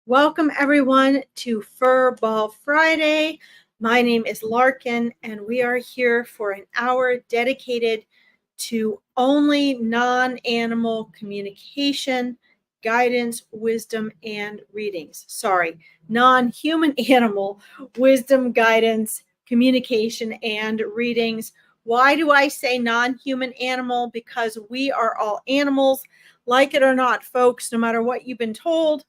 Welcome everyone to Furball Friday. My name is Larkin and we are here for an hour dedicated to only non-animal communication, guidance, wisdom, and readings. Sorry, non-human animal wisdom, guidance, communication, and readings. Why do I say non-human animal? Because we are all animals, like it or not, folks, no matter what you've been told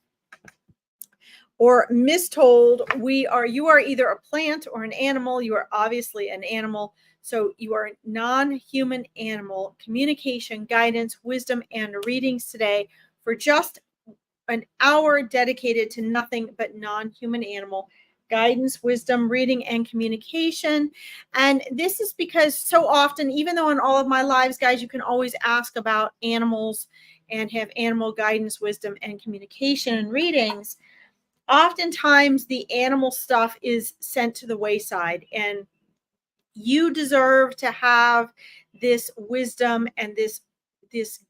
or mistold, you are either a plant or an animal. You are obviously an animal. So you are non-human animal communication, guidance, wisdom, and readings today for just an hour dedicated to nothing but non-human animal guidance, wisdom, reading, and communication. And this is because so often, even though in all of my lives, guys, you can always ask about animals and have animal guidance, wisdom, and communication and readings, oftentimes the animal stuff is sent to the wayside, and you deserve to have this wisdom and this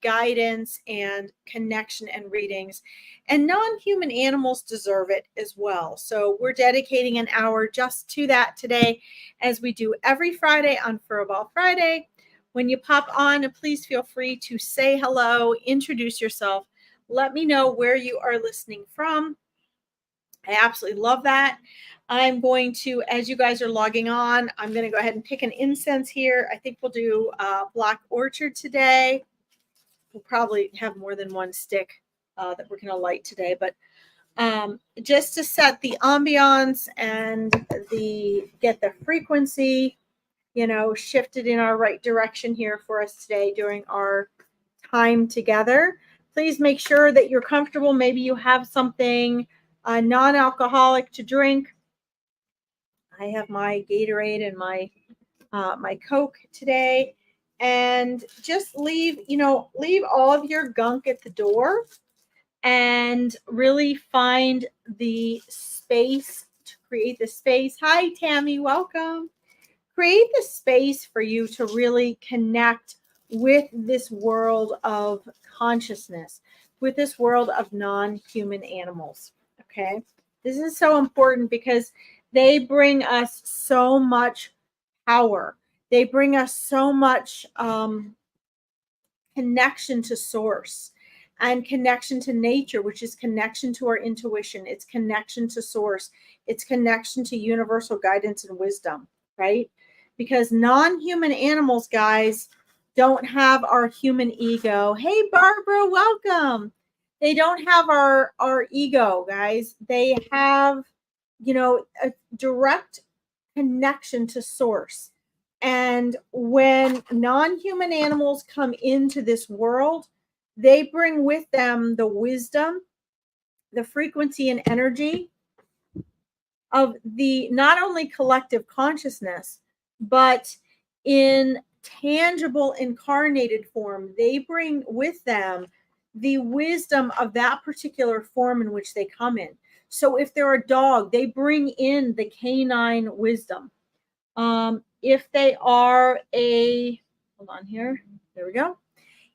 guidance and connection and readings, and non-human animals deserve it as well. So we're dedicating an hour just to that today, as we do every Friday on Furball Friday. When you pop on, please feel free to say hello, introduce yourself, let me know where you are listening from. I absolutely love that. I'm going to, as you guys are logging on, I'm going to go ahead and pick an incense here. I think we'll do Black Orchard today. We'll probably have more than one stick that we're going to light today, but just to set the ambiance and get the frequency, shifted in our right direction here for us today during our time together. Please make sure that you're comfortable. Maybe you have something non-alcoholic to drink. I have my Gatorade and my Coke today, and just leave all of your gunk at the door and really find the space to create the space. Hi, Tammy, welcome. Create the space for you to really connect with this world of consciousness, with this world of non-human animals. Okay, this is so important because they bring us so much power. They bring us so much connection to source and connection to nature, which is connection to our intuition. It's connection to source. It's connection to universal guidance and wisdom, right? Because non-human animals, guys, don't have our human ego. Hey, Barbara, welcome. They don't have our ego, guys. They have, a direct connection to source. And when non-human animals come into this world, they bring with them the wisdom, the frequency and energy of the not only collective consciousness, but in tangible incarnated form. They bring with them the wisdom of that particular form in which they come in. So if they're a dog, they bring in the canine wisdom. If they are hold on here, there we go.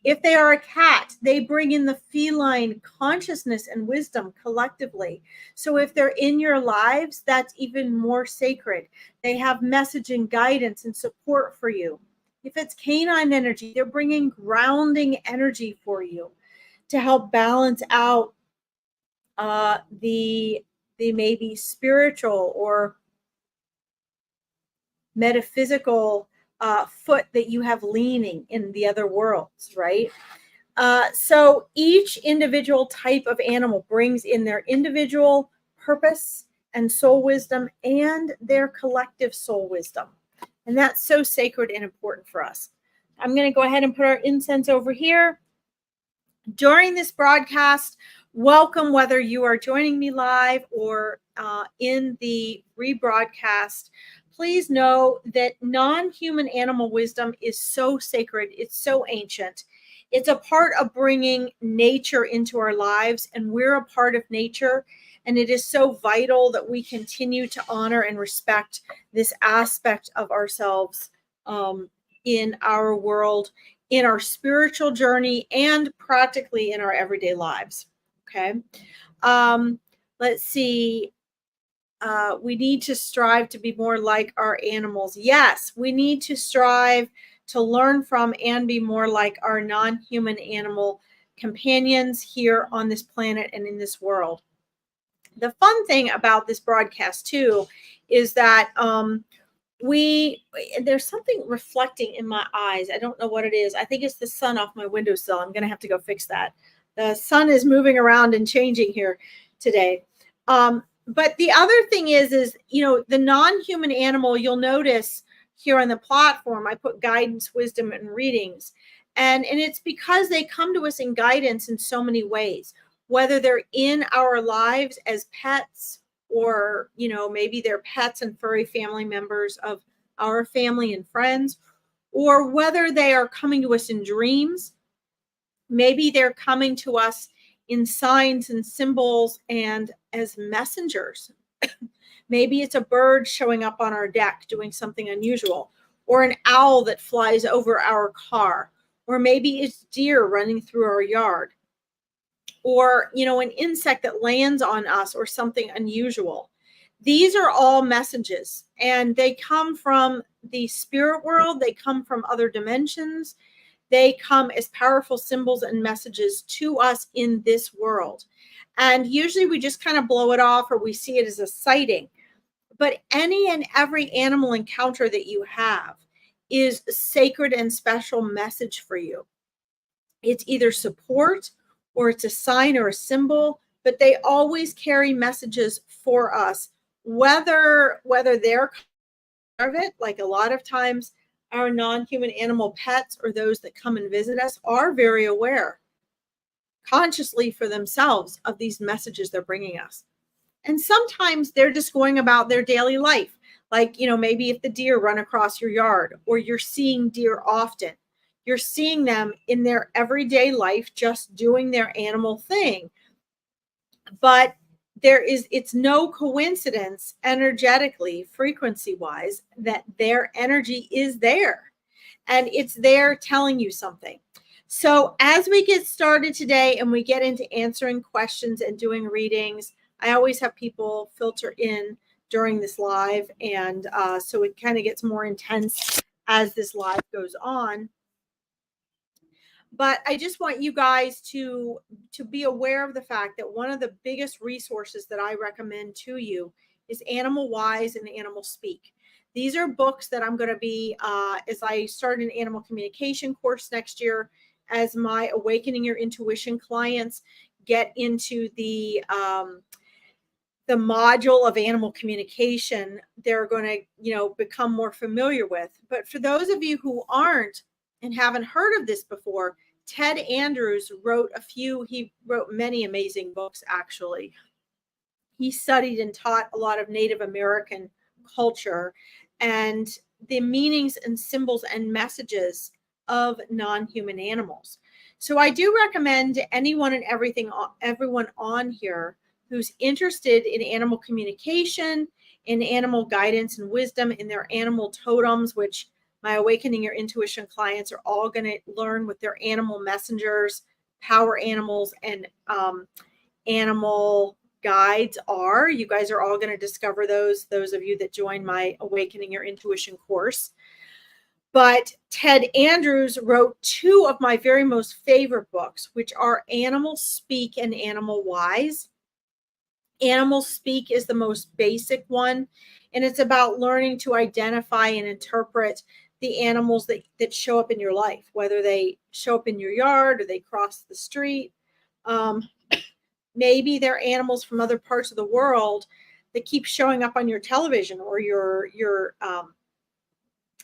If they are a cat, they bring in the feline consciousness and wisdom collectively. So if they're in your lives, that's even more sacred. They have message and guidance and support for you. If it's canine energy, they're bringing grounding energy for you to help balance out the maybe spiritual or metaphysical foot that you have leaning in the other worlds, right? So each individual type of animal brings in their individual purpose and soul wisdom and their collective soul wisdom. And that's so sacred and important for us. I'm going to go ahead and put our incense over here. During this broadcast, welcome whether you are joining me live or in the rebroadcast. Please know that non-human animal wisdom is so sacred. It's so ancient. It's a part of bringing nature into our lives, and we're a part of nature. And it is so vital that we continue to honor and respect this aspect of ourselves in our world, in our spiritual journey, and practically in our everyday lives. Okay. Let's see. We need to strive to be more like our animals. Yes, we need to strive to learn from and be more like our non-human animal companions here on this planet and in this world. The fun thing about this broadcast too is that there's something reflecting in my eyes. I don't know what it is. I think it's the sun off my windowsill. I'm going to have to go fix that. The sun is moving around and changing here today. But the other thing is, the non-human animal, you'll notice here on the platform, I put guidance, wisdom, and readings. And it's because they come to us in guidance in so many ways, whether they're in our lives as pets, or maybe they're pets and furry family members of our family and friends, or whether they are coming to us in dreams. Maybe they're coming to us in signs and symbols and as messengers. Maybe it's a bird showing up on our deck doing something unusual, or an owl that flies over our car, or maybe it's deer running through our yard, or an insect that lands on us, or something unusual. These are all messages, and they come from the spirit world. They come from other dimensions. They come as powerful symbols and messages to us in this world. And usually we just kind of blow it off, or we see it as a sighting. But any and every animal encounter that you have is a sacred and special message for you. It's either support, or it's a sign or a symbol, but they always carry messages for us, whether they're of it. Like a lot of times our non-human animal pets, or those that come and visit us, are very aware consciously for themselves of these messages they're bringing us. And sometimes they're just going about their daily life. Like, maybe if the deer run across your yard, or you're seeing deer often, you're seeing them in their everyday life, just doing their animal thing. But it's no coincidence energetically, frequency wise, that their energy is there, and it's there telling you something. So as we get started today and we get into answering questions and doing readings, I always have people filter in during this live. And so it kind of gets more intense as this live goes on. But I just want you guys to be aware of the fact that one of the biggest resources that I recommend to you is Animal Wise and Animal Speak. These are books that I'm going to be, as I start an animal communication course next year, as my Awakening Your Intuition clients get into the module of animal communication, they're going to, become more familiar with. But for those of you who aren't and haven't heard of this before, Ted Andrews he wrote many amazing books, actually. He studied and taught a lot of Native American culture and the meanings and symbols and messages of non-human animals. So I do recommend anyone and everyone on here who's interested in animal communication, in animal guidance and wisdom, in their animal totems, which my Awakening Your Intuition clients are all going to learn what their animal messengers, power animals, and animal guides are. You guys are all going to discover those of you that join my Awakening Your Intuition course. But Ted Andrews wrote two of my very most favorite books, which are Animal Speak and Animal Wise. Animal Speak is the most basic one, and it's about learning to identify and interpret the animals that show up in your life, whether they show up in your yard or they cross the street. Maybe they're animals from other parts of the world that keep showing up on your television or your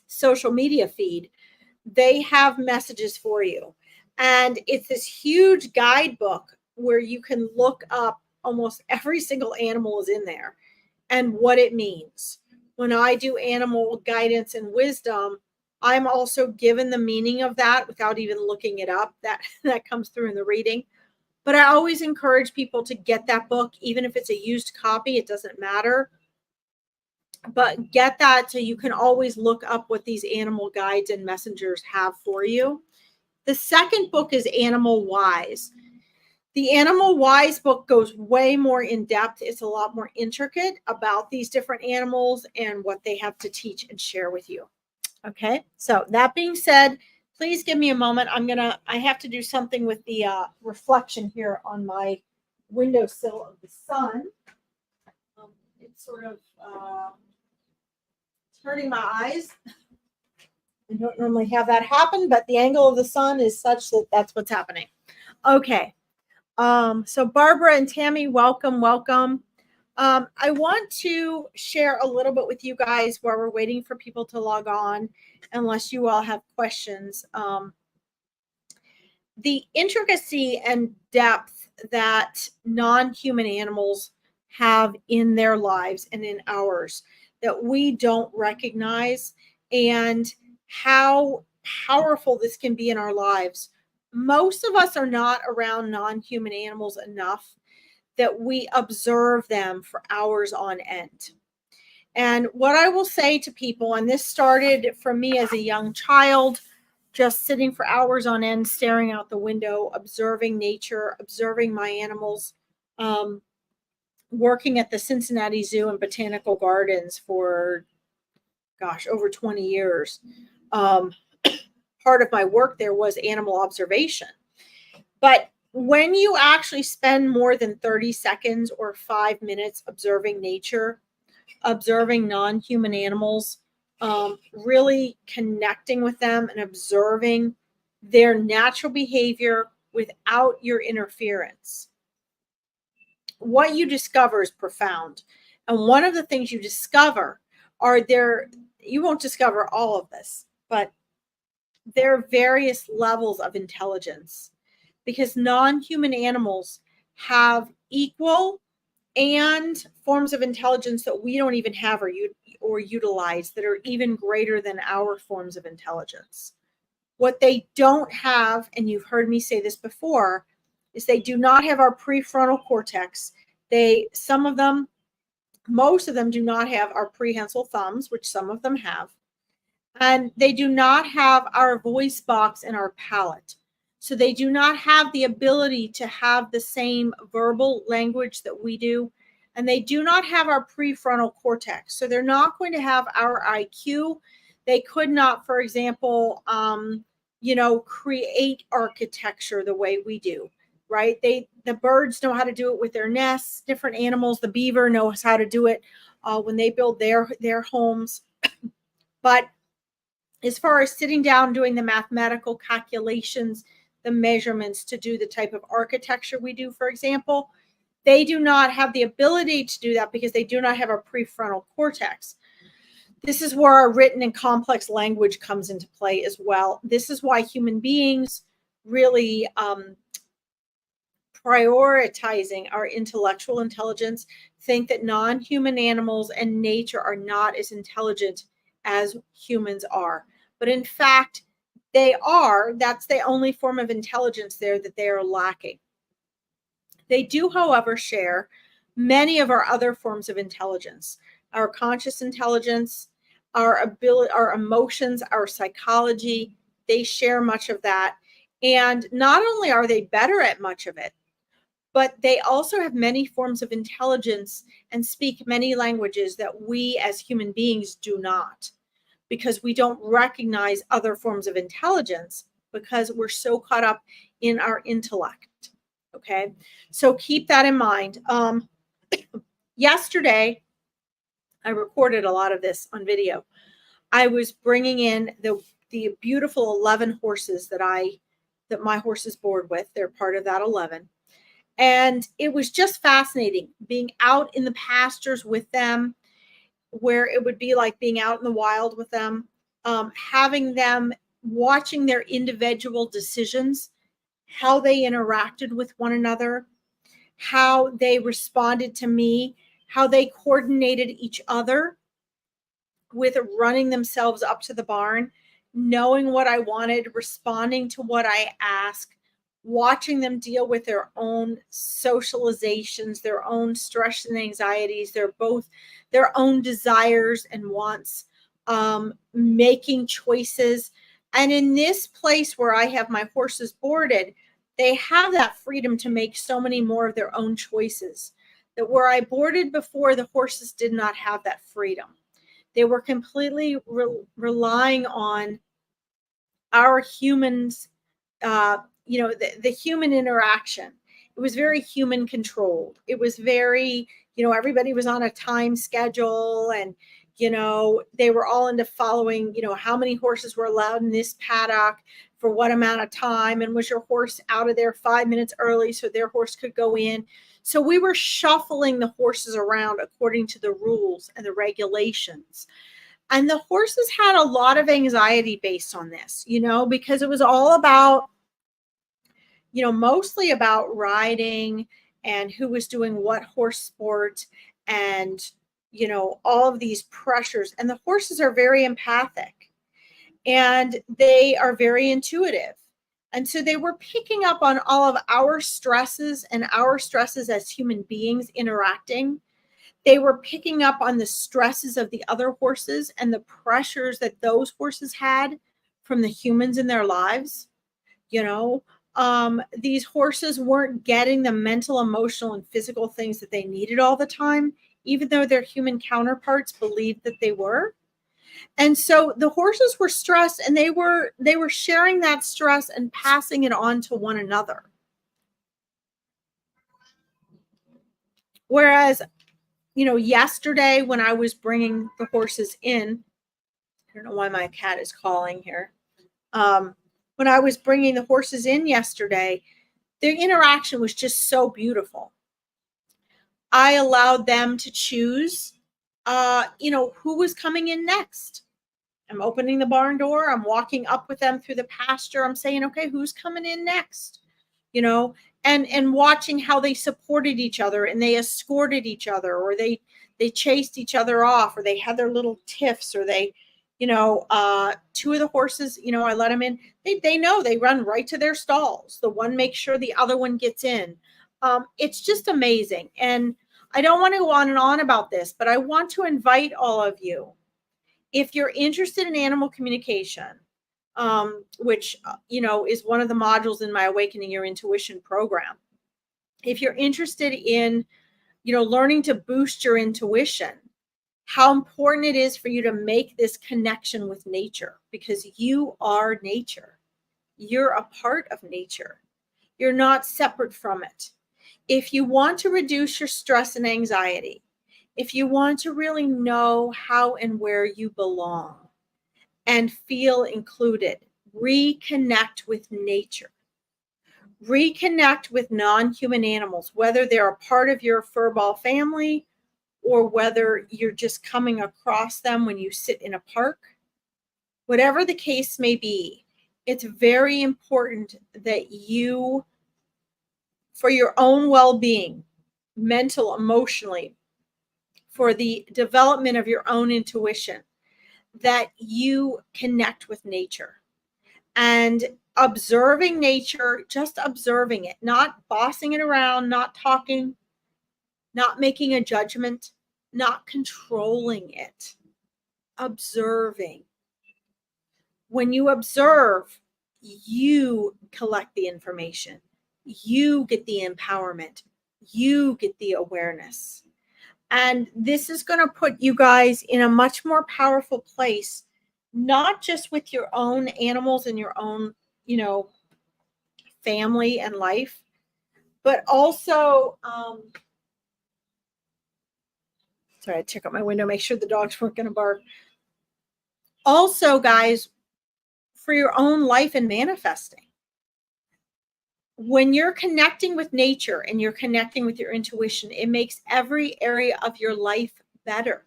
social media feed. They have messages for you. And it's this huge guidebook where you can look up almost every single animal is in there and what it means. When I do animal guidance and wisdom, I'm also given the meaning of that without even looking it up. That comes through in the reading. But I always encourage people to get that book, even if it's a used copy, it doesn't matter. But get that so you can always look up what these animal guides and messengers have for you. The second book is Animal Wise. The Animal Wise book goes way more in depth. It's a lot more intricate about these different animals and what they have to teach and share with you. Okay, so that being said, please give me a moment. I have to do something with the reflection here on my windowsill of the sun. It's sort of hurting my eyes. I don't normally have that happen, but the angle of the sun is such that that's what's happening. Okay. So Barbara and Tammy, welcome. I want to share a little bit with you guys while we're waiting for people to log on, unless you all have questions. The intricacy and depth that non-human animals have in their lives and in ours that we don't recognize, and how powerful this can be in our lives. Most of us are not around non-human animals enough that we observe them for hours on end. And what I will say to people, and this started for me as a young child, just sitting for hours on end, staring out the window, observing nature, observing my animals, working at the Cincinnati Zoo and Botanical Gardens for, over 20 years. Part of my work there was animal observation. But when you actually spend more than 30 seconds or 5 minutes observing nature, observing non-human animals, really connecting with them and observing their natural behavior without your interference, what you discover is profound. And one of the things you discover you won't discover all of this, but there are various levels of intelligence, because non-human animals have equal and forms of intelligence that we don't even have or utilize, that are even greater than our forms of intelligence. What they don't have, and you've heard me say this before, is they do not have our prefrontal cortex. Most of them do not have our prehensile thumbs, which some of them have. And they do not have our voice box and our palate. So they do not have the ability to have the same verbal language that we do. And they do not have our prefrontal cortex. So they're not going to have our IQ. They could not, for example, create architecture the way we do, right? The birds know how to do it with their nests. Different animals, the beaver knows how to do it when they build their homes. But as far as sitting down, doing the mathematical calculations, the measurements to do the type of architecture we do, for example, they do not have the ability to do that because they do not have a prefrontal cortex. This is where our written and complex language comes into play as well. This is why human beings really prioritizing our intellectual intelligence think that non-human animals and nature are not as intelligent as humans are. But in fact, they are. That's the only form of intelligence there that they are lacking. They do, however, share many of our other forms of intelligence, our conscious intelligence, our ability, our emotions, our psychology. They share much of that. And not only are they better at much of it, but they also have many forms of intelligence and speak many languages that we as human beings do not, because we don't recognize other forms of intelligence because we're so caught up in our intellect. Okay, so keep that in mind. Yesterday, I recorded a lot of this on video. I was bringing in the beautiful 11 horses that my horses board with. They're part of that 11. And it was just fascinating being out in the pastures with them, where it would be like being out in the wild with them, having them watching their individual decisions, how they interacted with one another, how they responded to me, how they coordinated each other with running themselves up to the barn, knowing what I wanted, responding to what I asked, watching them deal with their own socializations, their own stress and anxieties, their own desires and wants, making choices. And in this place where I have my horses boarded, They have that freedom to make so many more of their own choices. That where I boarded before, the horses did not have that freedom. They were completely relying on our humans, the human interaction. It was very human controlled. It was very, everybody was on a time schedule, and, they were all into following, how many horses were allowed in this paddock for what amount of time, and was your horse out of there 5 minutes early so their horse could go in. So we were shuffling the horses around according to the rules and the regulations. And the horses had a lot of anxiety based on this, because it was all about, mostly about riding and who was doing what horse sport, and, all of these pressures. And the horses are very empathic, and they are very intuitive. And so they were picking up on all of our stresses and our stresses as human beings interacting. They were picking up on the stresses of the other horses and the pressures that those horses had from the humans in their lives. These horses weren't getting the mental, emotional, and physical things that they needed all the time, even though their human counterparts believed that they were. And so the horses were stressed, and they were sharing that stress and passing it on to one another. Whereas, yesterday when I was bringing the horses in, I don't know why my cat is calling here. When I was bringing the horses in yesterday, their interaction was just so beautiful. I allowed them to choose, who was coming in next. I'm opening the barn door. I'm walking up with them through the pasture. I'm saying, okay, who's coming in next? And watching how they supported each other, and they escorted each other, or they chased each other off, or they had their little tiffs, or they, two of the horses, I let them in. They know they run right to their stalls. The one makes sure the other one gets in. It's just amazing. And I don't want to go on and on about this, but I want to invite all of you, if you're interested in animal communication, which, is one of the modules in my Awakening Your Intuition program. If you're interested in, learning to boost your intuition, how important it is for you to make this connection with nature, because you are nature. You're a part of nature. You're not separate from it. If you want to reduce your stress and anxiety, if you want to really know how and where you belong and feel included, reconnect with nature. Reconnect with non-human animals, whether they're a part of your furball family or whether you're just coming across them when you sit in a park. Whatever the case may be, it's very important that you, for your own well-being, mental, emotionally, for the development of your own intuition, that you connect with nature. And observing nature, just observing it, not bossing it around, not talking, not making a judgment, not controlling it. Observing. When you observe, you collect the information. You get the empowerment. You get the awareness. And this is going to put you guys in a much more powerful place, not just with your own animals and your own, family and life, but also, sorry, I check out my window, make sure the dogs weren't going to bark. Also, guys, for your own life and manifesting. When you're connecting with nature and you're connecting with your intuition, it makes every area of your life better.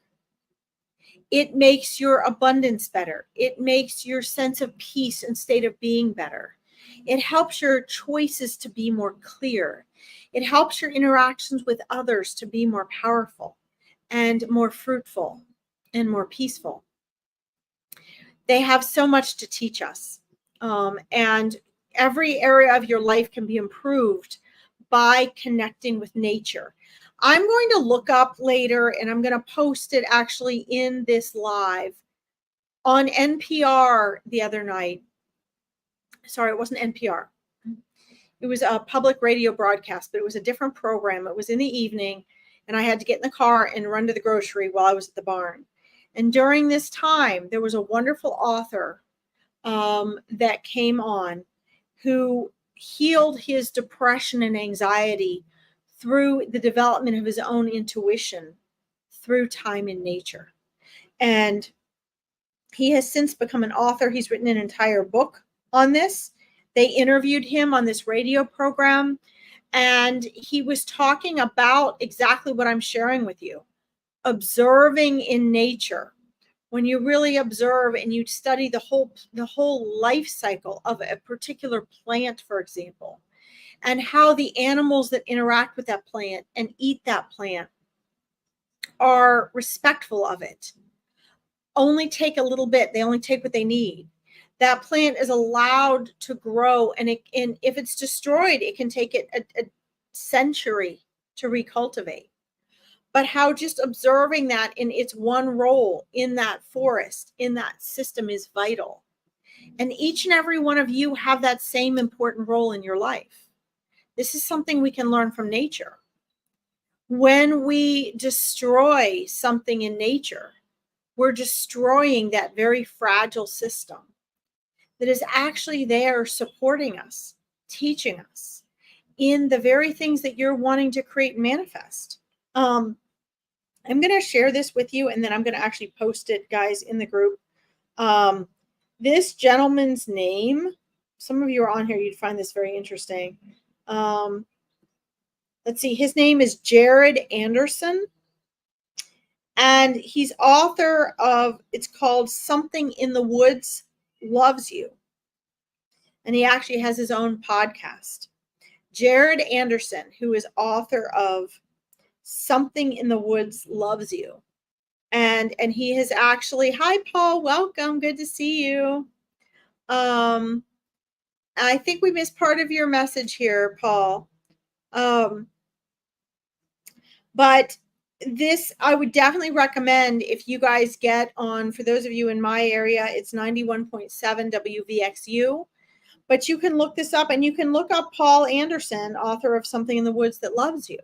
It makes your abundance better. It makes your sense of peace and state of being better. It helps your choices to be more clear. It helps your interactions with others to be more powerful and more fruitful and more peaceful. They have so much to teach us. And every area of your life can be improved by connecting with nature. I'm going to look up later, and I'm going to post it actually in this live on NPR the other night. Sorry, it wasn't NPR. It it was a public radio broadcast, but it was a different program. It was in the evening, and I had to get in the car and run to the grocery while I was at the barn. And during this time, there was a wonderful author that came on who healed his depression and anxiety through the development of his own intuition through time in nature. And he has since become an author. He's written an entire book on this. They interviewed him on this radio program, and he was talking about exactly what I'm sharing with you. Observing in nature. When you really observe and you study the whole life cycle of a particular plant, for example, and how the animals that interact with that plant and eat that plant are respectful of it, only take a little bit. They only take what they need. That plant is allowed to grow, and if it's destroyed, it can take it a century to recultivate. But how just observing that in its one role in that forest, in that system, is vital. And each and every one of you have that same important role in your life. This is something we can learn from nature. When we destroy something in nature, we're destroying that very fragile system that is actually there supporting us, teaching us in the very things that you're wanting to create and manifest. I'm going to share this with you, and then I'm going to actually post it, guys, in the group. This gentleman's name, some of you are on here, you'd find this very interesting. Let's see, his name is Jared Anderson, and he's author of, it's called Something in the Woods Loves You. And he actually has his own podcast. Jared Anderson, who is author of Something in the Woods Loves You. And he has actually, hi Paul, welcome, good to see you. I think we missed part of your message here, Paul. But this, I would definitely recommend if you guys get on, for those of you in my area, it's 91.7 WVXU. But you can look this up, and you can look up Paul Anderson, author of Something in the Woods That Loves You,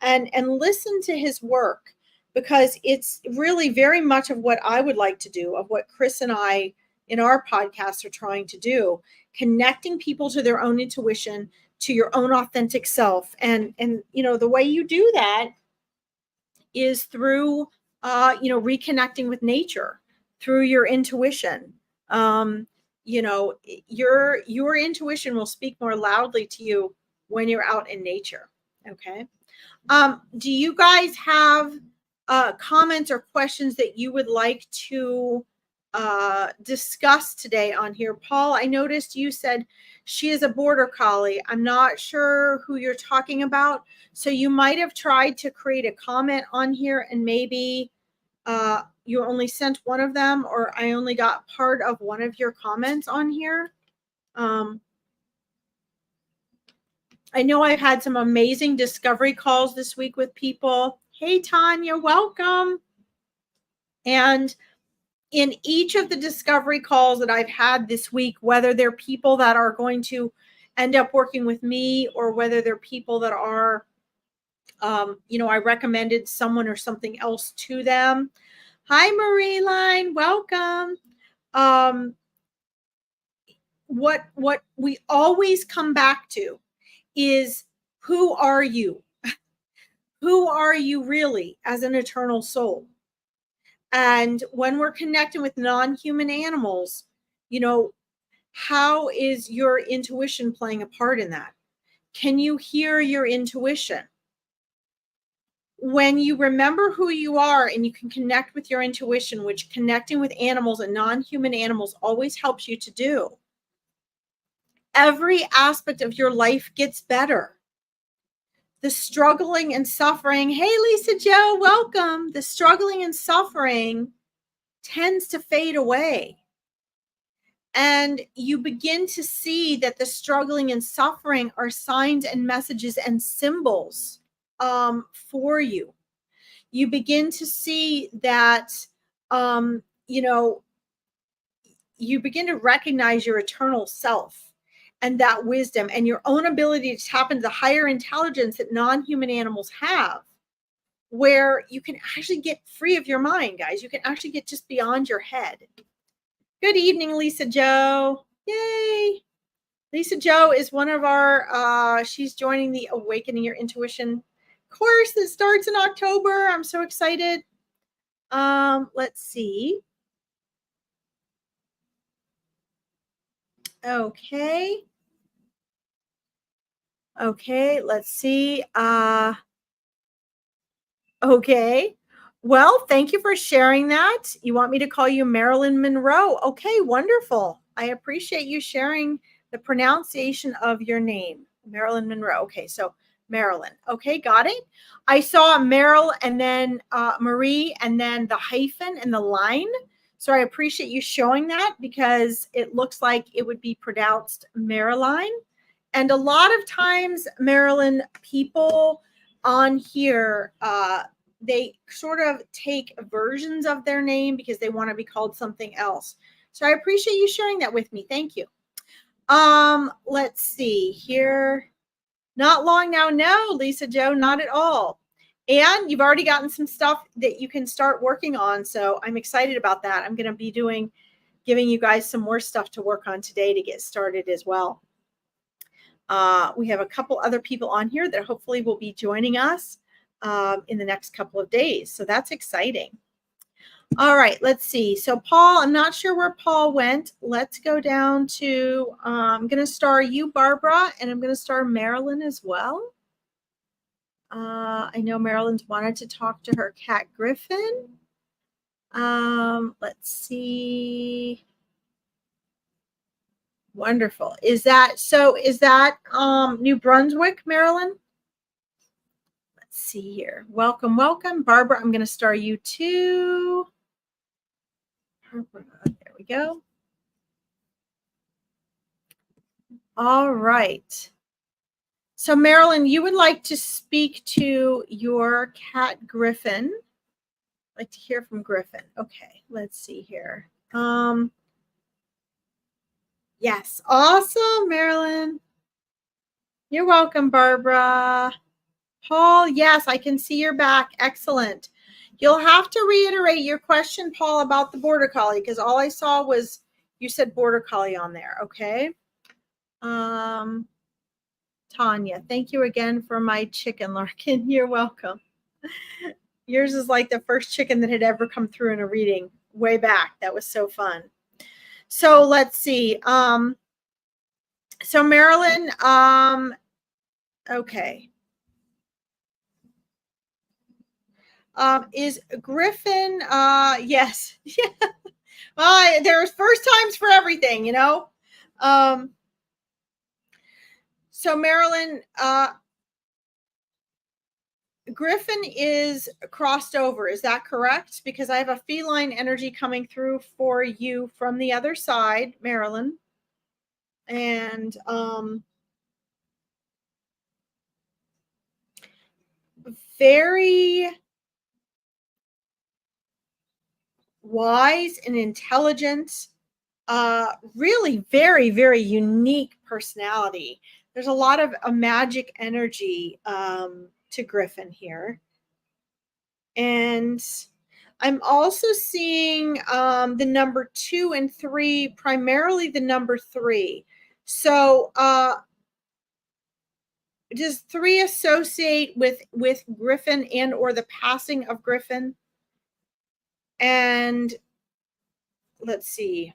and listen to his work, because it's really very much of what I would like to do, of what Chris and I in our podcast are trying to do, connecting people to their own intuition, to your own authentic self. And you know, the way you do that is through reconnecting with nature, through your intuition. You know, your intuition will speak more loudly to you when you're out in nature. Okay. Do you guys have comments or questions that you would like to discuss today on here? Paul, I noticed you said she is a border collie. I'm not sure who you're talking about. So you might have tried to create a comment on here, and maybe you only sent one of them, or I only got part of one of your comments on here. I know I've had some amazing discovery calls this week with people. Hey, Tanya, welcome. And in each of the discovery calls that I've had this week, whether they're people that are going to end up working with me, or whether they're people that are, I recommended someone or something else to them. Hi, Marie Line, welcome. What we always come back to is, who are you? Who are you really as an eternal soul? And when we're connecting with non-human animals, how is your intuition playing a part in that? Can you hear your intuition? When you remember who you are and you can connect with your intuition, which connecting with animals and non-human animals always helps you to do, every aspect of your life gets better. The struggling and suffering, hey, Lisa Joe, welcome. The struggling and suffering tends to fade away. And you begin to see that the struggling and suffering are signs and messages and symbols for you. You begin to see that, you begin to recognize your eternal self. and that wisdom and your own ability to tap into the higher intelligence that non-human animals have, where you can actually get free of your mind, guys. You can actually get just beyond your head. Good evening, Lisa Joe. Yay. Lisa Joe is one of our, she's joining the Awakening Your Intuition course that starts in October. I'm so excited. Let's see. Okay. Okay, let's see. Okay. Well, thank you for sharing that. You want me to call you Marilyn Monroe? Okay, wonderful. I appreciate you sharing the pronunciation of your name, Marilyn Monroe. Okay, so Marilyn. Okay, got it. I saw Meryl and then Marie and then the hyphen and the line. So I appreciate you showing that because it looks like it would be pronounced Marilyn. And a lot of times, Marilyn, people on here, they sort of take versions of their name because they want to be called something else. So I appreciate you sharing that with me. Thank you. Let's see here. Not long now. No, Lisa Joe, not at all. And you've already gotten some stuff that you can start working on. So I'm excited about that. I'm going to be giving you guys some more stuff to work on today to get started as well. We have a couple other people on here that hopefully will be joining us in the next couple of days. So that's exciting. All right, let's see. So Paul, I'm not sure where Paul went. Let's go down to, I'm going to star you, Barbara, and I'm going to star Marilyn as well. I know Marilyn's wanted to talk to her cat Griffin. Let's see. Wonderful. Is that New Brunswick, Maryland? Let's see here. Welcome, welcome. Barbara, I'm going to star you too. Barbara, there we go. All right. So Marilyn, you would like to speak to your cat Griffin. I'd like to hear from Griffin. Okay, let's see here. Yes, awesome, Marilyn. You're welcome, Barbara. Paul, yes, I can see you're back. Excellent. You'll have to reiterate your question, Paul, about the border collie, because all I saw was you said border collie on there. Okay. Tanya, thank you again for my chicken, Larkin. You're welcome. Yours is like the first chicken that had ever come through in a reading way back. That was so fun. So let's see. So Marilyn, okay. Is Griffin, yes. Yeah. There's first times for everything, you know? So Marilyn, Griffin is crossed over. Is that correct? Because I have a feline energy coming through for you from the other side, Marilyn. And very wise and intelligent, really very, very unique personality. There's a lot of a magic energy to Griffin here. And I'm also seeing the number 2 and 3, primarily the number 3. So does 3 associate with Griffin and or the passing of Griffin? And let's see.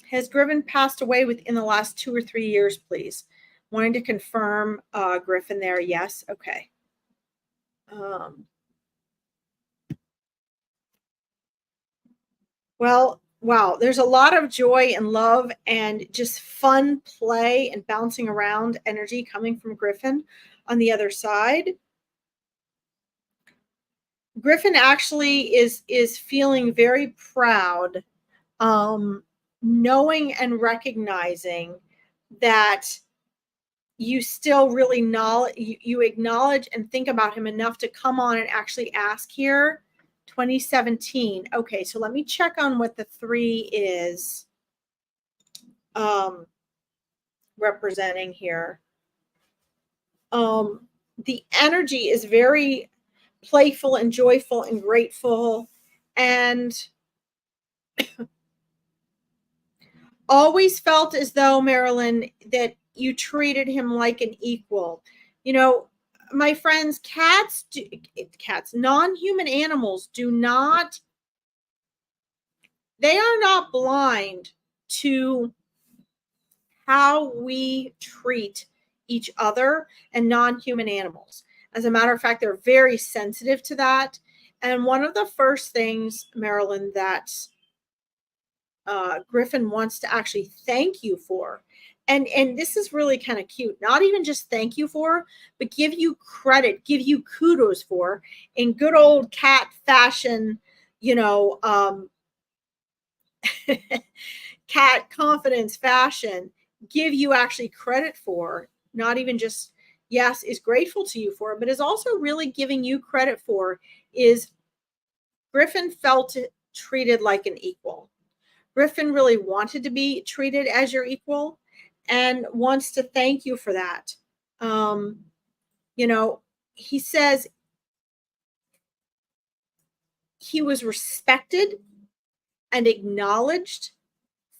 Has Griffin passed away within the last 2 or 3 years, please? Wanting to confirm Griffin there. Yes. Okay. Well, wow. There's a lot of joy and love and just fun play and bouncing around energy coming from Griffin on the other side. Griffin actually is feeling very proud, knowing and recognizing that you still really you acknowledge and think about him enough to come on and actually ask here. 2017. Okay, so let me check on what the 3 is. representing here. The energy is very playful and joyful and grateful, and always felt as though, Marilyn, that you treated him like an equal. You know, my friends, cats, non-human animals they are not blind to how we treat each other and non-human animals. As a matter of fact, they're very sensitive to that. And one of the first things, Marilyn, that Griffin wants to actually thank you for, and this is really kind of cute, not even just thank you for, but give you credit, give you kudos for, in good old cat fashion, cat confidence fashion, give you actually credit for, not even just, yes, is grateful to you for, but is also really giving you credit for, is Griffin felt treated like an equal. Griffin really wanted to be treated as your equal and wants to thank you for that. He says he was respected and acknowledged,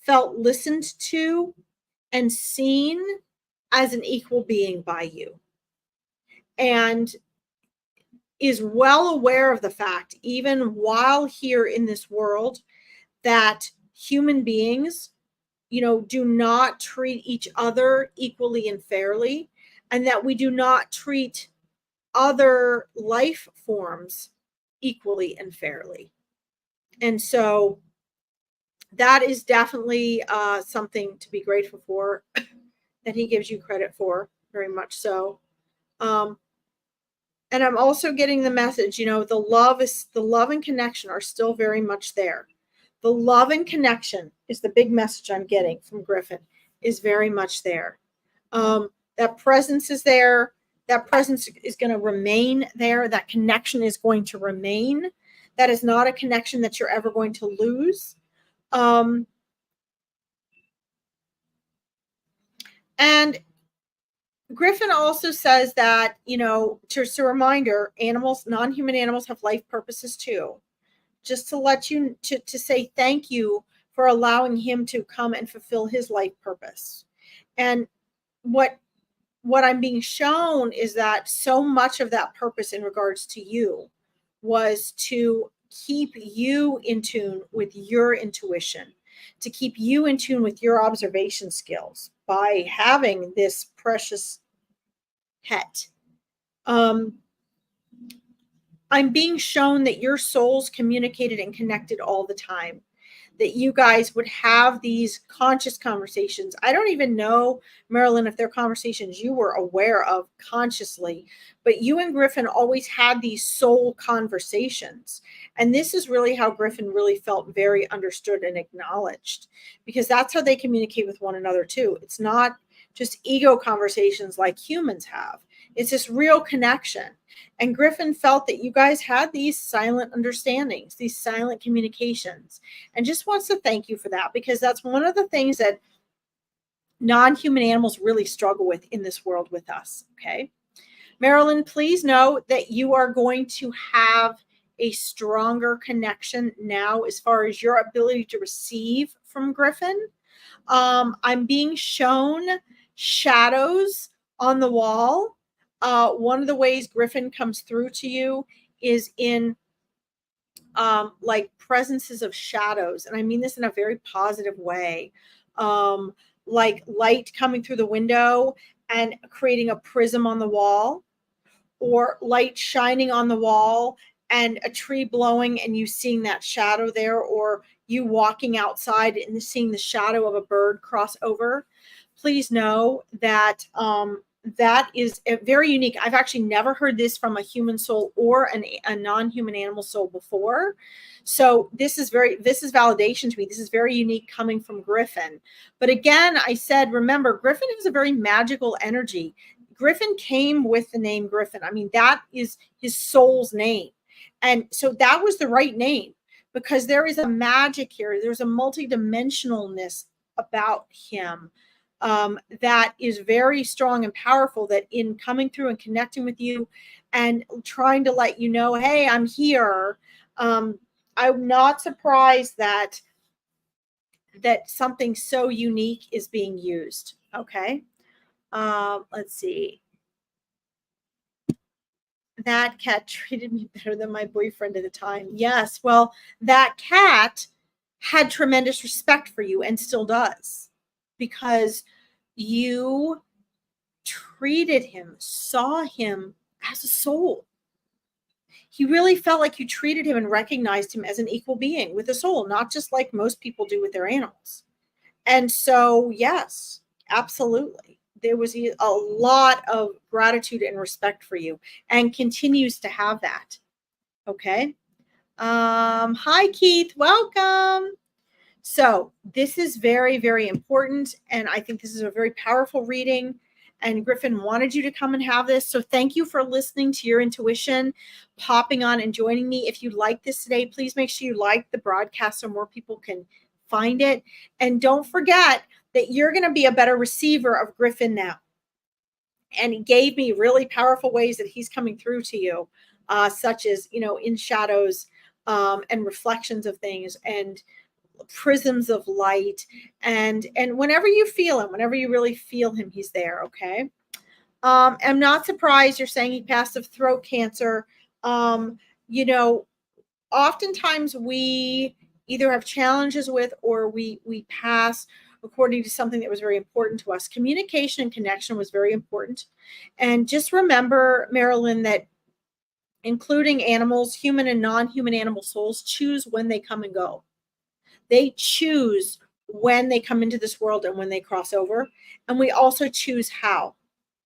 felt listened to, and seen as an equal being by you. And is well aware of the fact, even while here in this world, that human beings, do not treat each other equally and fairly, and that we do not treat other life forms equally and fairly. And so that is definitely something to be grateful for, that he gives you credit for, very much so. And I'm also getting the message, the love and connection are still very much there. The love and connection is the big message I'm getting from Griffin, is very much there. That presence is there. That presence is going to remain there. That connection is going to remain. That is not a connection that you're ever going to lose. And Griffin also says that, just a reminder, animals, non-human animals have life purposes too. Just to let you, to say thank you for allowing him to come and fulfill his life purpose. And what I'm being shown is that so much of that purpose in regards to you was to keep you in tune with your intuition, to keep you in tune with your observation skills by having this precious pet. I'm being shown that your souls communicated and connected all the time, that you guys would have these conscious conversations. I don't even know, Marilyn, if they're conversations you were aware of consciously, but you and Griffin always had these soul conversations. And this is really how Griffin really felt very understood and acknowledged, because that's how they communicate with one another too. It's not just ego conversations like humans have. It's this real connection. And Griffin felt that you guys had these silent understandings, these silent communications, and just wants to thank you for that, because that's one of the things that non-human animals really struggle with in this world with us. Okay. Marilyn, please know that you are going to have a stronger connection now as far as your ability to receive from Griffin. I'm being shown shadows on the wall. One of the ways Griffin comes through to you is in like presences of shadows. And I mean this in a very positive way. Like light coming through the window and creating a prism on the wall, or light shining on the wall and a tree blowing and you seeing that shadow there, or you walking outside and seeing the shadow of a bird cross over. Please know that that is very unique. I've actually never heard this from a human soul or a non-human animal soul before. So this is validation to me. This is very unique coming from Griffin. But again, I said, remember, Griffin has a very magical energy. Griffin came with the name Griffin. I mean, that is his soul's name. And so that was the right name, because there is a magic here. There's a multidimensionalness about him. that is very strong and powerful, that in coming through and connecting with you and trying to let you know, hey, I'm here. I'm not surprised that something so unique is being used. Okay. Let's see. That cat treated me better than my boyfriend at the time. Yes. Well, that cat had tremendous respect for you and still does, because you treated him, saw him as a soul. He really felt like you treated him and recognized him as an equal being with a soul, not just like most people do with their animals. And so, yes, absolutely. There was a lot of gratitude and respect for you, and continues to have that. Okay. Hi, Keith. Welcome. So this is very, very important. And I think this is a very powerful reading. And Griffin wanted you to come and have this. So thank you for listening to your intuition, popping on and joining me. If you like this today, please make sure you like the broadcast so more people can find it. And don't forget that you're going to be a better receiver of Griffin now. And he gave me really powerful ways that he's coming through to you, such as, in shadows, and reflections of things, and prisms of light, and whenever you feel him, whenever you really feel him, he's there. Okay. I'm not surprised you're saying he passed of throat cancer. Oftentimes we either have challenges with, or we pass according to something that was very important to us. Communication and connection was very important. And just remember, Marilyn, that including animals, human and non-human animal souls, choose when they come and go. They choose when they come into this world and when they cross over. And we also choose how.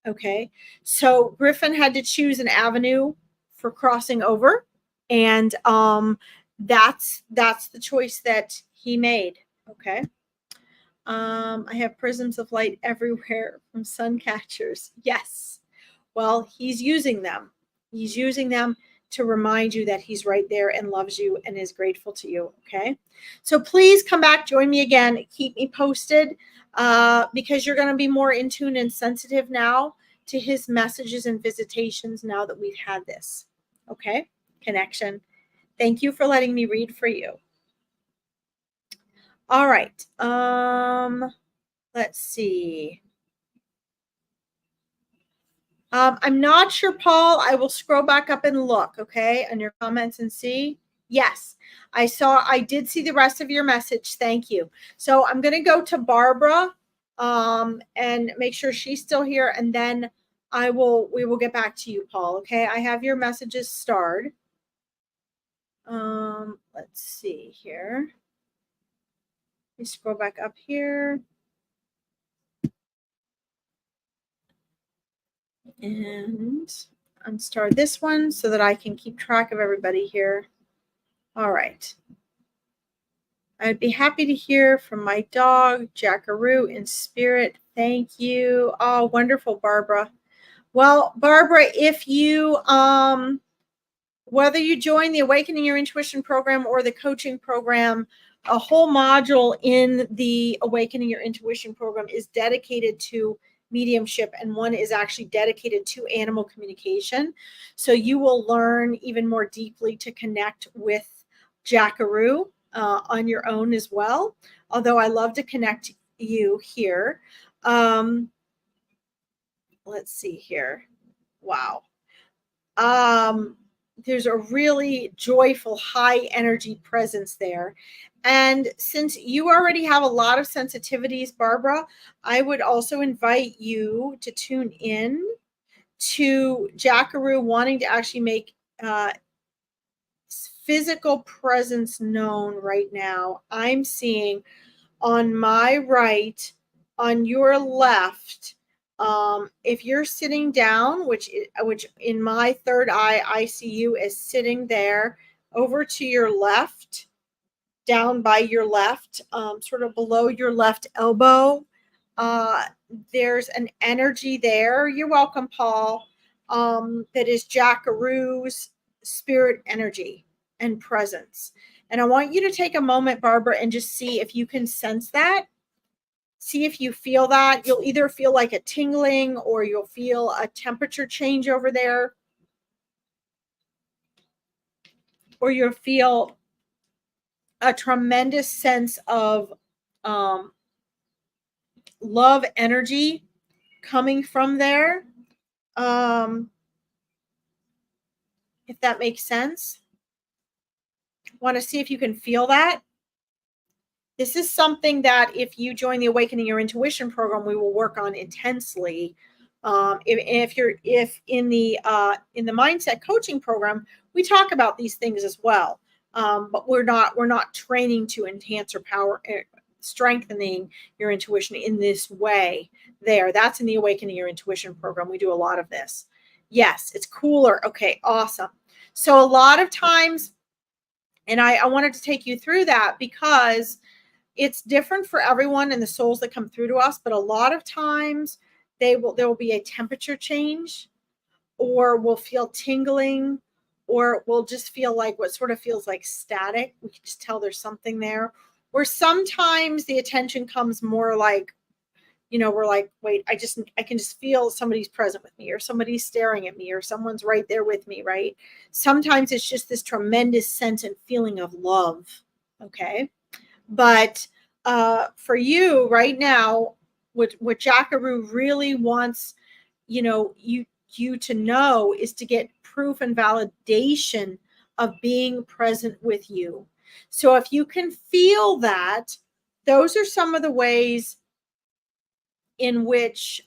Okay. So Griffin had to choose an avenue for crossing over. And that's the choice that he made. Okay. I have prisms of light everywhere from sun catchers. Yes. Well, he's using them. He's using them to remind you that he's right there and loves you and is grateful to you. Okay. So please come back, join me again, keep me posted, because you're going to be more in tune and sensitive now to his messages and visitations now that we've had this. Okay. Connection. Thank you for letting me read for you. All right. Let's see. I'm not sure, Paul. I will scroll back up and look, okay, on your comments and see. Yes, I did see the rest of your message. Thank you. So I'm going to go to Barbara and make sure she's still here, and then we will get back to you, Paul, okay? I have your messages starred. Let's see here. Let me scroll back up here. And unstar this one so that I can keep track of everybody here. All right. I'd be happy to hear from my dog, Jackaroo, in spirit. Thank you. Oh, wonderful, Barbara. Well, Barbara, if you, whether you join the Awakening Your Intuition program or the coaching program, a whole module in the Awakening Your Intuition program is dedicated to mediumship, and one is actually dedicated to animal communication. So you will learn even more deeply to connect with Jackaroo on your own as well. Although I love to connect you here. Let's see here. Wow. There's a really joyful, high energy presence there. And since you already have a lot of sensitivities, Barbara, I would also invite you to tune in to Jackaroo wanting to actually make physical presence known right now. I'm seeing on my right, on your left, if you're sitting down, which in my third eye, I see you as sitting there, over to your left, down by your left, sort of below your left elbow. There's an energy there. You're welcome, Paul. That is Jackaroo's spirit energy and presence. And I want you to take a moment, Barbara, and just see if you can sense that. See if you feel that. You'll either feel like a tingling or you'll feel a temperature change over there, or you'll feel a tremendous sense of love energy coming from there. If that makes sense. Want to see if you can feel that. This is something that if you join the Awakening Your Intuition program, we will work on intensely. If in the mindset coaching program, we talk about these things as well, but we're not training to enhance or power, strengthening your intuition in this way. That's in the Awakening Your Intuition program. We do a lot of this. Yes, it's cooler. Okay, awesome. So a lot of times, and I wanted to take you through that because it's different for everyone and the souls that come through to us, but a lot of times there will be a temperature change, or we'll feel tingling, or we'll just feel like what sort of feels like static. We can just tell there's something there. Or sometimes the attention comes more like, we're like, wait, I can just feel somebody's present with me, or somebody's staring at me, or someone's right there with me, right? Sometimes it's just this tremendous sense and feeling of love. Okay. But for you right now, what Jackaroo really wants, you to know is to get proof and validation of being present with you. So if you can feel that, those are some of the ways in which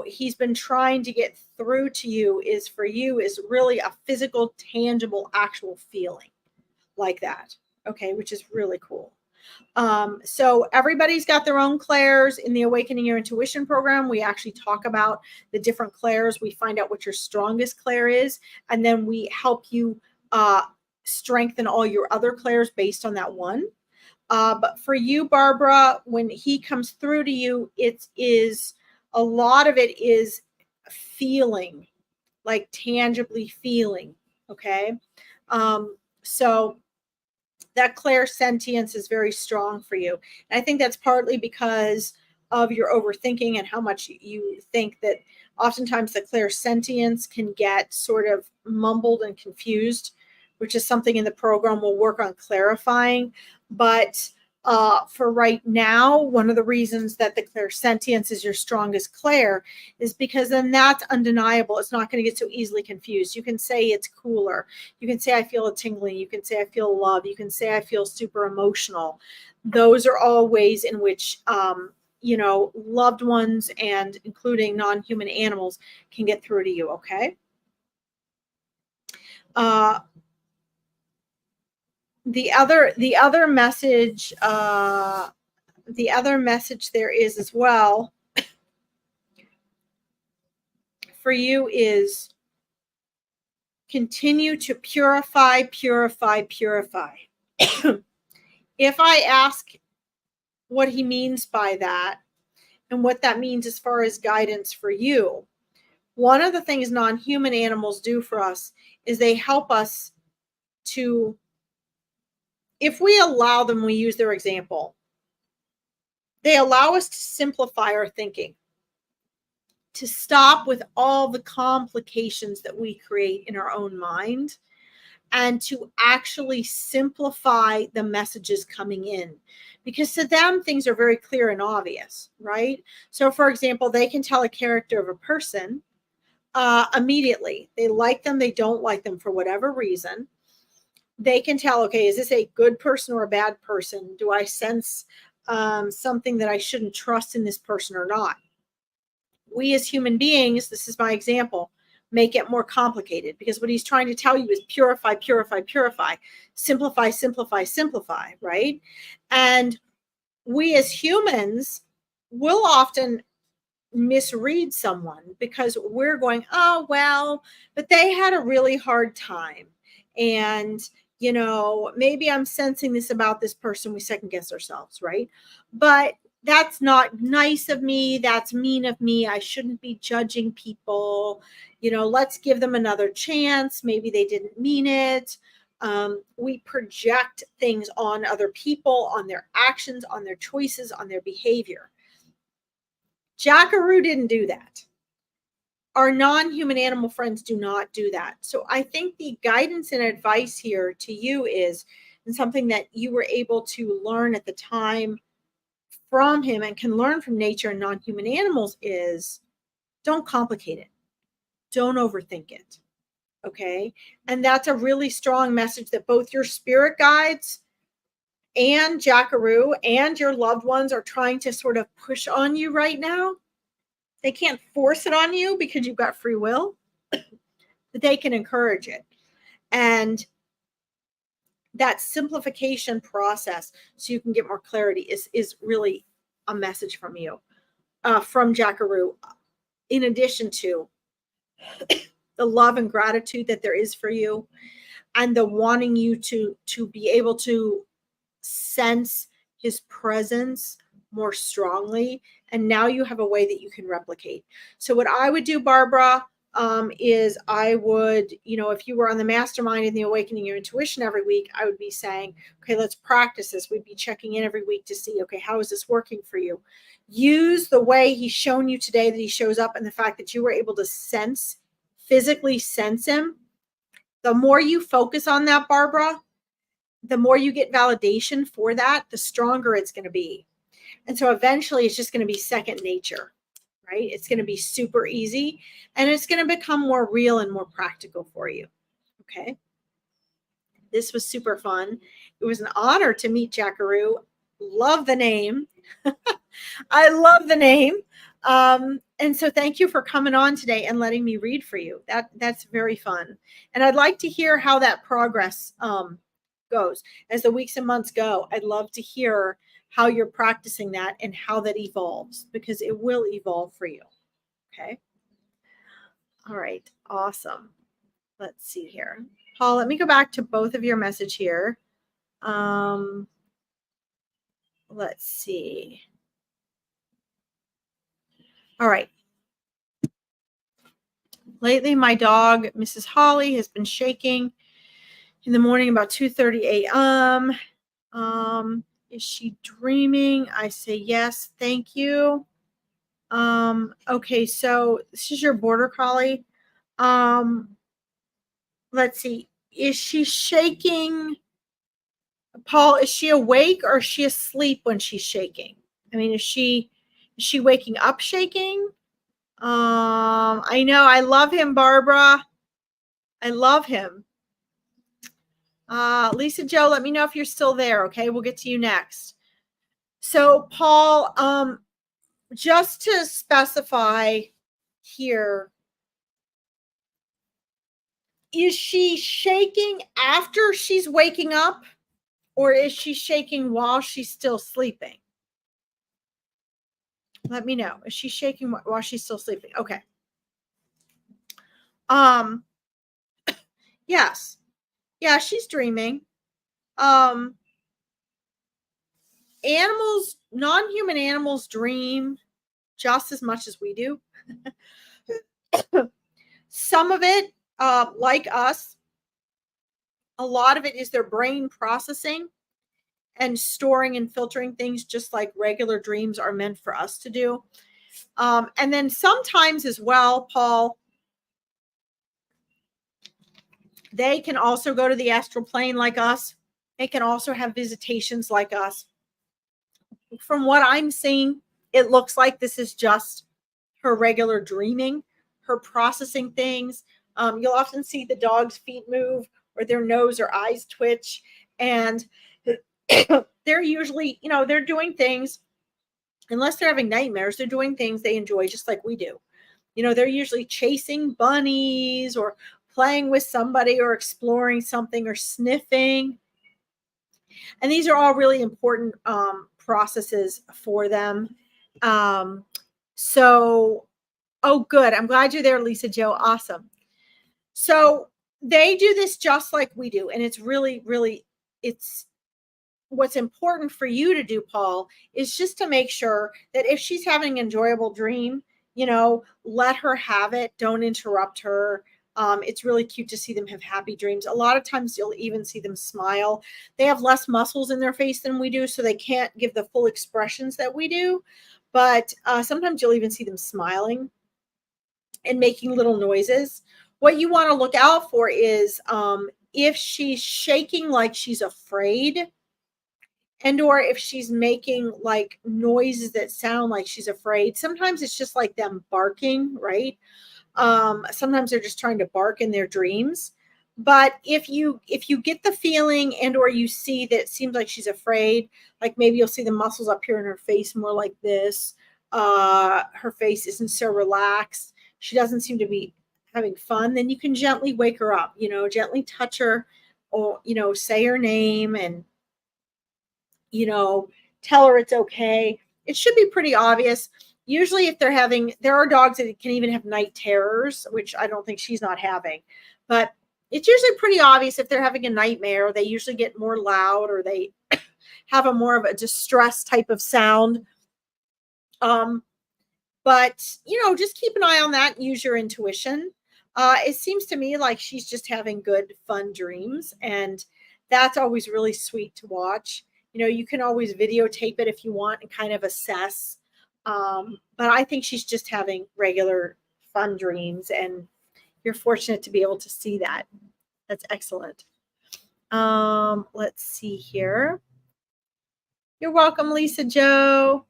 he's been trying to get through to you, is really a physical, tangible, actual feeling like that. Okay, which is really cool. So everybody's got their own clairs. In the Awakening Your Intuition program, we actually talk about the different clairs. We find out what your strongest clair is, and then we help you strengthen all your other clairs based on that one. But for you, Barbara, when he comes through to you, a lot of it is feeling, like tangibly feeling. Okay. So that clairsentience is very strong for you. And I think that's partly because of your overthinking and how much you think that oftentimes the clairsentience can get sort of mumbled and confused, which is something in the program we'll work on clarifying. But for right now, one of the reasons that the clairsentience is your strongest clair is because then that's undeniable. It's not going to get so easily confused. You can say it's cooler. You can say I feel a tingling. You can say I feel love. You can say I feel super emotional. Those are all ways in which loved ones, and including non-human animals, can get through to you. Okay. The other message there is as well for you is continue to purify. If I ask what he means by that and what that means as far as guidance for you, one of the things non-human animals do for us is they help us to, if we allow them, we use their example, they allow us to simplify our thinking, to stop with all the complications that we create in our own mind, and to actually simplify the messages coming in. Because to them, things are very clear and obvious, right? So, for example, they can tell a character of a person immediately. They like them, they don't like them for whatever reason. They can tell, okay, is this a good person or a bad person? Do I sense something that I shouldn't trust in this person or not? We as human beings, this is my example, make it more complicated, because what he's trying to tell you is purify, simplify, right? And we as humans will often misread someone because we're going, oh, well, but they had a really hard time. And, maybe I'm sensing this about this person. We second guess ourselves, right? But that's not nice of me. That's mean of me. I shouldn't be judging people. Let's give them another chance. Maybe they didn't mean it. We project things on other people, on their actions, on their choices, on their behavior. Jackaroo didn't do that. Our non-human animal friends do not do that. So I think the guidance and advice here to you is, and something that you were able to learn at the time from him and can learn from nature and non-human animals, is don't complicate it. Don't overthink it. Okay. And that's a really strong message that both your spirit guides and Jackaroo and your loved ones are trying to sort of push on you right now. They can't force it on you because you've got free will, but they can encourage it. And that simplification process, so you can get more clarity, is really a message from you, from Jackaroo, in addition to the love and gratitude that there is for you, and the wanting you to be able to sense his presence more strongly. And now you have a way that you can replicate. So what I would do, Barbara, is I would, if you were on the mastermind and the awakening your intuition every week, I would be saying, okay, let's practice this. We'd be checking in every week to see, okay, how is this working for you? Use the way he's shown you today that he shows up, and the fact that you were able to physically sense him. The more you focus on that, Barbara, the more you get validation for that, the stronger it's going to be. And so eventually it's just going to be second nature, right? It's going to be super easy, and it's going to become more real and more practical for you. Okay. This was super fun. It was an honor to meet Jackaroo. Love the name. I love the name. And so thank you for coming on today and letting me read for you. That's very fun. And I'd like to hear how that progress goes as the weeks and months go. I'd love to hear how you're practicing that and how that evolves, because it will evolve for you. Okay. All right. Awesome. Let's see here. Paul, let me go back to both of your message here. Let's see. All right. Lately, my dog, Mrs. Holly, has been shaking in the morning about 2:30 a.m. Is she dreaming? I say yes, thank you. Okay, so this is your border collie. Let's see. Is she shaking? Paul, is she awake or is she asleep when she's shaking? I mean, is she waking up shaking? I know. I love him, Barbara. I love him. Lisa Joe, let me know if you're still there. Okay, we'll get to you next. So, Paul, just to specify here, is she shaking after she's waking up, or is she shaking while she's still sleeping? Let me know. Is she shaking while she's still sleeping? Okay. Yes. Yeah, she's dreaming. Animals, non-human animals dream just as much as we do. Some of it, like us, a lot of it is their brain processing and storing and filtering things, just like regular dreams are meant for us to do. And then sometimes as well, Paul, they can also go to the astral plane like us. They can also have visitations like us. From what I'm seeing, it looks like this is just her regular dreaming, her processing things. You'll often see the dog's feet move or their nose or eyes twitch. And they're usually, they're doing things, unless they're having nightmares, they're doing things they enjoy just like we do. They're usually chasing bunnies or playing with somebody or exploring something or sniffing. And these are all really important processes for them. So, oh, good. I'm glad you're there, Lisa Joe. Awesome. So they do this just like we do. And it's really, really, it's what's important for you to do, Paul, is just to make sure that if she's having an enjoyable dream, let her have it. Don't interrupt her. It's really cute to see them have happy dreams. A lot of times you'll even see them smile. They have less muscles in their face than we do, so they can't give the full expressions that we do. But sometimes you'll even see them smiling and making little noises. What you want to look out for is if she's shaking like she's afraid, and or if she's making like noises that sound like she's afraid. Sometimes it's just like them barking, right? Sometimes they're just trying to bark in their dreams. But if you get the feeling and or you see that it seems like she's afraid, like maybe you'll see the muscles up here in her face more like this. Her face isn't so relaxed. She doesn't seem to be having fun. Then you can gently wake her up, gently touch her, or, say her name and, tell her it's okay. It should be pretty obvious. Usually if there are dogs that can even have night terrors, which I don't think she's not having, but it's usually pretty obvious if they're having a nightmare. They usually get more loud or they have a more of a distress type of sound. But just keep an eye on that and use your intuition. It seems to me like she's just having good, fun dreams, and that's always really sweet to watch. You can always videotape it if you want and kind of assess. But I think she's just having regular fun dreams, and you're fortunate to be able to see that. That's excellent. Let's see here. You're welcome, Lisa Joe.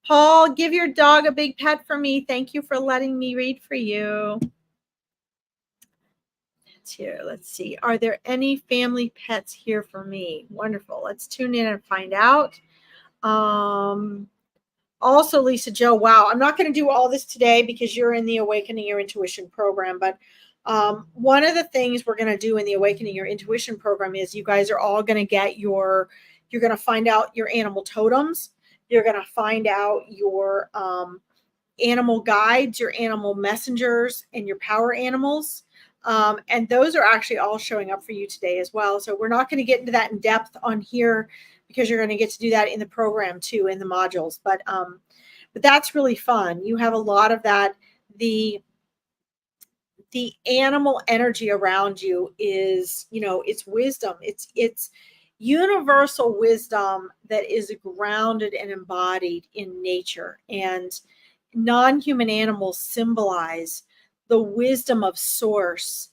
Paul, give your dog a big pet for me. Thank you for letting me read for you. Here, let's see. Are there any family pets here for me? Wonderful. Let's tune in and find out. Also, Lisa Joe, wow, I'm not going to do all this today because you're in the Awakening Your Intuition program, but one of the things we're going to do in the Awakening Your Intuition program is you guys are all going to get you're going to find out your animal totems. You're going to find out your animal guides, your animal messengers, and your power animals. And those are actually all showing up for you today as well. So we're not going to get into that in depth on here because you're going to get to do that in the program too, in the modules. But that's really fun. You have a lot of that. The animal energy around you is, it's wisdom. It's universal wisdom that is grounded and embodied in nature. And non-human animals symbolize the wisdom of source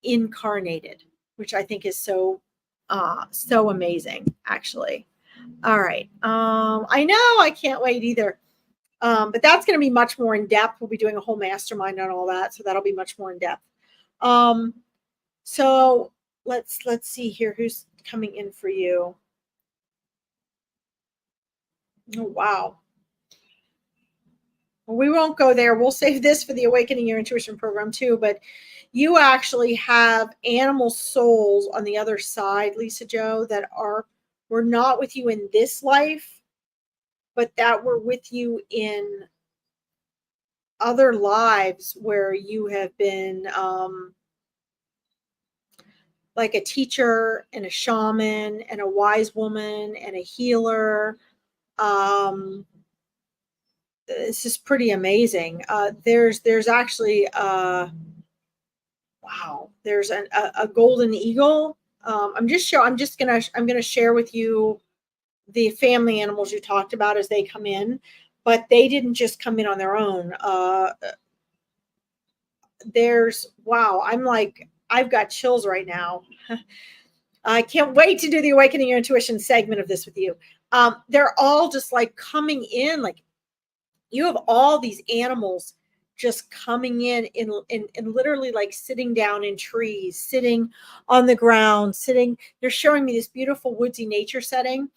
incarnated, which I think is so amazing, actually. All right. I know I can't wait either. But that's going to be much more in depth. We'll be doing a whole mastermind on all that. So that'll be much more in depth. So let's see here. Who's coming in for you? Oh, wow. We won't go there. We'll save this for the Awakening Your Intuition program too. But you actually have animal souls on the other side, Lisa Joe, that were not with you in this life, but that were with you in other lives where you have been like a teacher and a shaman and a wise woman and a healer. This is pretty amazing. There's actually wow. There's a golden eagle. I'm gonna share with you the family animals you talked about as they come in, but they didn't just come in on their own. Wow. I've got chills right now. I can't wait to do the Awakening Your Intuition segment of this with you. They're all just like coming in, like you have all these animals just coming in literally like sitting down in trees, sitting on the ground, they're showing me this beautiful woodsy nature setting,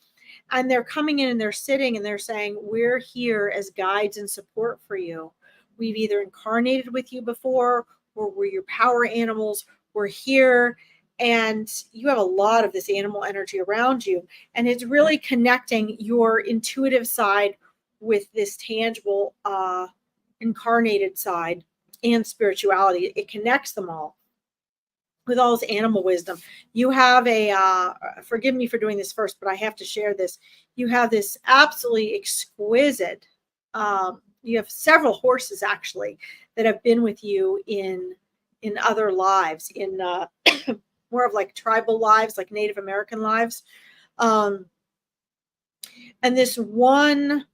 and they're coming in and they're sitting and they're saying, we're here as guides and support for you. We've either incarnated with you before, or we're your power animals. We're here. And you have a lot of this animal energy around you. And it's really connecting your intuitive side with this tangible, incarnated side and spirituality. It connects them all with all this animal wisdom. You have forgive me for doing this first, but I have to share this. You have this absolutely exquisite, you have several horses actually that have been with you in in other lives, in more of like tribal lives, like Native American lives. And this one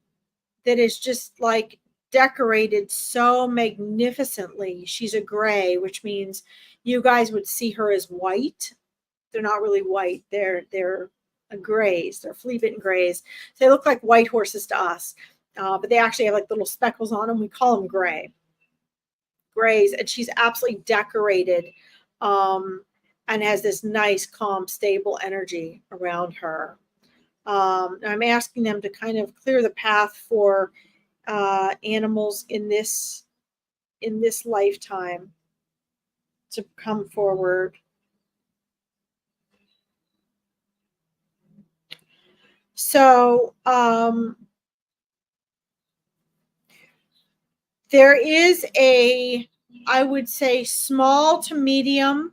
that is just like decorated so magnificently. She's a gray, which means you guys would see her as white. They're not really white. They're grays. They're flea-bitten grays. So they look like white horses to us, but they actually have like little speckles on them. We call them grays, and she's absolutely decorated, and has this nice, calm, stable energy around her. I'm asking them to kind of clear the path for animals in this lifetime to come forward. So there is a, I would say, small to medium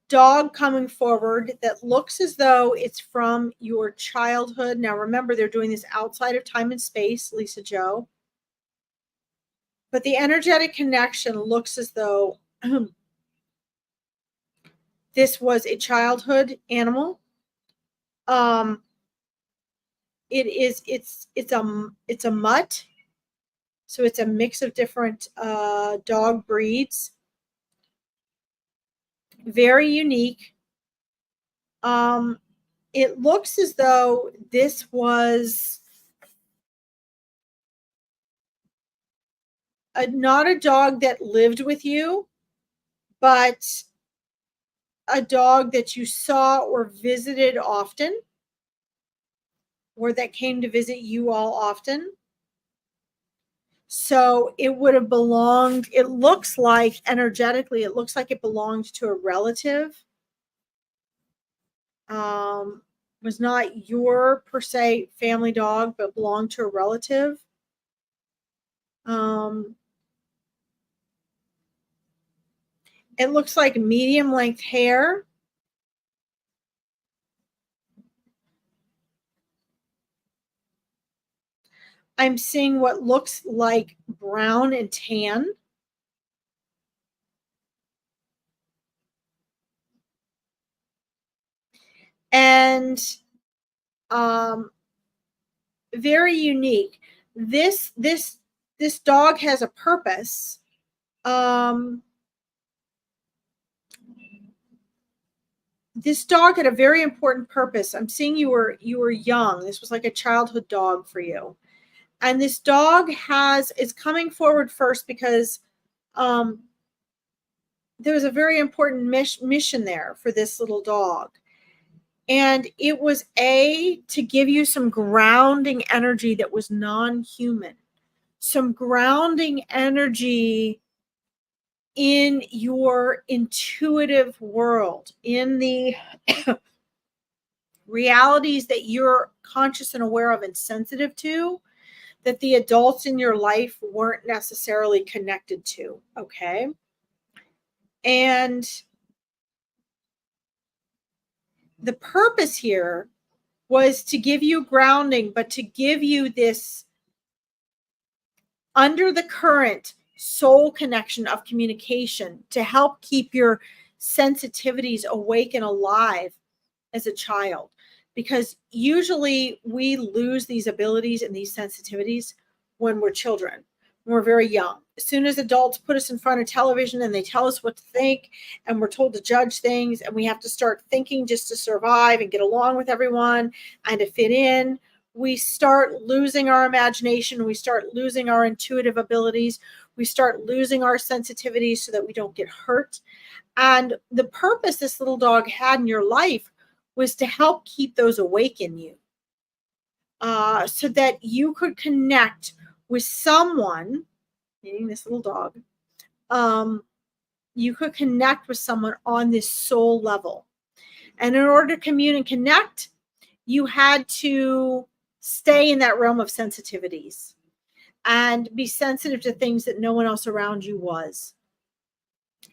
dog coming forward that looks as though it's from your childhood. Now, remember, they're doing this outside of time and space, Lisa Jo. But the energetic connection looks as though this was a childhood animal. It's a mutt. So it's a mix of different dog breeds. Very unique. It looks as though this was not a dog that lived with you, but a dog that you saw or visited often, or that came to visit you all often. So it would have belonged, it looks like energetically, it looks like it belonged to a relative. Was not your per se family dog, but belonged to a relative. It looks like medium length hair. I'm seeing what looks like brown and tan. And very unique. This dog has a purpose. This dog had a very important purpose. I'm seeing you were young. This was like a childhood dog for you. And this dog is coming forward first because there was a very important mission there for this little dog. And it was to give you some grounding energy that was non-human, some grounding energy in your intuitive world, in the realities that you're conscious and aware of and sensitive to, that the adults in your life weren't necessarily connected to. Okay. And the purpose here was to give you grounding, but to give you this under the current soul connection of communication to help keep your sensitivities awake and alive as a child. Because usually we lose these abilities and these sensitivities when we're children, when we're very young. As soon as adults put us in front of television and they tell us what to think, and we're told to judge things, and we have to start thinking just to survive and get along with everyone and to fit in, we start losing our imagination. We start losing our intuitive abilities. We start losing our sensitivities so that we don't get hurt. And the purpose this little dog had in your life was to help keep those awake in you, so that you could connect with someone, meaning this little dog. You could connect with someone on this soul level. And in order to commune and connect, you had to stay in that realm of sensitivities and be sensitive to things that no one else around you was,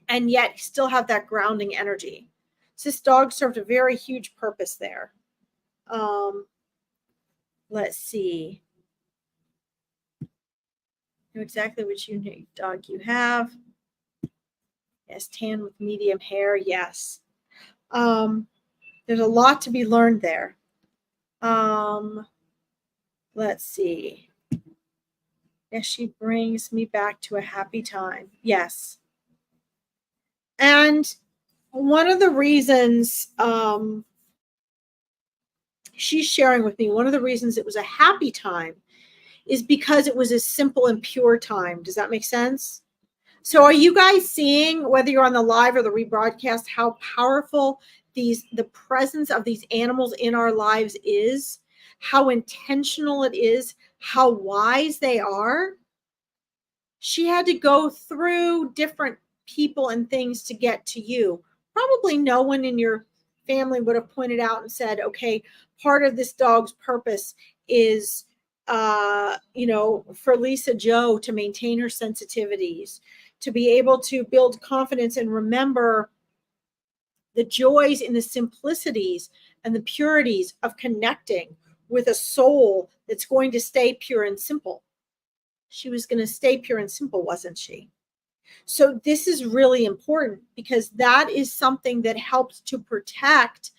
and yet still have that grounding energy. So this dog served a very huge purpose there. Let's see. Know exactly which dog you have. Yes, tan with medium hair. Yes. There's a lot to be learned there. Let's see. Yes, she brings me back to a happy time. Yes. And one of the reasons she's sharing with me, one of the reasons it was a happy time is because it was a simple and pure time. Does that make sense? So are you guys seeing, whether you're on the live or the rebroadcast, how powerful the presence of these animals in our lives is, how intentional it is, how wise they are? She had to go through different people and things to get to you. Probably no one in your family would have pointed out and said, okay, part of this dog's purpose is for Lisa Joe to maintain her sensitivities, to be able to build confidence and remember the joys in the simplicities and the purities of connecting with a soul that's going to stay pure and simple. She was going to stay pure and simple, wasn't she? So this is really important because that is something that helps to protect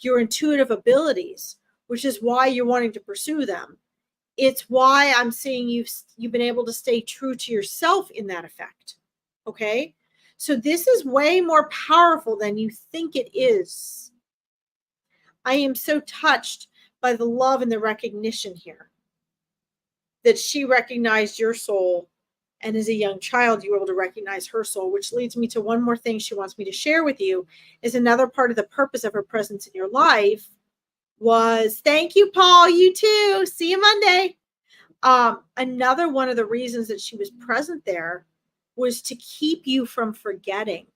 your intuitive abilities, which is why you're wanting to pursue them. It's why I'm seeing you've been able to stay true to yourself in that effect. Okay? So this is way more powerful than you think it is. I am so touched by the love and the recognition here that she recognized your soul, and as a young child you were able to recognize her soul, which leads me to one more thing she wants me to share with you. Is another part of the purpose of her presence in your life was, thank you, Paul, you too, see you Monday. Another one of the reasons that she was present there was to keep you from forgetting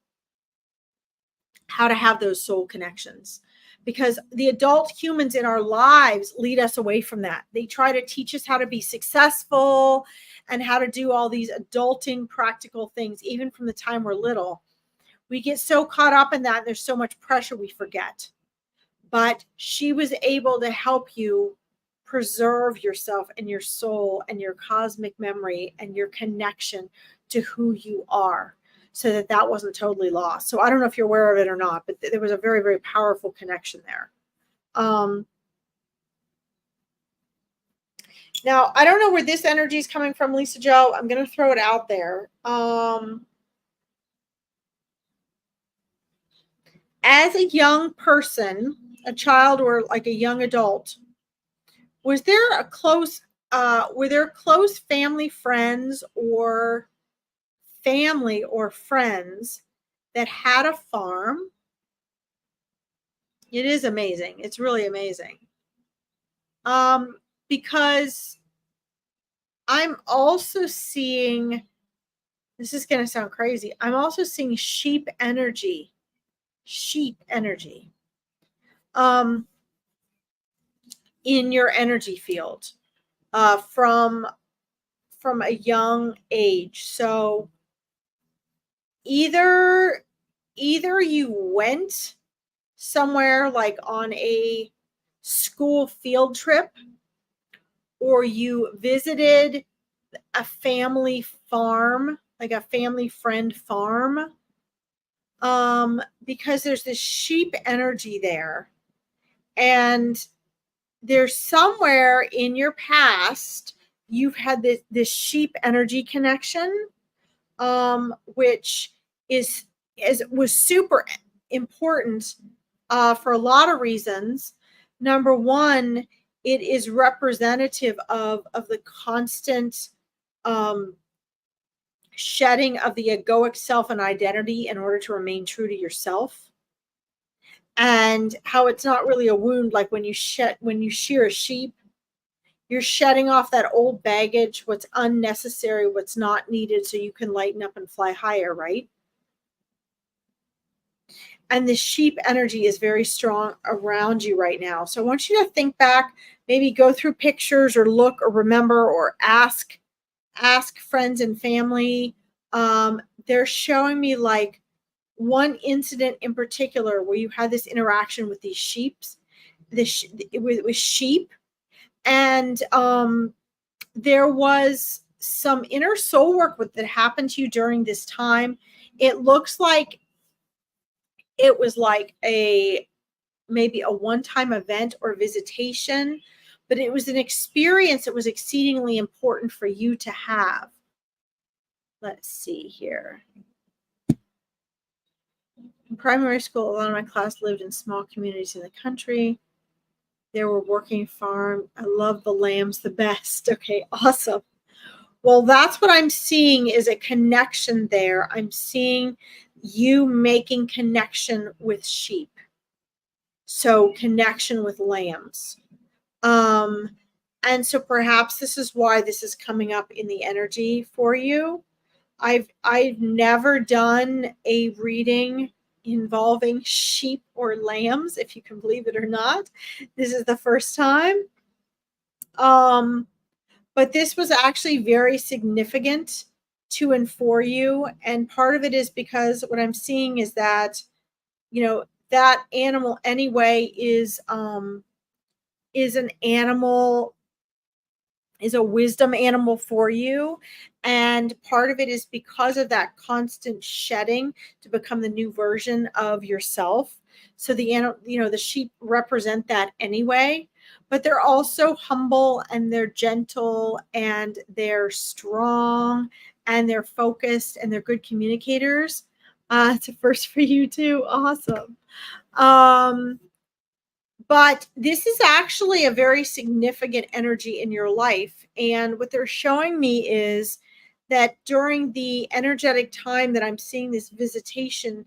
how to have those soul connections, because the adult humans in our lives lead us away from that. They try to teach us how to be successful and how to do all these adulting practical things, even from the time we're little. We get so caught up in that, and there's so much pressure we forget. But she was able to help you preserve yourself and your soul and your cosmic memory and your connection to who you are, so that that wasn't totally lost. So I don't know if you're aware of it or not, but there was a very, very powerful connection there. Now, I don't know where this energy is coming from, Lisa Joe. I'm going to throw it out there. As a young person, a child or like a young adult, was there were there close family friends or family or friends that had a farm? It is amazing. It's really amazing. Because I'm also seeing, this is going to sound crazy, I'm also seeing sheep energy. In your energy field from a young age. So either you went somewhere like on a school field trip, or you visited a family farm, like a family friend farm, because there's this sheep energy there. And there's somewhere in your past you've had this sheep energy connection, which was super important for a lot of reasons. Number one, it is representative of the constant shedding of the egoic self and identity in order to remain true to yourself, and how it's not really a wound. Like when you shear a sheep, you're shedding off that old baggage, what's unnecessary, what's not needed, so you can lighten up and fly higher, right? And the sheep energy is very strong around you right now. So I want you to think back, maybe go through pictures or look or remember or ask friends and family. They're showing me like one incident in particular where you had this interaction with these sheep, with sheep. And there was some inner soul work that happened to you during this time. It looks like it was like maybe a one-time event or visitation, but it was an experience that was exceedingly important for you to have. Let's see here. In primary school, a lot of my class lived in small communities in the country. There were working farm. I love the lambs the best. Okay, awesome. Well, that's what I'm seeing is a connection there. I'm seeing you making connection with sheep. So connection with lambs. And so perhaps this is why this is coming up in the energy for you. I've never done a reading involving sheep or lambs, if you can believe it or not. This is the first time. But this was actually very significant to and for you. And part of it is because what I'm seeing is that, you know, that animal anyway is an animal, is a wisdom animal for you. And part of it is because of that constant shedding to become the new version of yourself. So the animal, you know, the sheep represent that anyway, but they're also humble and they're gentle and they're strong and they're focused and they're good communicators. It's a first for you too. Awesome. But this is actually a very significant energy in your life. And what they're showing me is that during the energetic time that I'm seeing this visitation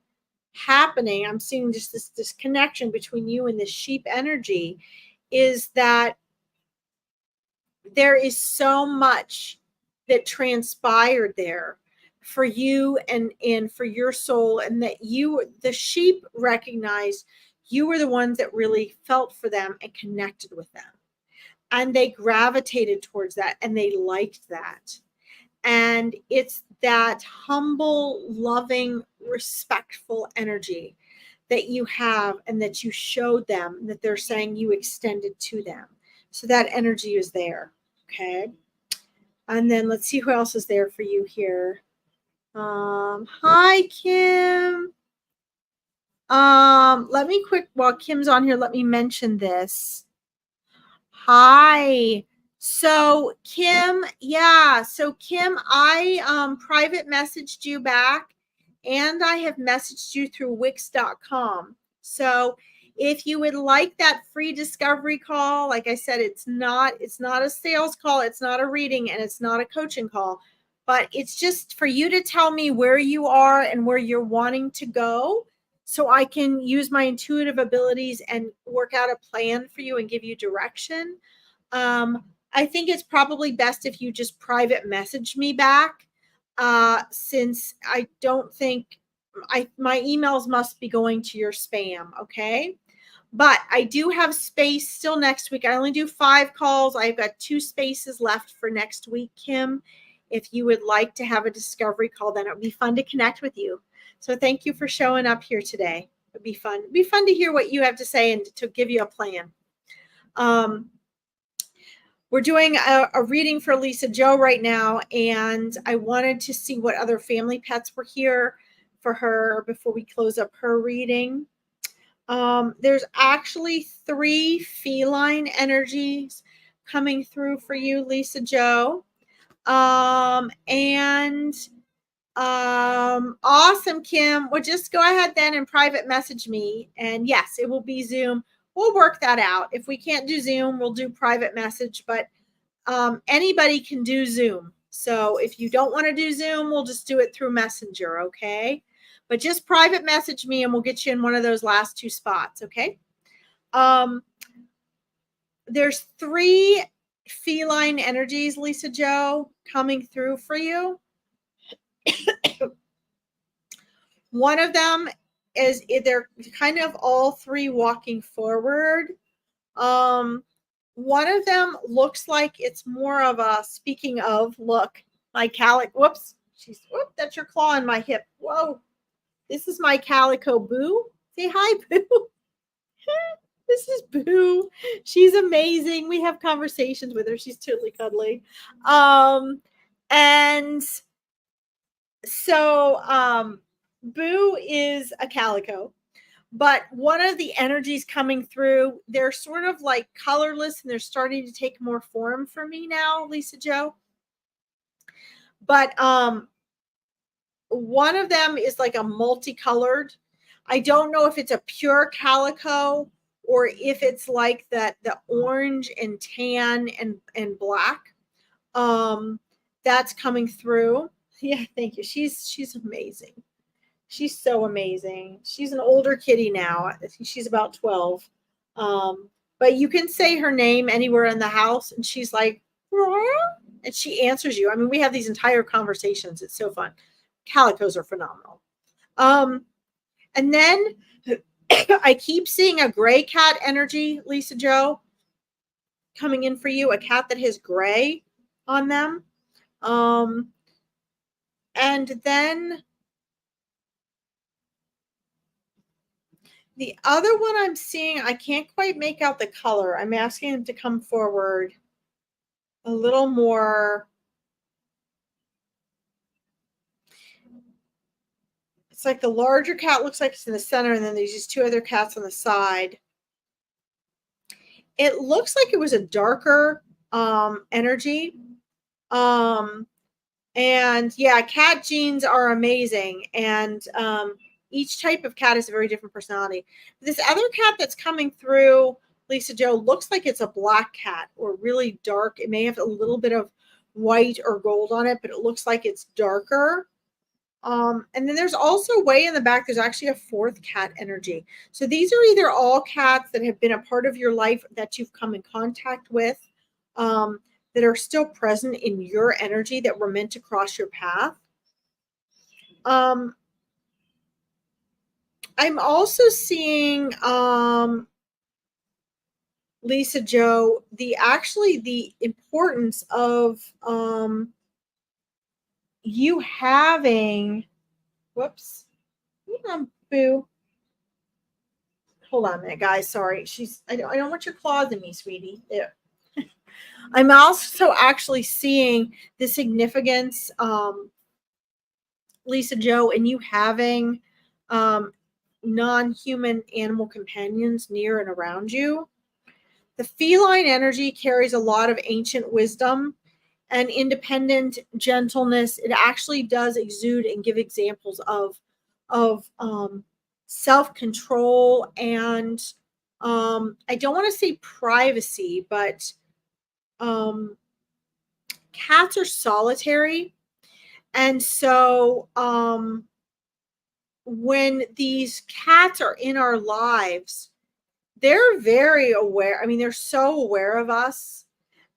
happening, I'm seeing just this connection between you and the sheep energy, is that there is so much that transpired there for you and for your soul, and that you, the sheep, recognized you were the ones that really felt for them and connected with them. And they gravitated towards that and they liked that. And it's that humble, loving, respectful energy that you have and that you showed them, that they're saying you extended to them. So that energy is there. Okay. And then let's see who else is there for you here. Hi, Kim. Let me while Kim's on here, let me mention this. Hi. So Kim, yeah. So Kim, I private messaged you back and I have messaged you through Wix.com. So if you would like that free discovery call, like I said, it's not a sales call, it's not a reading, and it's not a coaching call, but it's just for you to tell me where you are and where you're wanting to go, so I can use my intuitive abilities and work out a plan for you and give you direction. I think it's probably best if you just private message me back, since I don't think my emails must be going to your spam. Okay. But I do have space still next week. I only do 5 calls. I've got 2 spaces left for next week, Kim. If you would like to have a discovery call, then it would be fun to connect with you. So thank you for showing up here today. It'd be fun. It'd be fun to hear what you have to say and to give you a plan. We're doing a reading for Lisa Joe right now, and I wanted to see what other family pets were here for her before we close up her reading. There's actually 3 feline energies coming through for you, Lisa Joe. Awesome, Kim. Well, just go ahead then and private message me. And yes, it will be Zoom. We'll work that out. If we can't do Zoom, we'll do private message, but anybody can do Zoom. So if you don't want to do Zoom, we'll just do it through Messenger, okay? But just private message me and we'll get you in one of those last 2 spots, okay? There's 3 feline energies, Lisa Joe, coming through for you. One of them is, they're kind of all 3 walking forward. One of them looks like it's more of a, speaking of, look, my calico, whoops, that's your claw in my hip. Whoa, this is my calico Boo. Say hi, Boo. This is Boo. She's amazing. We have conversations with her. She's totally cuddly. And so Boo is a calico, but one of the energies coming through, they're sort of like colorless and they're starting to take more form for me now, Lisa Joe. But one of them is like a multicolored. I don't know if it's a pure calico or if it's like the orange and tan and black. That's coming through. Yeah, thank you. She's amazing. She's so amazing. She's an older kitty now. I think she's about 12. But you can say her name anywhere in the house and she's like, and she answers you. I mean, we have these entire conversations. It's so fun. Calicos are phenomenal. And then I keep seeing a gray cat energy, Lisa Joe, coming in for you, a cat that has gray on them. And then the other one I'm seeing, I can't quite make out the color. I'm asking him to come forward a little more. It's like the larger cat looks like it's in the center, and then there's these two other cats on the side. It looks like it was a darker energy. And yeah, cat genes are amazing. And each type of cat has a very different personality. This other cat that's coming through, Lisa Joe, looks like it's a black cat or really dark. It may have a little bit of white or gold on it, but it looks like it's darker. And then there's also way in the back, there's actually a fourth cat energy. So these are either all cats that have been a part of your life that you've come in contact with, that are still present in your energy that were meant to cross your path. I'm also seeing, Lisa Joe, the importance of you having, whoops, Boo. Hold on a minute, guys. Sorry. I don't want your claws in me, sweetie. There. I'm also actually seeing the significance, Lisa Joe, in you having non-human animal companions near and around you. The feline energy carries a lot of ancient wisdom and independent gentleness. It actually does exude and give examples of self-control and I don't want to say privacy, but cats are solitary. And so when these cats are in our lives, they're very aware. I mean, they're so aware of us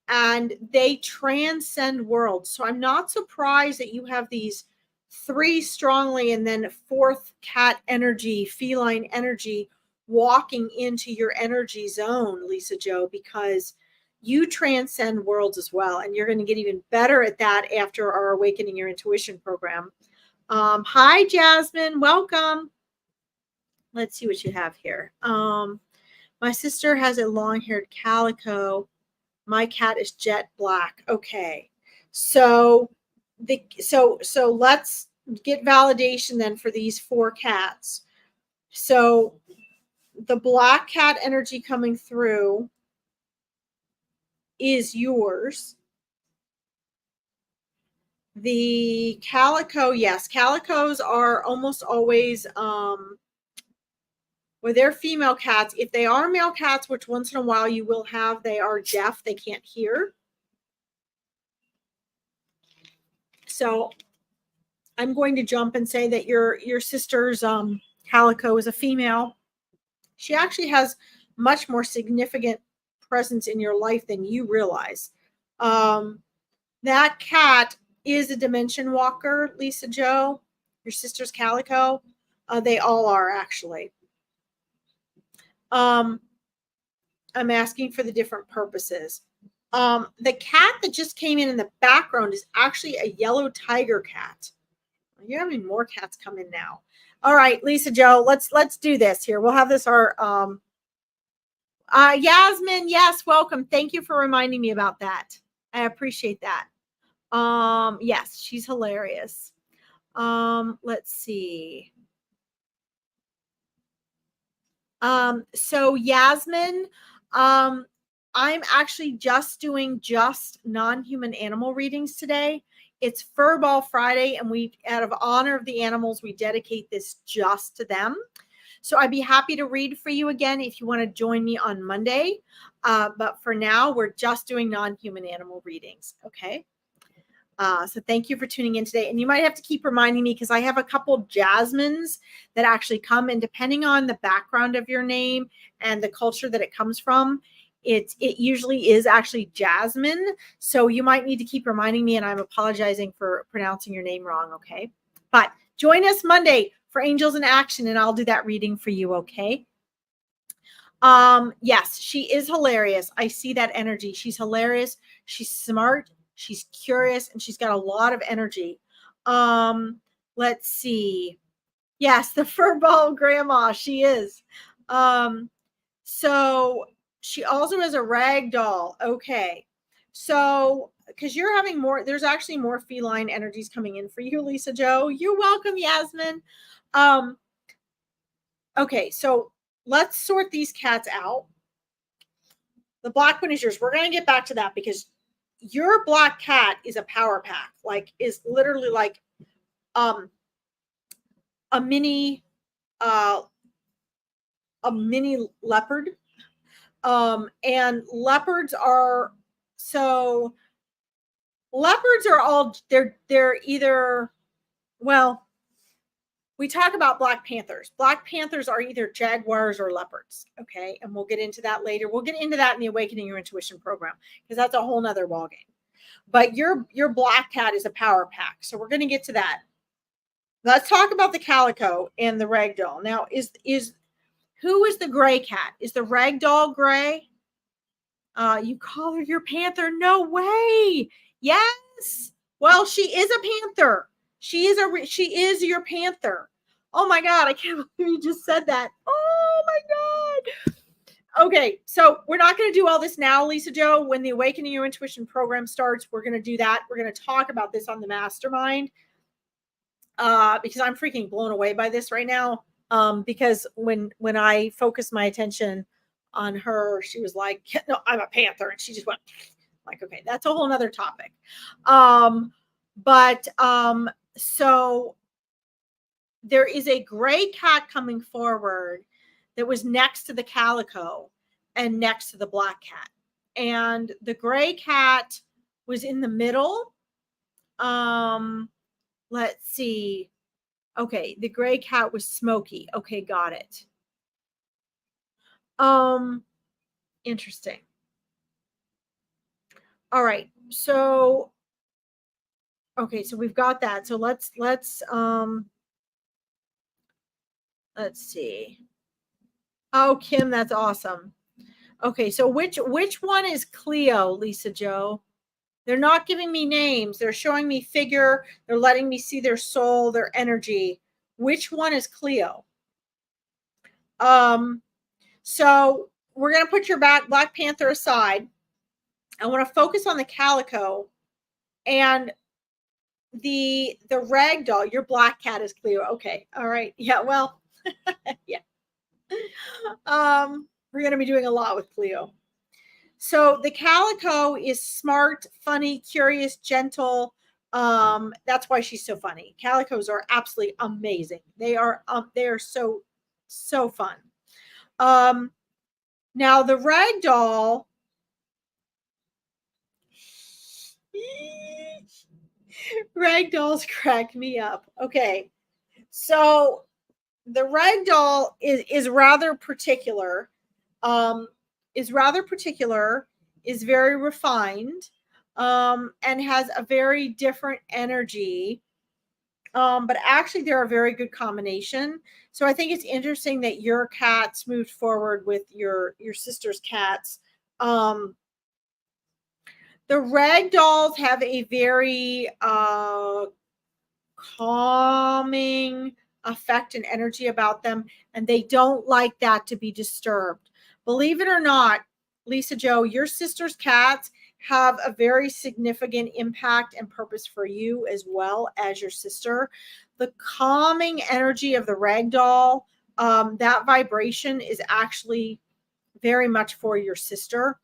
and they transcend worlds. So I'm not surprised that you have these three strongly and then fourth cat energy, feline energy walking into your energy zone, Lisa Joe, because you transcend worlds as well. And you're going to get even better at that after our Awakening Your Intuition program. Hi, Jasmine. Welcome. Let's see what you have here. My sister has a long-haired calico. My cat is jet black. Okay. So let's get validation then for these four cats. So the black cat energy coming through is yours. The calico, yes, calicos are almost always, well, they're female cats. If they are male cats, which once in a while you will have, they are deaf. They can't hear. So I'm going to jump and say that your sister's calico is a female. She actually has much more significant presence in your life than you realize. That cat is a dimension walker, Lisa Joe, your sister's calico. They all are actually. I'm asking for the different purposes. The cat that just came in the background is actually a yellow tiger cat. You're having more cats come in now. All right, Lisa Joe, let's do this here. We'll have this Yasmin, yes, welcome. Thank you for reminding me about that. I appreciate that. Yes, she's hilarious. Let's see. So Yasmin, I'm actually just doing just non-human animal readings today. It's Furball Friday, and we, out of honor of the animals, we dedicate this just to them. So I'd be happy to read for you again if you want to join me on Monday. But for now, we're just doing non-human animal readings. Okay. So thank you for tuning in today. And you might have to keep reminding me because I have a couple Jasmines that actually come, and depending on the background of your name and the culture that it comes from, it usually is actually Jasmine. So you might need to keep reminding me, and I'm apologizing for pronouncing your name wrong. Okay. But join us Monday for Angels in Action, and I'll do that reading for you. Okay. Yes, she is hilarious. I see that energy. She's hilarious. She's smart. She's curious, and she's got a lot of energy. Let's see. Yes, the furball grandma. She is. So she also has a rag doll. Okay. So, because you're having more, there's actually more feline energies coming in for you, Lisa Joe. You're welcome, Yasmin. Okay, so let's sort these cats out. The black one is yours. We're going to get back to that because your black cat is a power pack, like is literally like a mini leopard. And leopards are all they're either, well, we talk about Black Panthers. Black Panthers are either jaguars or leopards. Okay. And we'll get into that later. We'll get into that in the Awakening Your Intuition program because that's a whole nother ballgame. But your black cat is a power pack. So we're going to get to that. Let's talk about the calico and the ragdoll. Now, who is the gray cat? Is the ragdoll gray? You call her your panther? No way. Yes. Well, she is a panther. She is your panther. Oh my God, I can't believe you just said that. Oh my God. Okay, so we're not going to do all this now, Lisa Joe. When the Awakening Your Intuition program starts, we're going to do that. We're going to talk about this on the mastermind because I'm freaking blown away by this right now. Because when I focused my attention on her, she was like, no, I'm a panther. And she just went like, okay, that's a whole nother topic. So there is a gray cat coming forward that was next to the calico and next to the black cat. And the gray cat was in the middle. Let's see. Okay, the gray cat was Smoky. Okay, got it. Interesting. All right. So okay, so we've got that. So let's see. Oh, Kim, that's awesome. Okay, so which one is Cleo, Lisa Joe? They're not giving me names. They're showing me figure. They're letting me see their soul, their energy. Which one is Cleo? So we're going to put your Black Panther aside. I want to focus on the calico and the rag doll. Your black cat is Cleo. Okay. All right. Yeah. Well, yeah. We're going to be doing a lot with Cleo. So the calico is smart, funny, curious, gentle. That's why she's so funny. Calicos are absolutely amazing. They are so fun. Now the rag doll. Rag dolls crack me up. Okay. So the rag doll is rather particular. Is very refined, and has a very different energy. But actually they're a very good combination. So I think it's interesting that your cats moved forward with your sister's cats. The rag dolls have a very calming effect and energy about them, and they don't like that to be disturbed. Believe it or not, Lisa Joe, your sister's cats have a very significant impact and purpose for you as well as your sister. The calming energy of the ragdoll, that vibration is actually very much for your sister.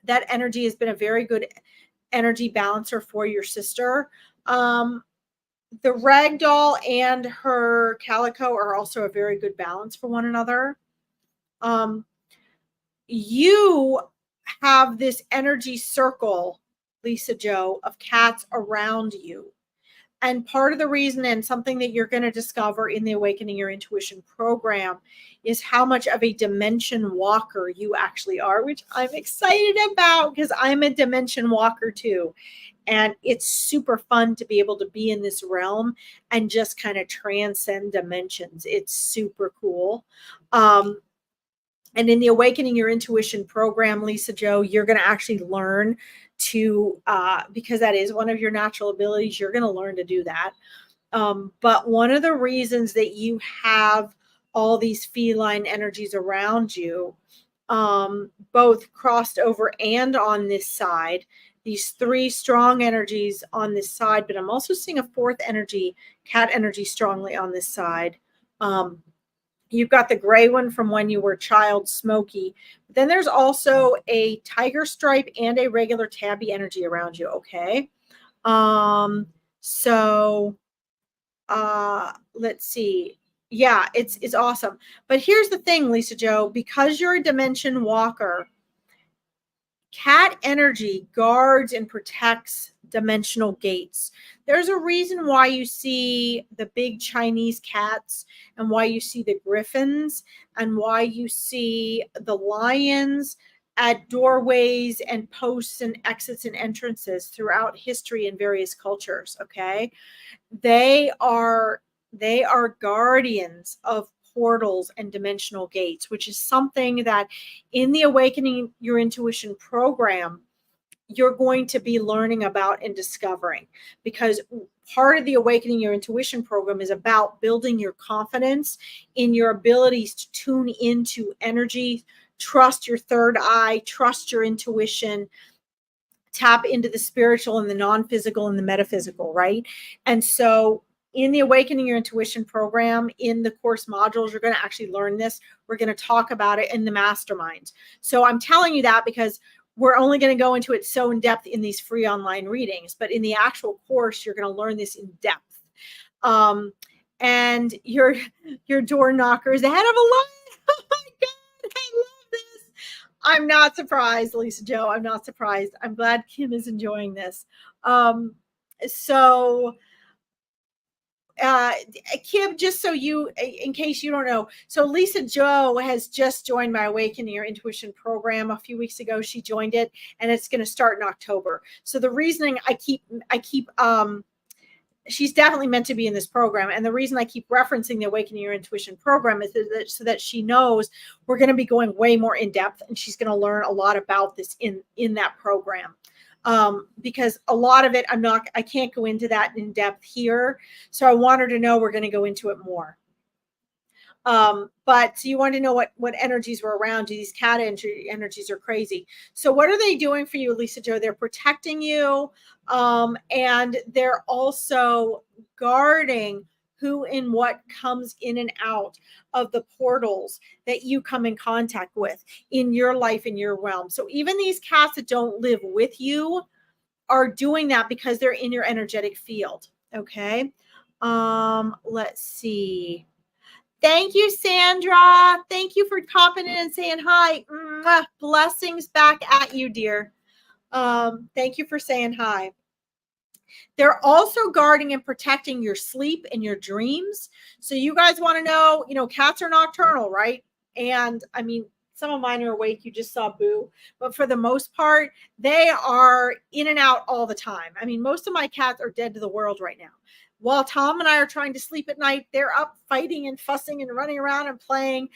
That energy has been a very good energy balancer for your sister. The ragdoll and her calico are also a very good balance for one another. You have this energy circle, Lisa Jo, of cats around you. And part of the reason, and something that you're going to discover in the Awakening Your Intuition program, is how much of a dimension walker you actually are, which I'm excited about because I'm a dimension walker too. And it's super fun to be able to be in this realm and just kind of transcend dimensions. It's super cool. And in the Awakening Your Intuition program, Lisa Jo, you're going to actually learn to, because that is one of your natural abilities, you're going to learn to do that. But one of the reasons that you have all these feline energies around you, both crossed over and on this side, these three strong energies on this side, but I'm also seeing a fourth energy, cat energy, strongly on this side. You've got the gray one from when you were a child, Smoky. But then there's also a tiger stripe and a regular tabby energy around you, okay? Let's see. Yeah, it's awesome. But here's the thing, Lisa Jo, because you're a dimension walker, cat energy guards and protects dimensional gates. There's a reason why you see the big Chinese cats and why you see the griffins and why you see the lions at doorways and posts and exits and entrances throughout history in various cultures, okay? They are guardians of portals and dimensional gates, which is something that in the Awakening Your Intuition program, you're going to be learning about and discovering, because part of the Awakening Your Intuition program is about building your confidence in your abilities to tune into energy, trust your third eye, trust your intuition, tap into the spiritual and the non-physical and the metaphysical, right? And so in the Awakening Your Intuition program, in the course modules, you're going to actually learn this. We're going to talk about it in the mastermind. So I'm telling you that because we're only going to go into it so in depth in these free online readings, but in the actual course, you're going to learn this in depth. And your door knocker is the head of a lion. Oh my God, I love this. I'm not surprised, Lisa Jo. I'm not surprised. I'm glad Kim is enjoying this. Kim, just so you, in case you don't know, so Lisa Jo has just joined my Awakening Your Intuition program a few weeks ago. She joined it, and it's going to start in October. So the reasoning I keep, she's definitely meant to be in this program. And the reason I keep referencing the Awakening Your Intuition program is so that she knows we're going to be going way more in depth, and she's going to learn a lot about this in that program. Because a lot of it, I can't go into that in depth here. So I want her to know we're going to go into it more. But so you want to know what energies were around you. These cat energies are crazy. So what are they doing for you, Lisa Jo? They're protecting you. And they're also guarding who and what comes in and out of the portals that you come in contact with in your life, in your realm. So even these cats that don't live with you are doing that because they're in your energetic field. Okay. Let's see. Thank you, Sandra. Thank you for popping in and saying hi. Mwah. Blessings back at you, dear. Thank you for saying hi. They're also guarding and protecting your sleep and your dreams. So you guys want to know, cats are nocturnal, right? And I mean, some of mine are awake. You just saw Boo. But for the most part, they are in and out all the time. I mean, most of my cats are dead to the world right now. While Tom and I are trying to sleep at night, they're up fighting and fussing and running around and playing.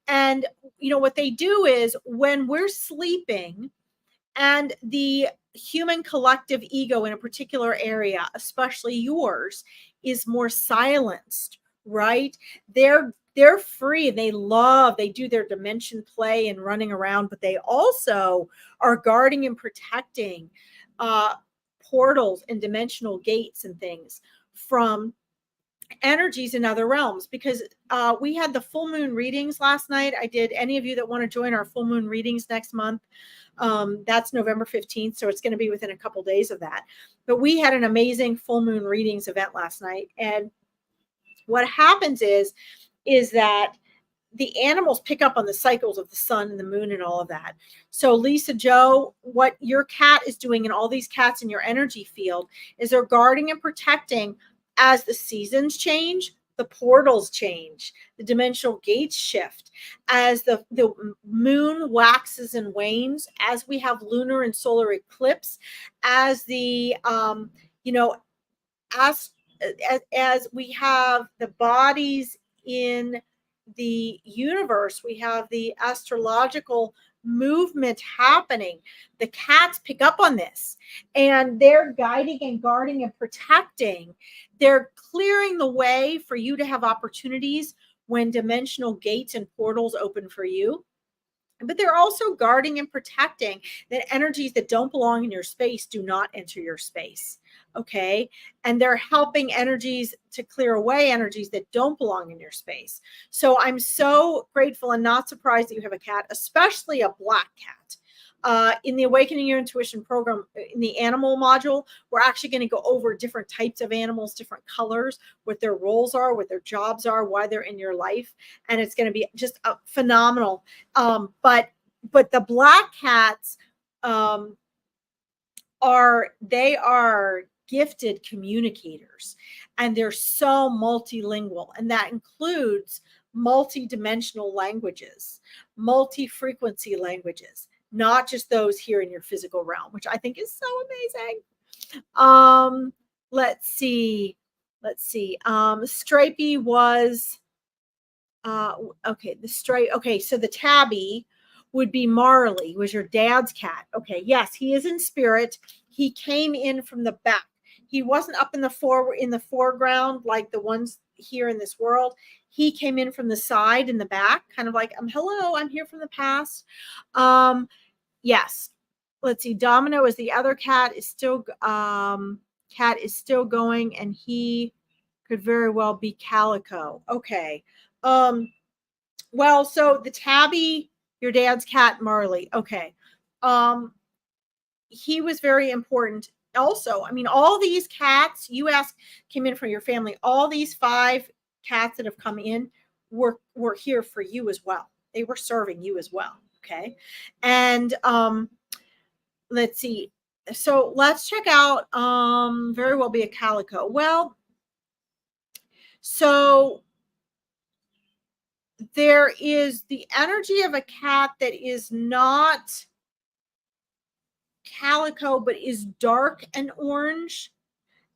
And, what they do is when we're sleeping and the human collective ego in a particular area, especially yours, is more silenced, right? They're they're free and they do their dimension play and running around, but they also are guarding and protecting portals and dimensional gates and things from energies in other realms, because we had the full moon readings last night. I did. Any of you that want to join our full moon readings next month, that's November 15th, so it's going to be within a couple days of that. But we had an amazing full moon readings event last night, and what happens is that the animals pick up on the cycles of the sun and the moon and all of that. So Lisa Joe, what your cat is doing, and all these cats in your energy field, is they're guarding and protecting as the seasons change, the portals change, the dimensional gates shift, as the moon waxes and wanes, as we have lunar and solar eclipse, as the as we have the bodies in the universe, we have the astrological movement happening. The cats pick up on this, and they're guiding and guarding and protecting. They're clearing the way for you to have opportunities when dimensional gates and portals open for you. But they're also guarding and protecting that energies that don't belong in your space do not enter your space. Okay. And they're helping energies to clear away energies that don't belong in your space. So I'm so grateful and not surprised that you have a cat, especially a black cat. In the Awakening Your Intuition program, in the animal module, we're actually going to go over different types of animals, different colors, what their roles are, what their jobs are, why they're in your life. And it's going to be just phenomenal. But the black cats are gifted communicators, and they're so multilingual, and that includes multi-dimensional languages, multi-frequency languages, not just those here in your physical realm, which I think is so amazing. Let's see. Stripey was okay. So the tabby would be Marley, was your dad's cat. Okay, yes, he is in spirit. He came in from the back. He wasn't up in the foreground like the ones here in this world. He came in from the side in the back, kind of like, hello, I'm here from the past. Yes. Let's see. Domino is the other cat, is still going, and he could very well be Calico. Okay. Well, so the tabby, your dad's cat, Marley. Okay. He was very important. Also, I mean, all these cats you asked came in from your family. All these 5 cats that have come in were here for you as well. They were serving you as well. Okay. And let's see. So let's check out very well be a calico. Well, so there is the energy of a cat that is not calico, but is dark and orange.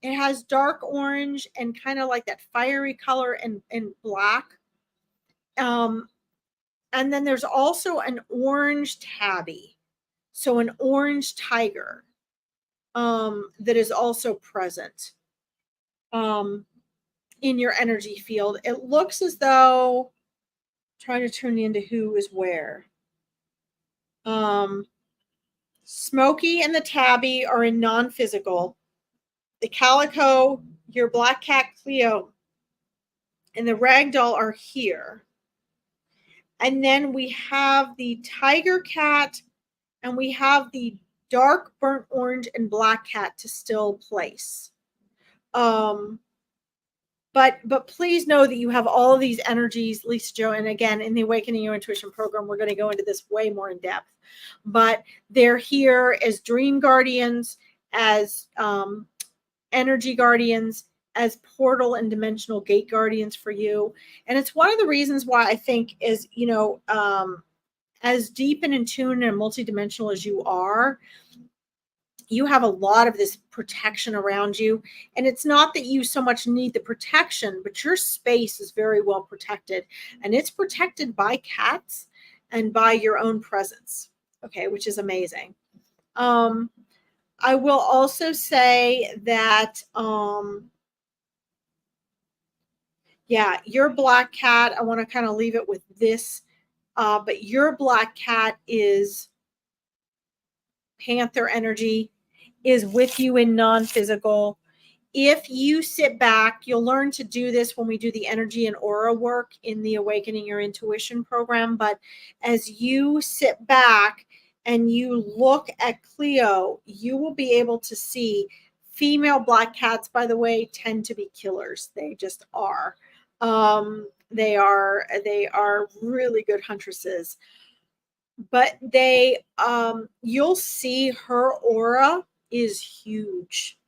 It has dark orange and kind of like that fiery color and black. And then there's also an orange tabby. So an orange tiger that is also present in your energy field. It looks as though, trying to turn into who is where. Smokey and the tabby are in non-physical. The calico, your black cat Cleo, and the ragdoll are here. And then we have the tiger cat, and we have the dark burnt orange and black cat to still place. But please know that you have all of these energies, Lisa Joe, and again, in the Awakening Your Intuition program, we're going to go into this way more in depth. But they're here as dream guardians, as energy guardians, as portal and dimensional gate guardians for you. And it's one of the reasons why I think is, as deep and in tune and multidimensional as you are, you have a lot of this protection around you. And it's not that you so much need the protection, but your space is very well protected. And it's protected by cats and by your own presence. Okay, which is amazing. I will also say that Yeah, your black cat, I want to kind of leave it with this, but your black cat is Panther energy, is with you in non-physical. If you sit back, you'll learn to do this when we do the energy and aura work in the Awakening Your Intuition program. But as you sit back and you look at Cleo, you will be able to see female black cats, by the way, tend to be killers. They just are. They are really good huntresses. But you'll see her aura is huge.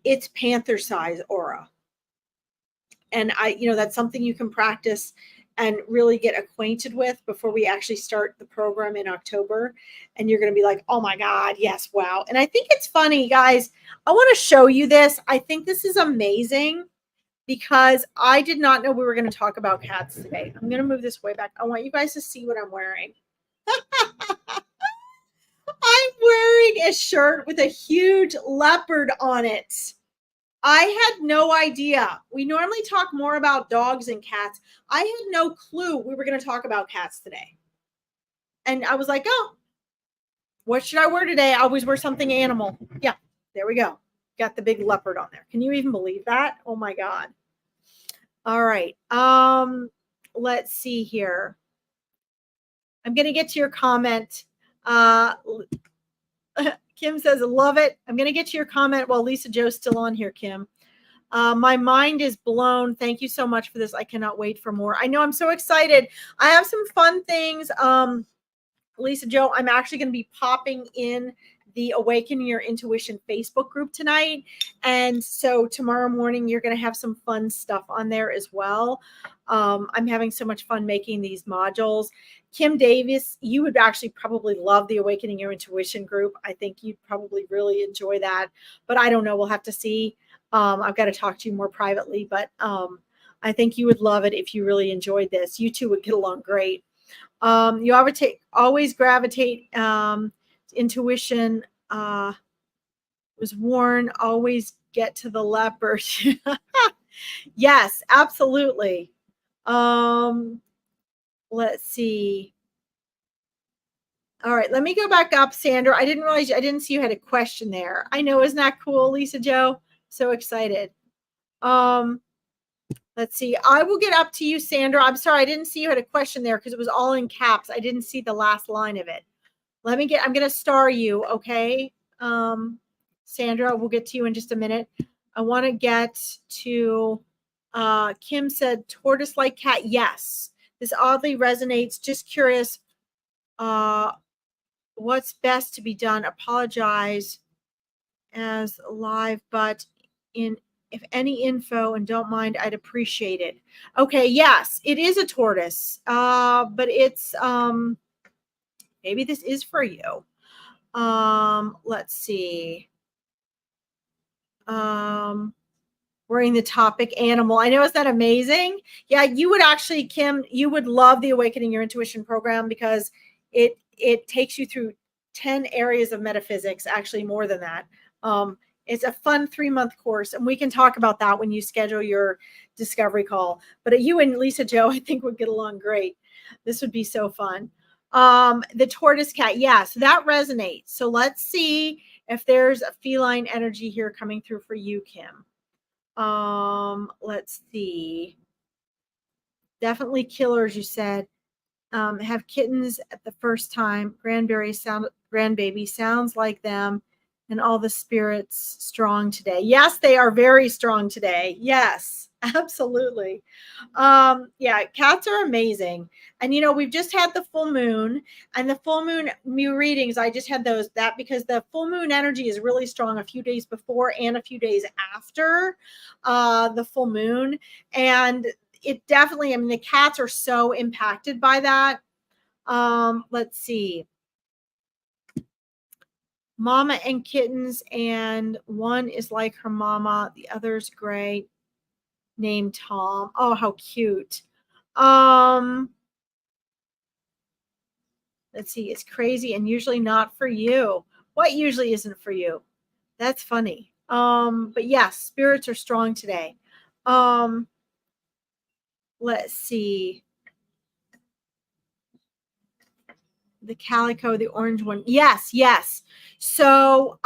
It's panther size aura. And that's something you can practice and really get acquainted with before we actually start the program in October. And you're going to be like, oh my God, yes, wow. And I think it's funny, guys. I want to show you this. I think this is amazing because I did not know we were going to talk about cats today. I'm going to move this way back. I want you guys to see what I'm wearing. I'm wearing a shirt with a huge leopard on it. I had no idea. We normally talk more about dogs and cats. I had no clue we were going to talk about cats today. And I was like, oh, what should I wear today? I always wear something animal. Yeah, there we go. Got the big leopard on there. Can you even believe that? Oh my God. All right. Let's see here. I'm going to get to your comment. Kim says, love it. I'm going to get to your comment while Lisa Jo's still on here, Kim. My mind is blown. Thank you so much for this. I cannot wait for more. I know, I'm so excited. I have some fun things. Lisa Jo, I'm actually going to be popping in the Awaken Your Intuition Facebook group tonight. And so tomorrow morning, you're going to have some fun stuff on there as well. I'm having so much fun making these modules. Kim Davis, you would actually probably love the Awakening Your Intuition group. I think you'd probably really enjoy that. But I don't know. We'll have to see. I've got to talk to you more privately. But I think you would love it if you really enjoyed this. You two would get along great. You always gravitate intuition was worn, always get to the leopard. Yes, absolutely. Let's see. All right, let me go back up, Sandra. I didn't see you had a question there. I know, isn't that cool, Lisa Jo? So excited. Let's see. I will get up to you, Sandra. I'm sorry, I didn't see you had a question there because it was all in caps. I didn't see the last line of it. I'm going to star you, okay? Sandra, we'll get to you in just a minute. I want to get to, Kim said, tortoise-like cat. Yes, this oddly resonates. Just curious, what's best to be done? Apologize as live, but if any info and don't mind, I'd appreciate it. Okay, yes, it is a tortoise, but it's maybe this is for you. Let's see. Wearing the topic animal. I know, is that amazing? Yeah, you would actually, Kim, you would love the Awakening Your Intuition program because it takes you through 10 areas of metaphysics, actually more than that. It's a fun 3-month course, and we can talk about that when you schedule your discovery call. But you and Lisa Jo, I think, would get along great. This would be so fun. The tortoise cat, yeah, so that resonates. So let's see if there's a feline energy here coming through for you, Kim. Let's see. Definitely killers, you said. Have kittens at the first time. Grandbaby sounds like them. And all the spirits strong today. Yes, they are very strong today. Yes, absolutely. Yeah, cats are amazing. And we've just had the full moon, and the full moon readings. I just had that because the full moon energy is really strong a few days before and a few days after the full moon. And it definitely, the cats are so impacted by that. Let's see. Mama and kittens, and one is like her mama, the other's gray, named Tom. Oh, how cute. Let's see. It's crazy and usually not for you. What usually isn't for you? That's funny. But yes, spirits are strong today. let's see. The calico, the orange one. Yes. So,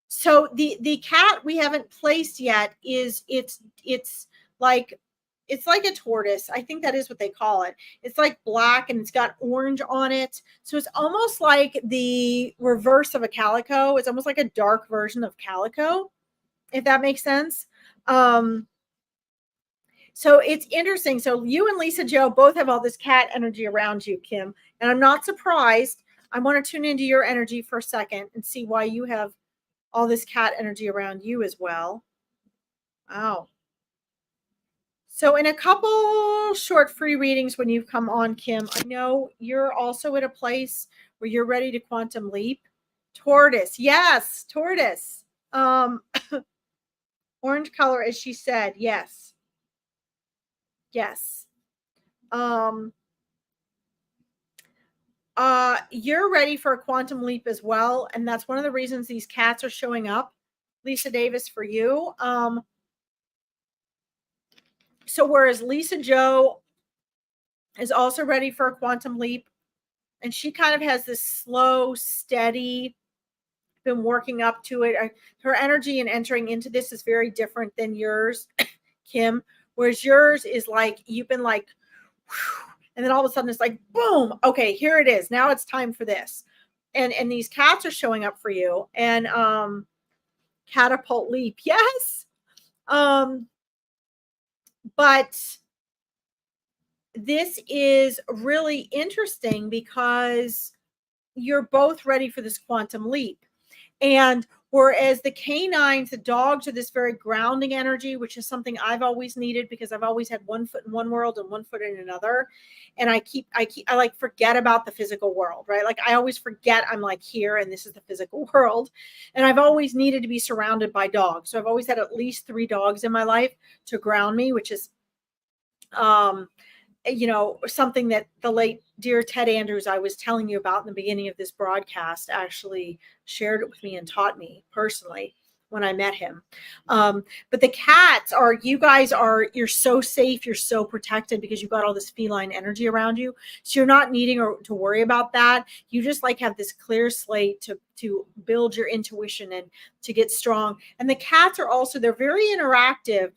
so the cat we haven't placed yet is it's like a tortoise. I think that is what they call it. It's like black and it's got orange on it. So it's almost like the reverse of a calico. It's almost like a dark version of calico, if that makes sense. So it's interesting. So you and Lisa Joe both have all this cat energy around you, Kim. And I'm not surprised. I want to tune into your energy for a second and see why you have all this cat energy around you as well. Wow. So in a couple short free readings when you've come on, Kim, I know you're also at a place where you're ready to quantum leap. Tortoise. Yes, tortoise. Orange color, as she said. Yes. Yes. You're ready for a quantum leap as well. And that's one of the reasons these cats are showing up, Lisa Davis, for you. So whereas Lisa Joe is also ready for a quantum leap, and she kind of has this slow, steady, been working up to it. Her energy and entering into this is very different than yours, Kim. Whereas yours is like, you've been like, whew, and then all of a sudden it's like, boom, okay, here it is. Now it's time for this. And these cats are showing up for you. And catapult leap, yes. But this is really interesting because you're both ready for this quantum leap. And whereas the canines, the dogs, are this very grounding energy, which is something I've always needed because I've always had one foot in one world and one foot in another. And I like forget about the physical world, right? Like I always forget I'm like here and this is the physical world. And I've always needed to be surrounded by dogs. So I've always had at least 3 dogs in my life to ground me, which is, something that the late dear Ted Andrews I was telling you about in the beginning of this broadcast actually shared it with me and taught me personally when I met him. But the cats you're so safe, you're so protected because you've got all this feline energy around you. So you're not needing to worry about that. You just like have this clear slate to build your intuition and to get strong. And the cats are also, they're very interactive.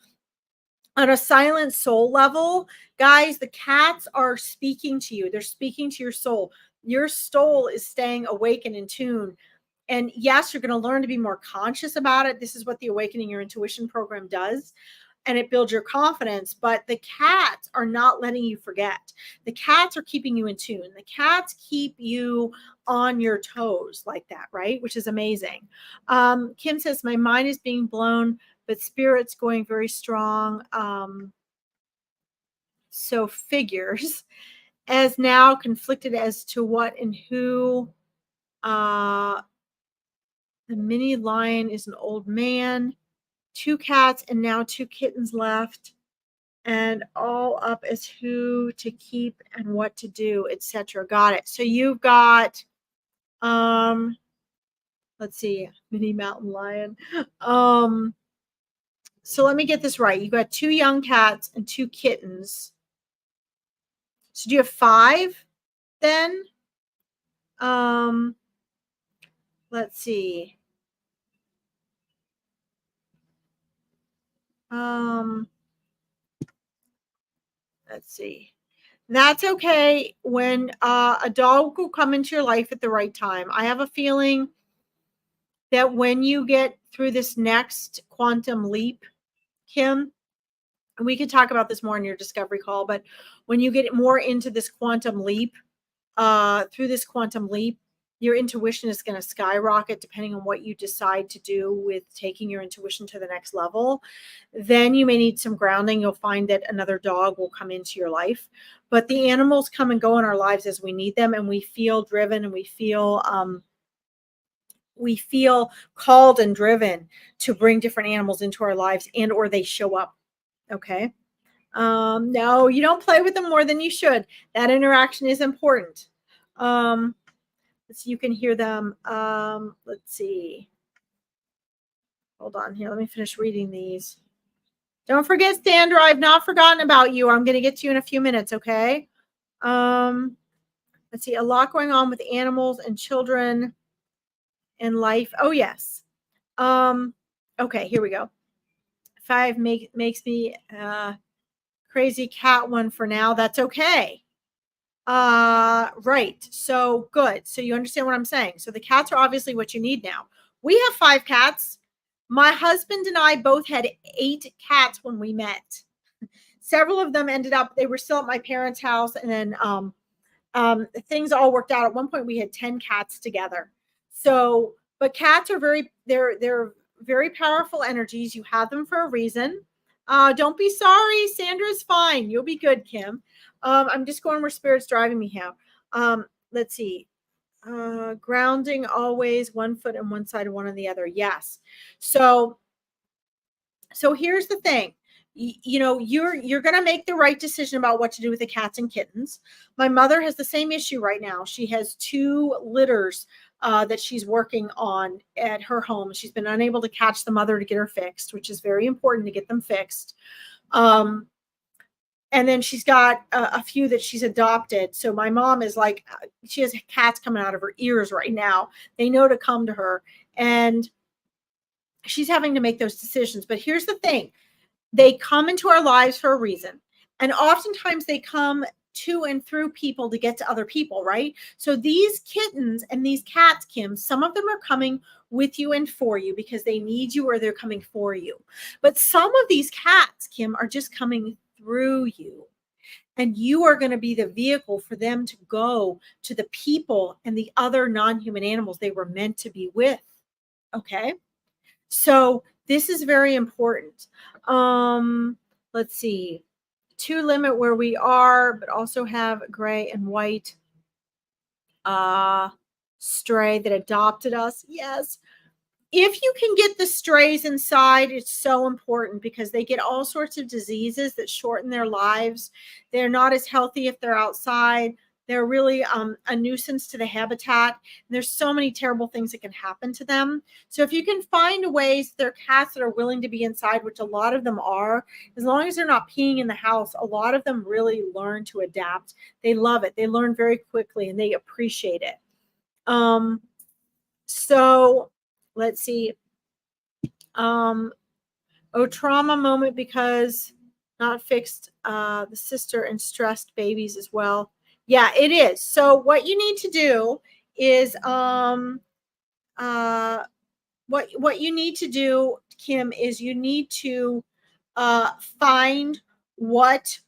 On a silent soul level, guys, the cats are speaking to you. They're speaking to your soul. Your soul is staying awake and in tune. And yes, you're going to learn to be more conscious about it. This is what the Awakening Your Intuition program does. And it builds your confidence. But the cats are not letting you forget. The cats are keeping you in tune. The cats keep you on your toes like that, right? Which is amazing. Kim says, my mind is being blown, but spirit's going very strong. So figures as now conflicted as to what and who. The mini lion is an old man, 2 cats, and now 2 kittens left, and all up as who to keep and what to do, etc. Got it. So you've got, let's see, mini mountain lion. So let me get this right. You got 2 young cats and 2 kittens. So do you have 5 then? Let's see. Let's see. That's okay when a dog will come into your life at the right time. I have a feeling that when you get through this next quantum leap, Kim, and we could talk about this more in your discovery call, but when you get more into this quantum leap, through this quantum leap, your intuition is going to skyrocket depending on what you decide to do with taking your intuition to the next level. Then you may need some grounding. You'll find that another dog will come into your life. But the animals come and go in our lives as we need them, and we feel driven and we feel called and driven to bring different animals into our lives, and or they show up. Okay. No, you don't play with them more than you should. That interaction is important. So you can hear them. Let's see. Hold on here. Let me finish reading these. Don't forget, Sandra, I've not forgotten about you. I'm going to get to you in a few minutes, okay? Let's see, a lot going on with animals and children in life. Oh, yes. Okay, here we go. 5 makes me crazy cat one for now. That's okay. Right. So good. So you understand what I'm saying. So the cats are obviously what you need now. We have 5 cats. My husband and I both had 8 cats when we met. Several of them ended up, they were still at my parents' house, and then things all worked out. At one point we had 10 cats together. So, but cats are they're very powerful energies. You have them for a reason. Don't be sorry. Sandra's fine. You'll be good, Kim. I'm just going where spirit's driving me here. Let's see. Grounding always, 1 foot on one side and 1 on the other. Yes. So here's the thing. You're going to make the right decision about what to do with the cats and kittens. My mother has the same issue right now. She has 2 litters that she's working on at her home. She's been unable to catch the mother to get her fixed, which is very important to get them fixed. And then she's got a few that she's adopted. So my mom is like, she has cats coming out of her ears right now. They know to come to her, and she's having to make those decisions. But here's the thing. They come into our lives for a reason. And oftentimes they come to and through people to get to other people, right? So these kittens and these cats, Kim, some of them are coming with you and for you because they need you, or they're coming for you. But some of these cats, Kim, are just coming through you. And you are going to be the vehicle for them to go to the people and the other non-human animals they were meant to be with. Okay? So this is very important. Let's see. To limit where we are, but also have gray and white stray that adopted us. Yes. If you can get the strays inside, it's so important because they get all sorts of diseases that shorten their lives. They're not as healthy if they're outside. They're really a nuisance to the habitat. And there's so many terrible things that can happen to them. So if you can find ways, there are cats that are willing to be inside, which a lot of them are, as long as they're not peeing in the house, a lot of them really learn to adapt. They love it. They learn very quickly and they appreciate it. So let's see. Trauma moment because not fixed the sister and stressed babies as well. Yeah, it is. So what you need to do is what you need to do, Kim, is you need to find what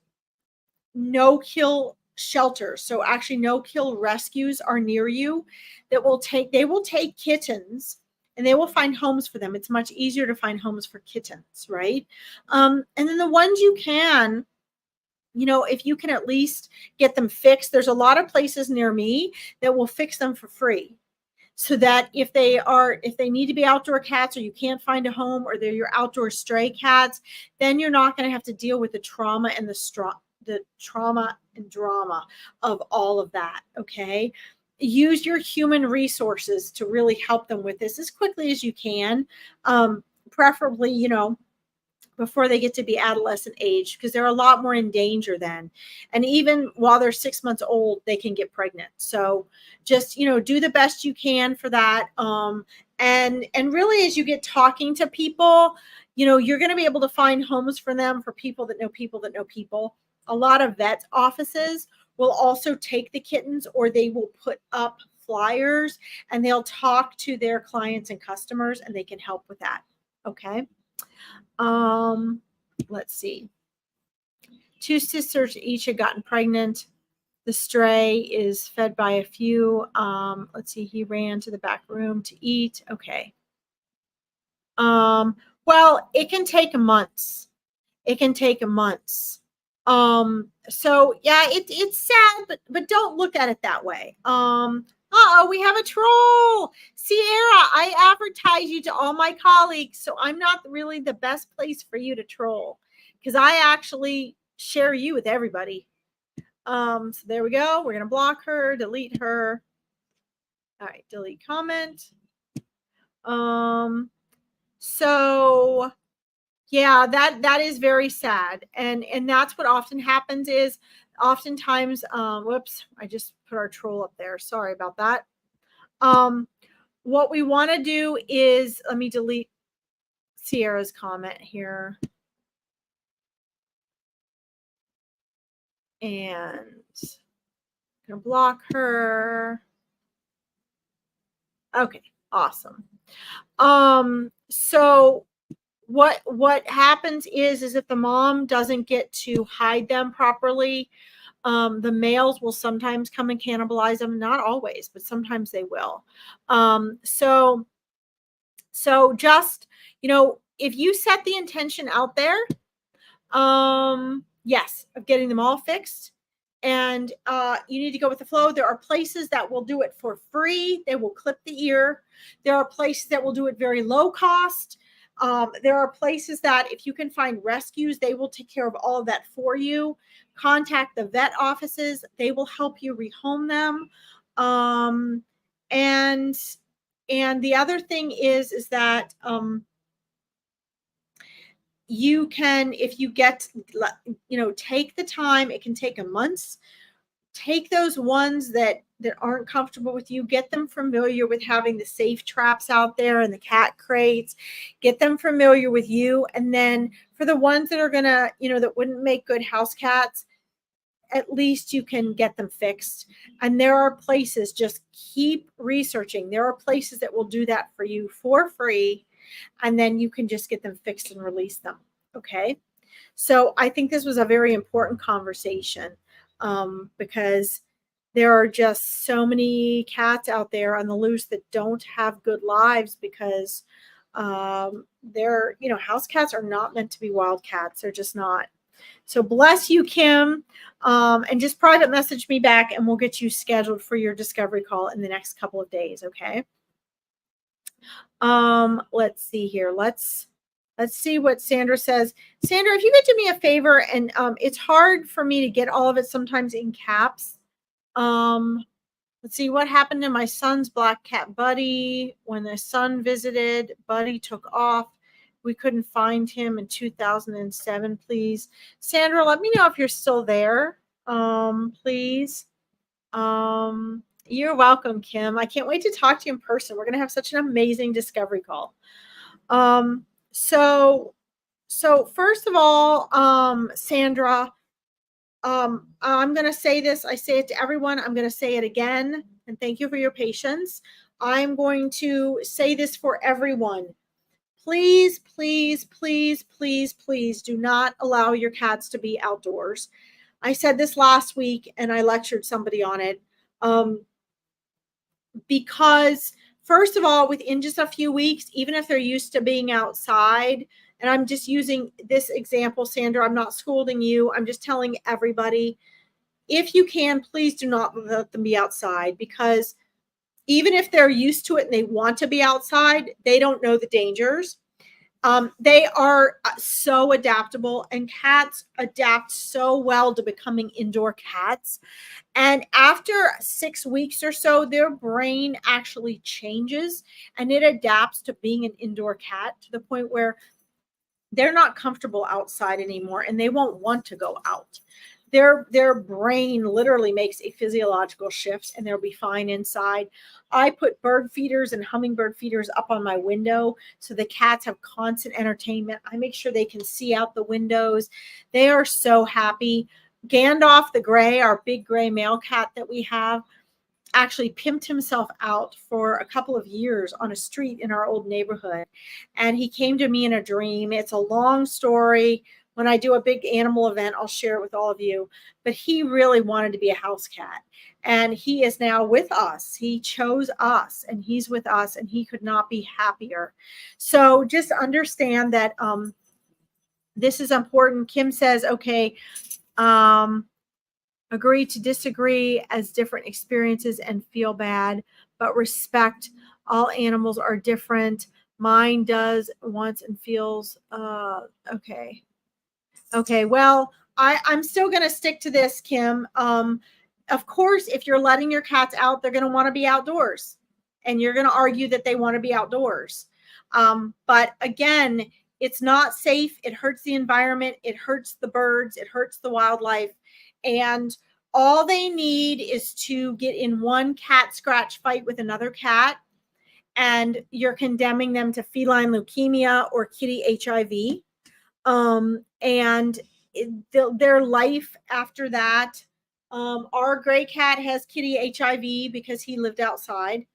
no-kill shelters, so actually no-kill rescues, are near you that will take kittens and they will find homes for them. It's much easier to find homes for kittens, right? And then the ones you can, if you can at least get them fixed, there's a lot of places near me that will fix them for free. So that if they need to be outdoor cats, or you can't find a home, or they're your outdoor stray cats, then you're not going to have to deal with the trauma and the trauma and drama of all of that. Okay. Use your human resources to really help them with this as quickly as you can. Preferably, before they get to be adolescent age, because they're a lot more in danger then. And even while they're 6 months old, they can get pregnant. So just, do the best you can for that. And really, as you get talking to people, you're going to be able to find homes for them, for people that know people that know people. A lot of vet offices will also take the kittens, or they will put up flyers and they'll talk to their clients and customers, and they can help with that. Okay. Let's see. 2 sisters each had gotten pregnant. The stray is fed by a few. Let's see. He ran to the back room to eat. Okay. Well, it can take months. It can take months. So yeah, it's sad, but don't look at it that way. We have a troll. Sierra, I advertise you to all my colleagues, so I'm not really the best place for you to troll, because I actually share you with everybody. So there we go. We're going to block her, delete her. All right, delete comment. So Yeah, that is very sad. And that's what often happens is oftentimes, whoops, I just put our troll up there. Sorry about that. What we want to do is, let me delete Sierra's comment here. And I'm gonna block her. Okay, awesome. So what happens is if the mom doesn't get to hide them properly, the males will sometimes come and cannibalize them. Not always, but sometimes they will. So just, if you set the intention out there, yes, of getting them all fixed, and you need to go with the flow. There are places that will do it for free. They will clip the ear. There are places that will do it very low cost. There are places that if you can find rescues, they will take care of all of that for you. Contact the vet offices. They will help you rehome them. And the other thing is that you can, if you get, take the time, it can take a month. Take those ones that aren't comfortable with you, get them familiar with having the safe traps out there and the cat crates, get them familiar with you. And then for the ones that are gonna, that wouldn't make good house cats, at least you can get them fixed. And there are places, just keep researching. There are places that will do that for you for free. And then you can just get them fixed and release them. Okay. So I think this was a very important conversation, because there are just so many cats out there on the loose that don't have good lives because they're, house cats are not meant to be wild cats. They're just not. So bless you, Kim. And just private message me back and we'll get you scheduled for your discovery call in the next couple of days. Okay. Let's see here. Let's see what Sandra says. Sandra, if you could do me a favor, and it's hard for me to get all of it sometimes in caps. Let's see what happened to my son's black cat Buddy. When the son visited, Buddy took off. We couldn't find him in 2007, please. Sandra, let me know if you're still there, please. You're welcome, Kim. I can't wait to talk to you in person. We're going to have such an amazing discovery call. So first of all, Sandra, I'm going to say this. I say it to everyone. I'm going to say it again. And thank you for your patience. I'm going to say this for everyone. Please, please, please, please, please do not allow your cats to be outdoors. I said this last week and I lectured somebody on it. Because first of all, within just a few weeks, even if they're used to being outside, and I'm just using this example, Sandra, I'm not scolding you. I'm just telling everybody, if you can, please do not let them be outside, because even if they're used to it and they want to be outside, they don't know the dangers. They are so adaptable, and cats adapt so well to becoming indoor cats. And after 6 weeks or so, their brain actually changes and it adapts to being an indoor cat to the point where they're not comfortable outside anymore and they won't want to go out. Their brain literally makes a physiological shift and they'll be fine inside. I put bird feeders and hummingbird feeders up on my window so the cats have constant entertainment. I make sure they can see out the windows. They are so happy. Gandalf the gray, our big gray male cat that we have, actually pimped himself out for a couple of years on a street in our old neighborhood. And he came to me in a dream. It's a long story. When I do a big animal event, I'll share it with all of you. But he really wanted to be a house cat. And he is now with us. He chose us and he's with us and he could not be happier. So just understand that this is important. Kim says, okay, agree to disagree as different experiences and feel bad, but respect. All animals are different. Mine does once and feels okay. Okay, well, I'm still going to stick to this, Kim. Of course, if you're letting your cats out, they're going to want to be outdoors. And you're going to argue that they want to be outdoors. But again, It's not safe. It hurts the environment. It hurts the birds. It hurts the wildlife. And all they need is to get in one cat scratch fight with another cat, and you're condemning them to feline leukemia or kitty HIV. And their life after that. Our gray cat has kitty HIV because he lived outside.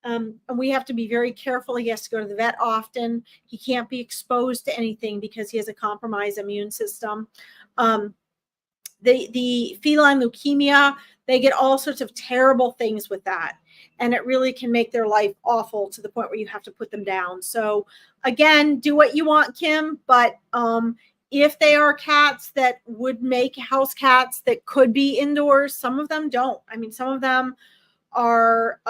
And we have to be very careful. He has to go to the vet often. He can't be exposed to anything because he has a compromised immune system. The feline leukemia, they get all sorts of terrible things with that. And it really can make their life awful to the point where you have to put them down. So again, do what you want, Kim. But if they are cats that would make house cats that could be indoors, some of them don't. I mean, some of them are,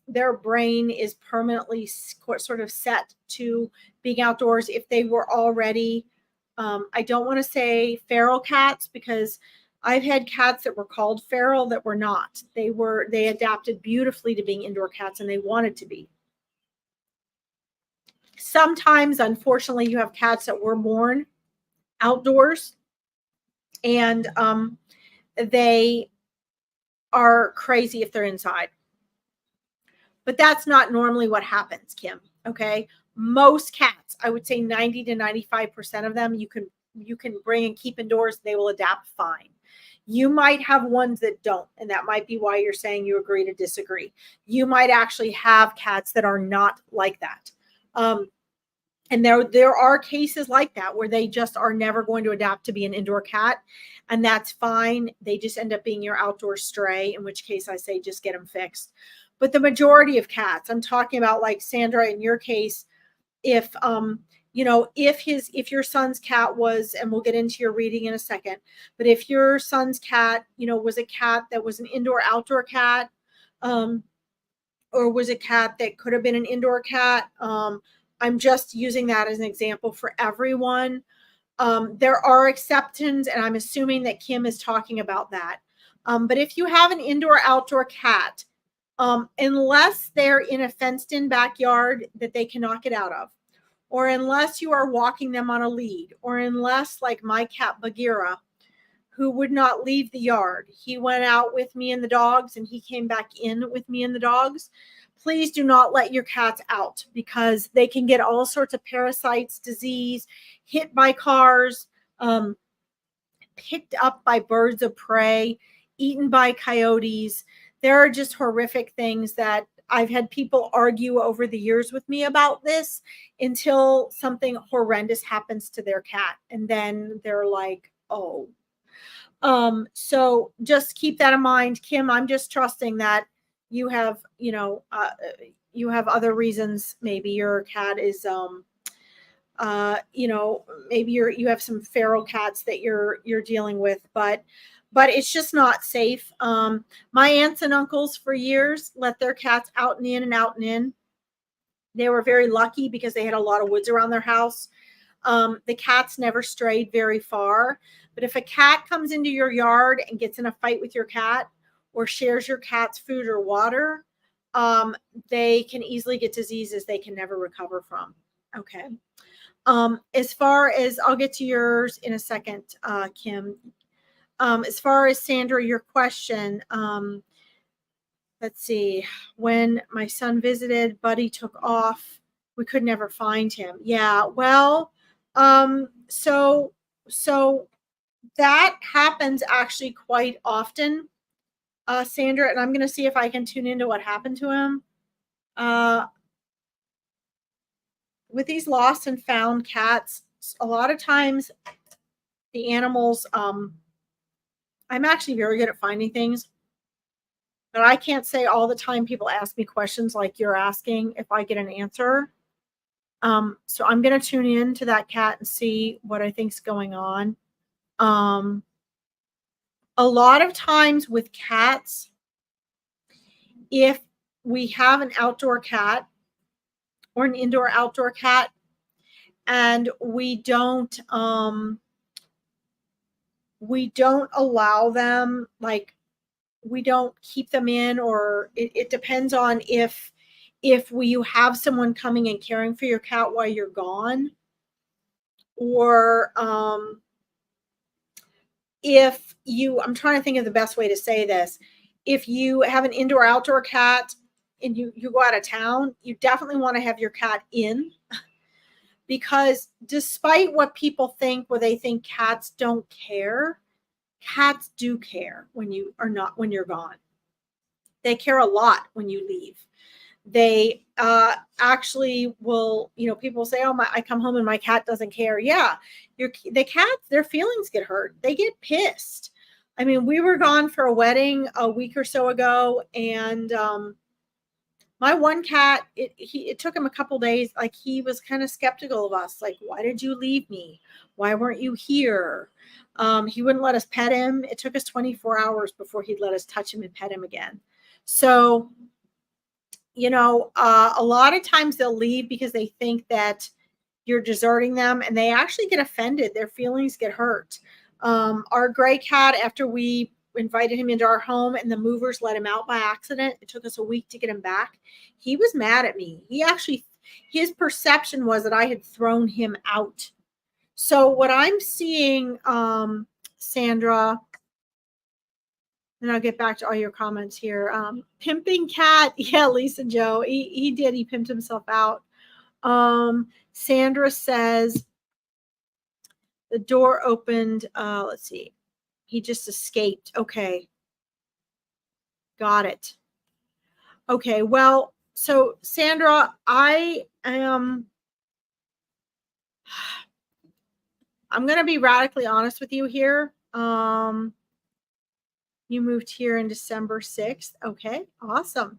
their brain is permanently sort of set to being outdoors if they were already, I don't want to say feral cats, because I've had cats that were called feral that were not. They adapted beautifully to being indoor cats, and they wanted to be. Sometimes, unfortunately, you have cats that were born outdoors, and they are crazy if they're inside. But that's not normally what happens, Kim. Okay. Most cats, I would say 90 to 95% of them, you can bring and keep indoors. They will adapt fine. You might have ones that don't, and that might be why you're saying you agree to disagree. You might actually have cats that are not like that. And there are cases like that where they just are never going to adapt to be an indoor cat, and that's fine. They just end up being your outdoor stray, in which case I say just get them fixed. But the majority of cats, I'm talking about, like Sandra, in your case, if your son's cat was, and we'll get into your reading in a second, but if your son's cat, was a cat that was an indoor outdoor cat, or was a cat that could have been an indoor cat, I'm just using that as an example for everyone. There are exceptions, and I'm assuming that Kim is talking about that. But if you have an indoor outdoor cat, unless they're in a fenced in backyard that they cannot get out of, or unless you are walking them on a lead, or unless, like my cat Bagheera, who would not leave the yard, he went out with me and the dogs, and he came back in with me and the dogs. Please do not let your cats out, because they can get all sorts of parasites, disease, hit by cars, picked up by birds of prey, eaten by coyotes. There are just horrific things that I've had people argue over the years with me about this until something horrendous happens to their cat. And then they're like, oh. So just keep that in mind, Kim. I'm just trusting that you have, you have other reasons. Maybe your cat is, maybe you have some feral cats that you're dealing with, but it's just not safe. My aunts and uncles for years let their cats out and in and out and in. They were very lucky because they had a lot of woods around their house. The cats never strayed very far, but if a cat comes into your yard and gets in a fight with your cat, or shares your cat's food or water, they can easily get diseases they can never recover from. Okay. As far as, I'll get to yours in a second, Kim. As far as Sandra, your question, let's see, when my son visited, Buddy took off. We could never find him. Yeah, well, so that happens actually quite often, Sandra, and I'm going to see if I can tune into what happened to him. With these lost and found cats, a lot of times the animals, I'm actually very good at finding things, but I can't say all the time people ask me questions like you're asking if I get an answer. So I'm going to tune in to that cat and see what I think's going on. A lot of times with cats, if we have an outdoor cat or an indoor outdoor cat, and we don't allow them, like we don't keep them in, or it depends on if if you have someone coming and caring for your cat while you're gone, or if you, I'm trying to think of the best way to say this. If you have an indoor outdoor cat and you go out of town, you definitely want to have your cat in, because despite what people think, where they think cats don't care, cats do care when you are not, when you're gone. They care a lot when you leave. They actually will, you know, people say, oh, I come home and my cat doesn't care. Yeah, the cats, their feelings get hurt. They get pissed. I mean, we were gone for a wedding a week or so ago, and my one cat, it took him a couple days. Like, he was kind of skeptical of us. Like, why did you leave me? Why weren't you here? He wouldn't let us pet him. It took us 24 hours before he'd let us touch him and pet him again. So, you know, a lot of times they'll leave because they think that you're deserting them, and they actually get offended. Their feelings get hurt. Our gray cat, after we invited him into our home and the movers let him out by accident, it took us a week to get him back. He was mad at me. He actually, his perception was that I had thrown him out. So what I'm seeing, Sandra, and I'll get back to all your comments here. Pimping cat. Yeah, Lisa Joe. He did. He pimped himself out. Sandra says the door opened. Let's see. He just escaped. Okay. Got it. Okay. Well, so Sandra, I am, I'm going to be radically honest with you here. You moved here in December 6th. Okay. Awesome.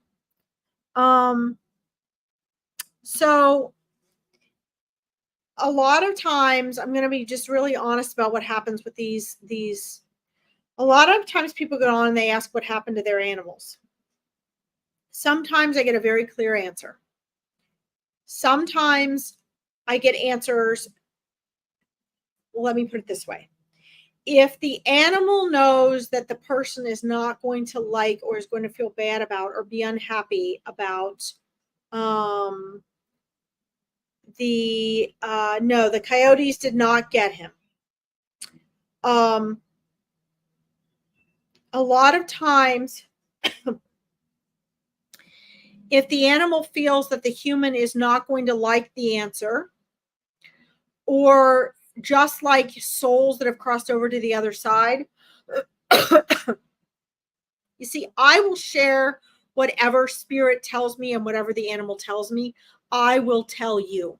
So a lot of times, I'm going to be just really honest about what happens with these. A lot of times people go on and they ask what happened to their animals. Sometimes I get a very clear answer. Sometimes I get answers. Let me put it this way. If the animal knows that the person is not going to like, or is going to feel bad about, or be unhappy about, no, the coyotes did not get him. A lot of times, if the animal feels that the human is not going to like the answer, or just like souls that have crossed over to the other side, you see, I will share whatever spirit tells me, and whatever the animal tells me, I will tell you.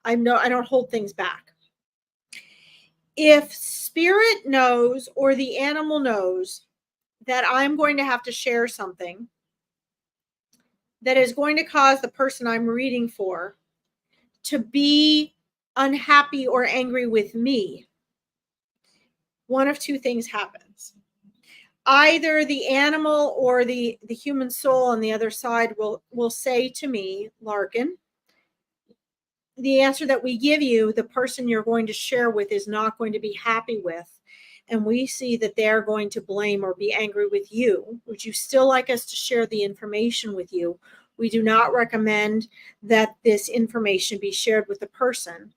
I don't hold things back. If spirit knows, or the animal knows, that I'm going to have to share something that is going to cause the person I'm reading for to be unhappy or angry with me, one of two things happens. Either the animal or the human soul on the other side will say to me, Larkin, the answer that we give you, the person you're going to share with is not going to be happy with. And we see that they're going to blame or be angry with you. Would you still like us to share the information with you? We do not recommend that this information be shared with the person.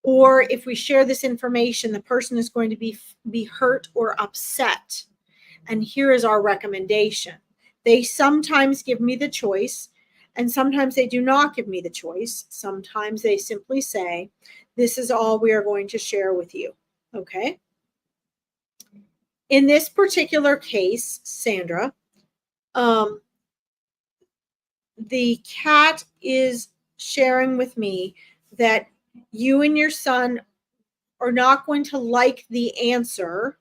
Or if we share this information, the person is going to be hurt or upset. And here is our recommendation. They sometimes give me the choice, and sometimes they do not give me the choice. Sometimes they simply say, this is all we are going to share with you. Okay? In this particular case, Sandra, the cat is sharing with me that you and your son are not going to like the answer,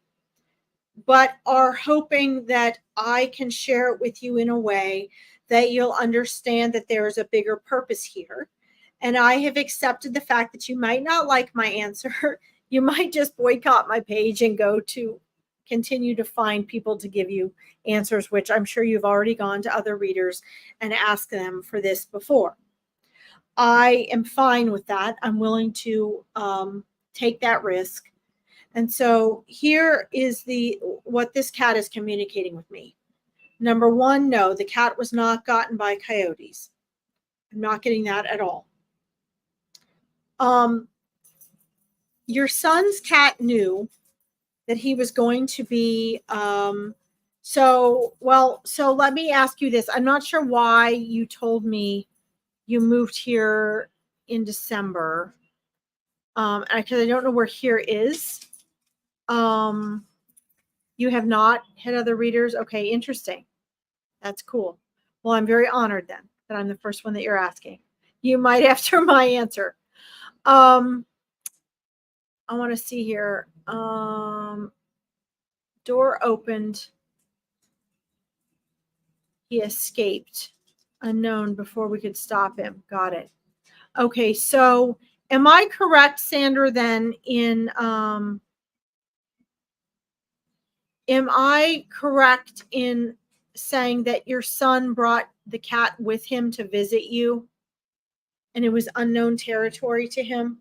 but are hoping that I can share it with you in a way that you'll understand that there is a bigger purpose here. And I have accepted the fact that you might not like my answer. You might just boycott my page and go to continue to find people to give you answers, which I'm sure you've already gone to other readers and asked them for this before. I am fine with that. I'm willing to take that risk. And so here is what this cat is communicating with me. Number one, no, the cat was not gotten by coyotes. I'm not getting that at all. Your son's cat knew that he was going to be, so let me ask you this. I'm not sure why you told me you moved here in December. Because I don't know where here is. You have not had other readers? Okay, interesting. That's cool. Well, I'm very honored then that I'm the first one that you're asking. You might after my answer. I want to see here. Door opened. He escaped. Unknown before we could stop him. Got it. Okay, so am I correct, Sandra, then in am I correct in saying that your son brought the cat with him to visit you and it was unknown territory to him?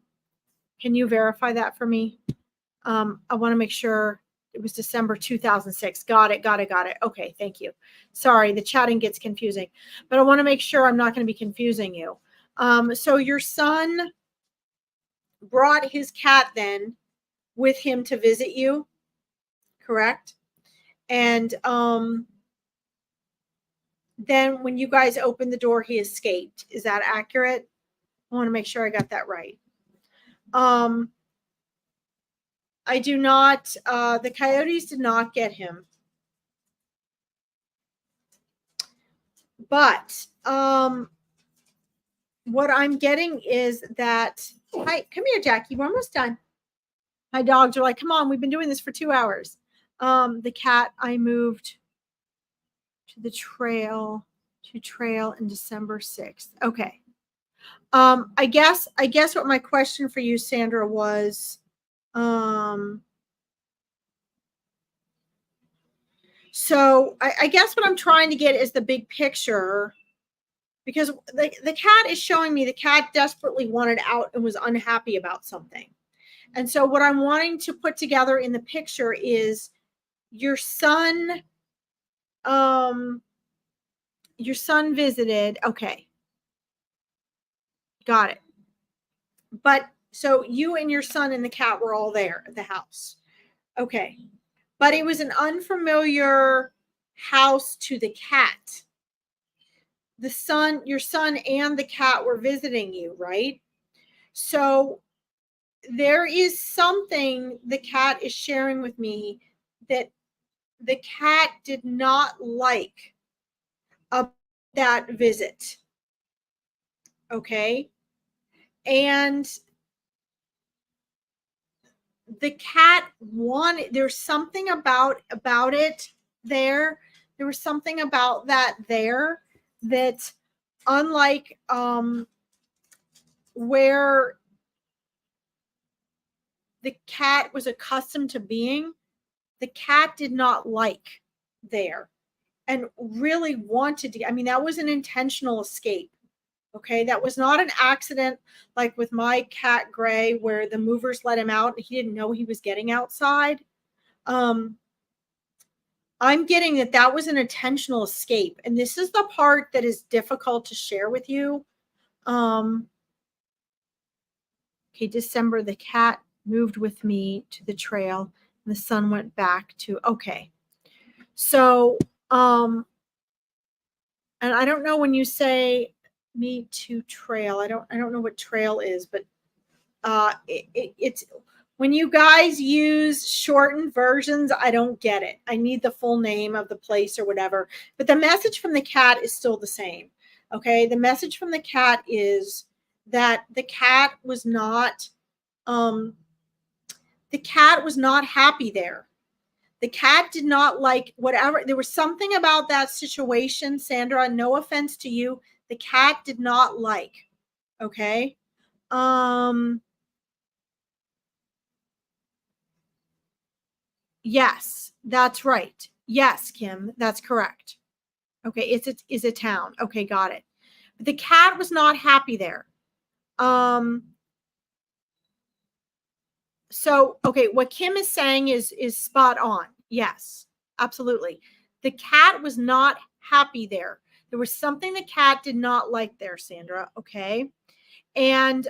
Can you verify that for me? I want to make sure it was December 2006. Got it. Okay, thank you. Sorry, the chatting gets confusing, but I want to make sure I'm not going to be confusing you. So your son brought his cat then with him to visit you, correct? And then when you guys opened the door, he escaped. Is that accurate? I want to make sure I got that right. I do not, the coyotes did not get him. But what I'm getting is that, hi, come here, Jackie. We're almost done. My dogs are like, come on, we've been doing this for 2 hours. The cat, I moved to the trail in December 6th. Okay. I guess what my question for you, Sandra, was, so I guess what I'm trying to get is the big picture, because the cat is showing me the cat desperately wanted out and was unhappy about something. And so what I'm wanting to put together in the picture is your son visited. Okay. Got it. But so you and your son and the cat were all there at the house. Okay. But it was an unfamiliar house to the cat. Your son and the cat were visiting you, right? So there is something the cat is sharing with me that the cat did not like about that visit. Okay. And the cat wanted, there's something about it there. There was something about that there that, unlike where the cat was accustomed to being, the cat did not like there and really wanted to. I mean, that was an intentional escape. Okay, that was not an accident like with my cat Gray, where the movers let him out and he didn't know he was getting outside. I'm getting that was an intentional escape, and this is the part that is difficult to share with you. Okay, December, the cat moved with me to the trail, and the son went back to. Okay, so and I don't know when you say me to trail. I don't know what trail is, but it's when you guys use shortened versions, I don't get it. I need the full name of the place or whatever. But the message from the cat is still the same. Okay, the message from the cat is that the cat was not happy there. The cat did not like whatever. There was something about that situation, Sandra, no offense to you, the cat did not like. Okay. Yes, that's right. Yes, Kim, that's correct. Okay, it's a town. Okay, got it. But the cat was not happy there. So, okay, what Kim is saying is spot on. Yes, absolutely. The cat was not happy there. There was something the cat did not like there, Sandra. Okay. And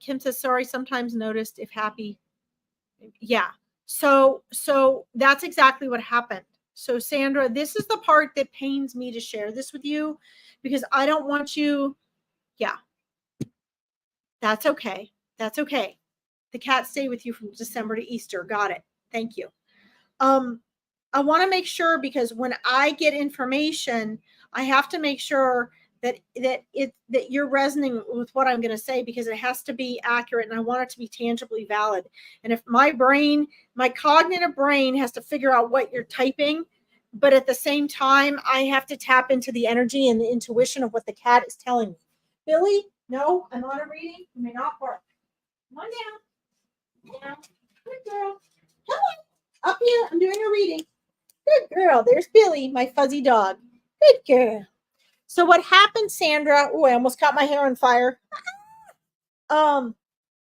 Kim says, sorry, sometimes noticed if happy. Yeah. So that's exactly what happened. So Sandra, this is the part that pains me to share this with you because I don't want you. Yeah. That's okay. That's okay. The cat stayed with you from December to Easter. Got it. Thank you. I want to make sure because when I get information, I have to make sure that you're resonating with what I'm going to say because it has to be accurate and I want it to be tangibly valid. And if my cognitive brain has to figure out what you're typing, but at the same time, I have to tap into the energy and the intuition of what the cat is telling me. Billy, no, I'm on a reading. You may not bark. Come on down. Down. Good girl. Come on. Up here. I'm doing a reading. Good girl. There's Billy, my fuzzy dog. Good girl. So what happened, Sandra? Oh, I almost caught my hair on fire.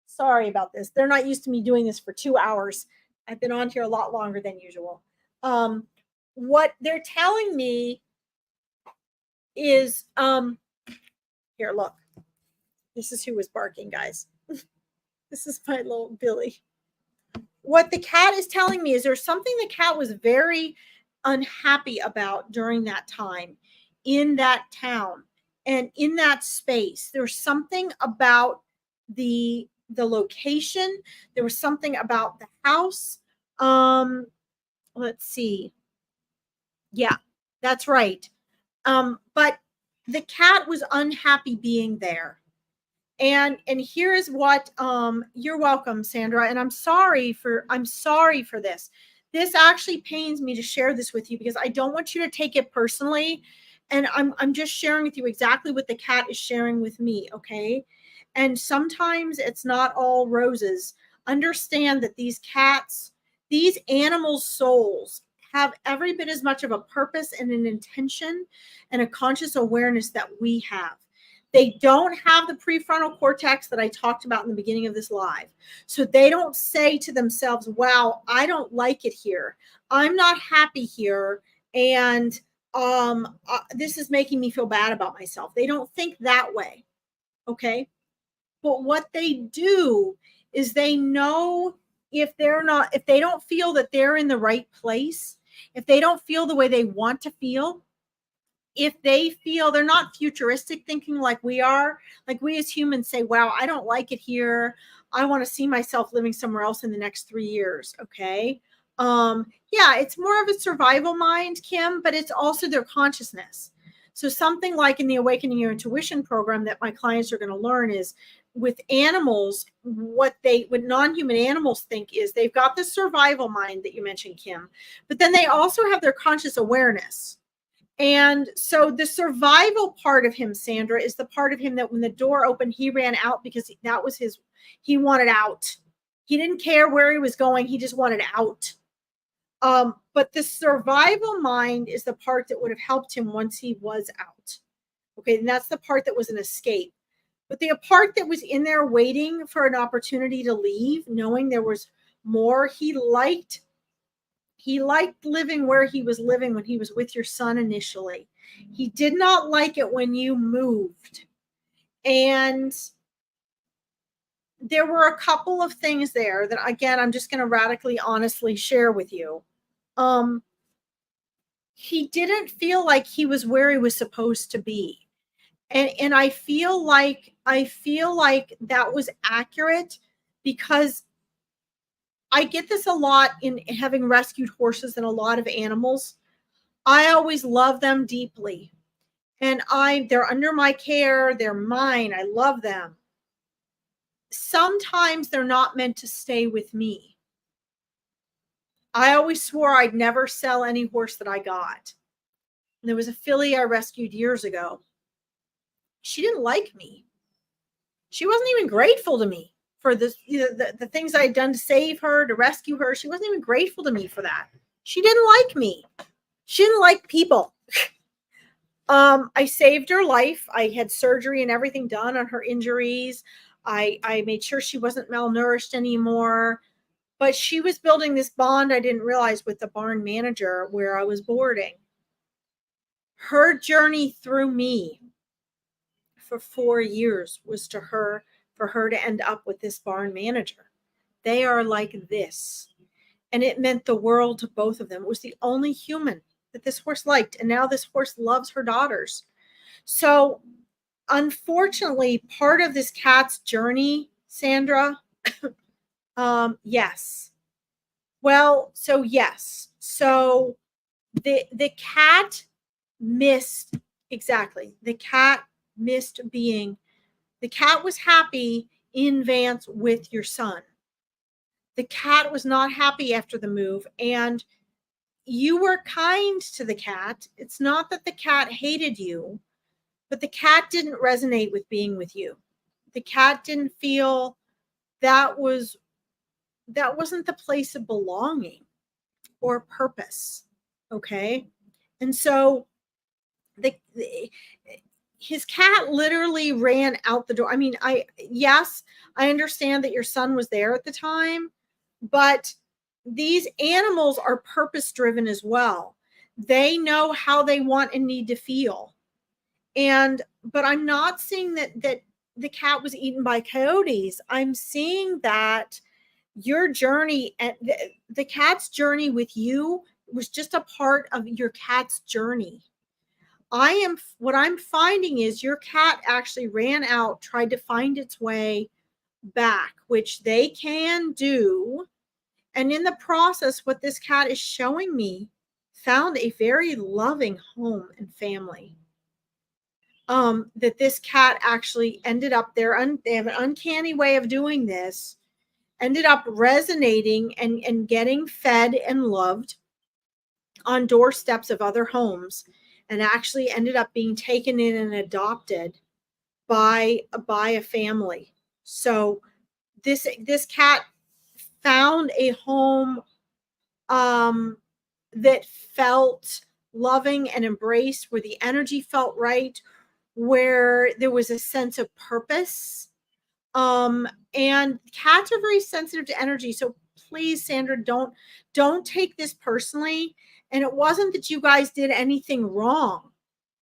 Sorry about this. They're not used to me doing this for 2 hours. I've been on here a lot longer than usual. What they're telling me is, here, look. This is who was barking, guys. This is my little Billy. What the cat is telling me is there's something the cat was very unhappy about during that time in that town and in that space. There's something about the location. There was something about the house. Let's see. Yeah, that's right. But the cat was unhappy being there. And here is what you're welcome, Sandra. And I'm sorry for this. This actually pains me to share this with you because I don't want you to take it personally. And I'm just sharing with you exactly what the cat is sharing with me, okay? And sometimes it's not all roses. Understand that these animals' souls have every bit as much of a purpose and an intention and a conscious awareness that we have. They don't have the prefrontal cortex that I talked about in the beginning of this live. So they don't say to themselves, wow, I don't like it here. I'm not happy here. And this is making me feel bad about myself. They don't think that way. Okay. But what they do is they know if they don't feel that they're in the right place, if they don't feel the way they want to feel, if they feel they're not futuristic thinking like we are, like we as humans say, wow, I don't like it here. I want to see myself living somewhere else in the next 3 years. Okay. Yeah, it's more of a survival mind, Kim, but it's also their consciousness. So something like in the Awakening Your Intuition program that my clients are going to learn is with animals, what non-human animals think is they've got the survival mind that you mentioned, Kim, but then they also have their conscious awareness. And so the survival part of him, Sandra, is the part of him that when the door opened, he ran out because that was he wanted out. He didn't care where he was going. He just wanted out. But the survival mind is the part that would have helped him once he was out. Okay. And that's the part that was an escape. But the part that was in there waiting for an opportunity to leave, knowing there was more, he liked living where he was living when he was with your son initially. He did not like it when you moved. And there were a couple of things there that, again, I'm just going to radically honestly share with you. He didn't feel like he was where he was supposed to be. And I feel like that was accurate because I get this a lot in having rescued horses and a lot of animals. I always love them deeply. And they're under my care. They're mine. I love them. Sometimes they're not meant to stay with me. I always swore I'd never sell any horse that I got. And there was a filly I rescued years ago. She didn't like me. She wasn't even grateful to me for this, the things I had done to save her, to rescue her. She wasn't even grateful to me for that. She didn't like me. She didn't like people. I saved her life. I had surgery and everything done on her injuries. I made sure she wasn't malnourished anymore. But she was building this bond I didn't realize with the barn manager where I was boarding. Her journey through me for 4 years was for her to end up with this barn manager. They are like this. And it meant the world to both of them. It was the only human that this horse liked. And now this horse loves her daughters. So, unfortunately, part of this cat's journey, Sandra, yes. Well, so yes. So the cat missed, exactly. The cat missed being, the cat was happy in Vance with your son. The cat was not happy after the move, and you were kind to the cat. It's not that the cat hated you, but the cat didn't resonate with being with you. The cat didn't feel that wasn't the place of belonging or purpose. Okay? And so his cat literally ran out the door. I mean, I understand that your son was there at the time, but these animals are purpose driven as well. They know how they want and need to feel. But I'm not seeing that the cat was eaten by coyotes. I'm seeing that your journey, and the cat's journey with you was just a part of your cat's journey. What I'm finding is your cat actually ran out, tried to find its way back, which they can do. And in the process, what this cat is showing me, found a very loving home and family. That this cat actually ended up there. They have an uncanny way of doing this, ended up resonating and getting fed and loved on doorsteps of other homes, and actually ended up being taken in and adopted by a family. So this cat found a home that felt loving and embraced, where the energy felt right, where there was a sense of purpose. And cats are very sensitive to energy. So please, Sandra, don't take this personally. And it wasn't that you guys did anything wrong.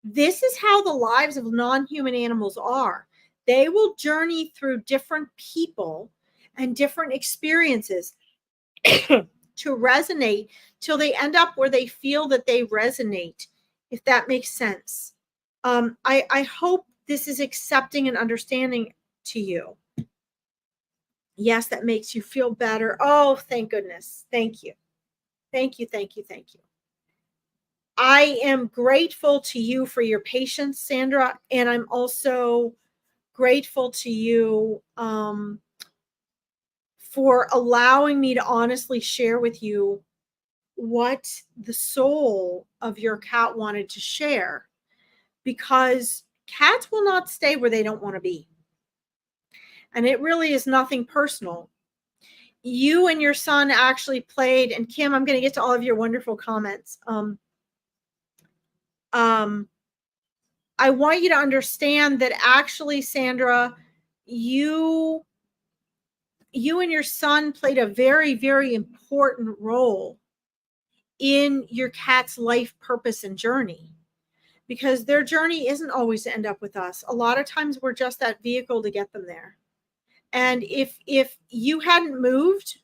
This is how the lives of non-human animals are. They will journey through different people and different experiences to resonate till they end up where they feel that they resonate, if that makes sense. I hope this is accepting and understanding to you. Yes, that makes you feel better. Oh, thank goodness. Thank you. Thank you, thank you, thank you. I am grateful to you for your patience, Sandra, and I'm also grateful to you for allowing me to honestly share with you what the soul of your cat wanted to share, because cats will not stay where they don't want to be. And it really is nothing personal. You and your son actually played, and Kim, I'm going to get to all of your wonderful comments. I want you to understand that actually, Sandra, you and your son played a very, very important role in your cat's life purpose and journey, because their journey isn't always to end up with us. A lot of times we're just that vehicle to get them there. And if you hadn't moved,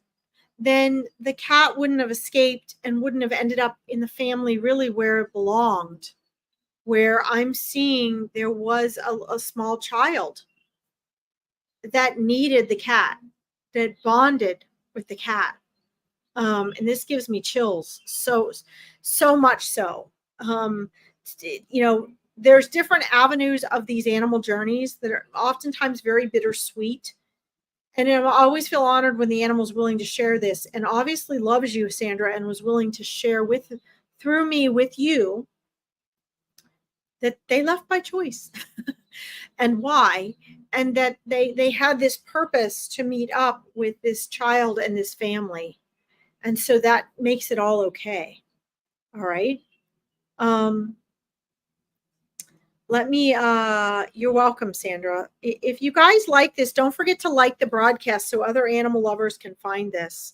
then the cat wouldn't have escaped and wouldn't have ended up in the family really where it belonged, where I'm seeing there was a small child that needed the cat, that bonded with the cat. And this gives me chills. So much so. There's different avenues of these animal journeys that are oftentimes very bittersweet. And I always feel honored when the animal's willing to share this, and obviously loves you, Sandra, and was willing to share through me with you that they left by choice and why, and that they had this purpose to meet up with this child and this family. And so that makes it all okay. All right. You're welcome, Sandra. If you guys like this, don't forget to like the broadcast so other animal lovers can find this.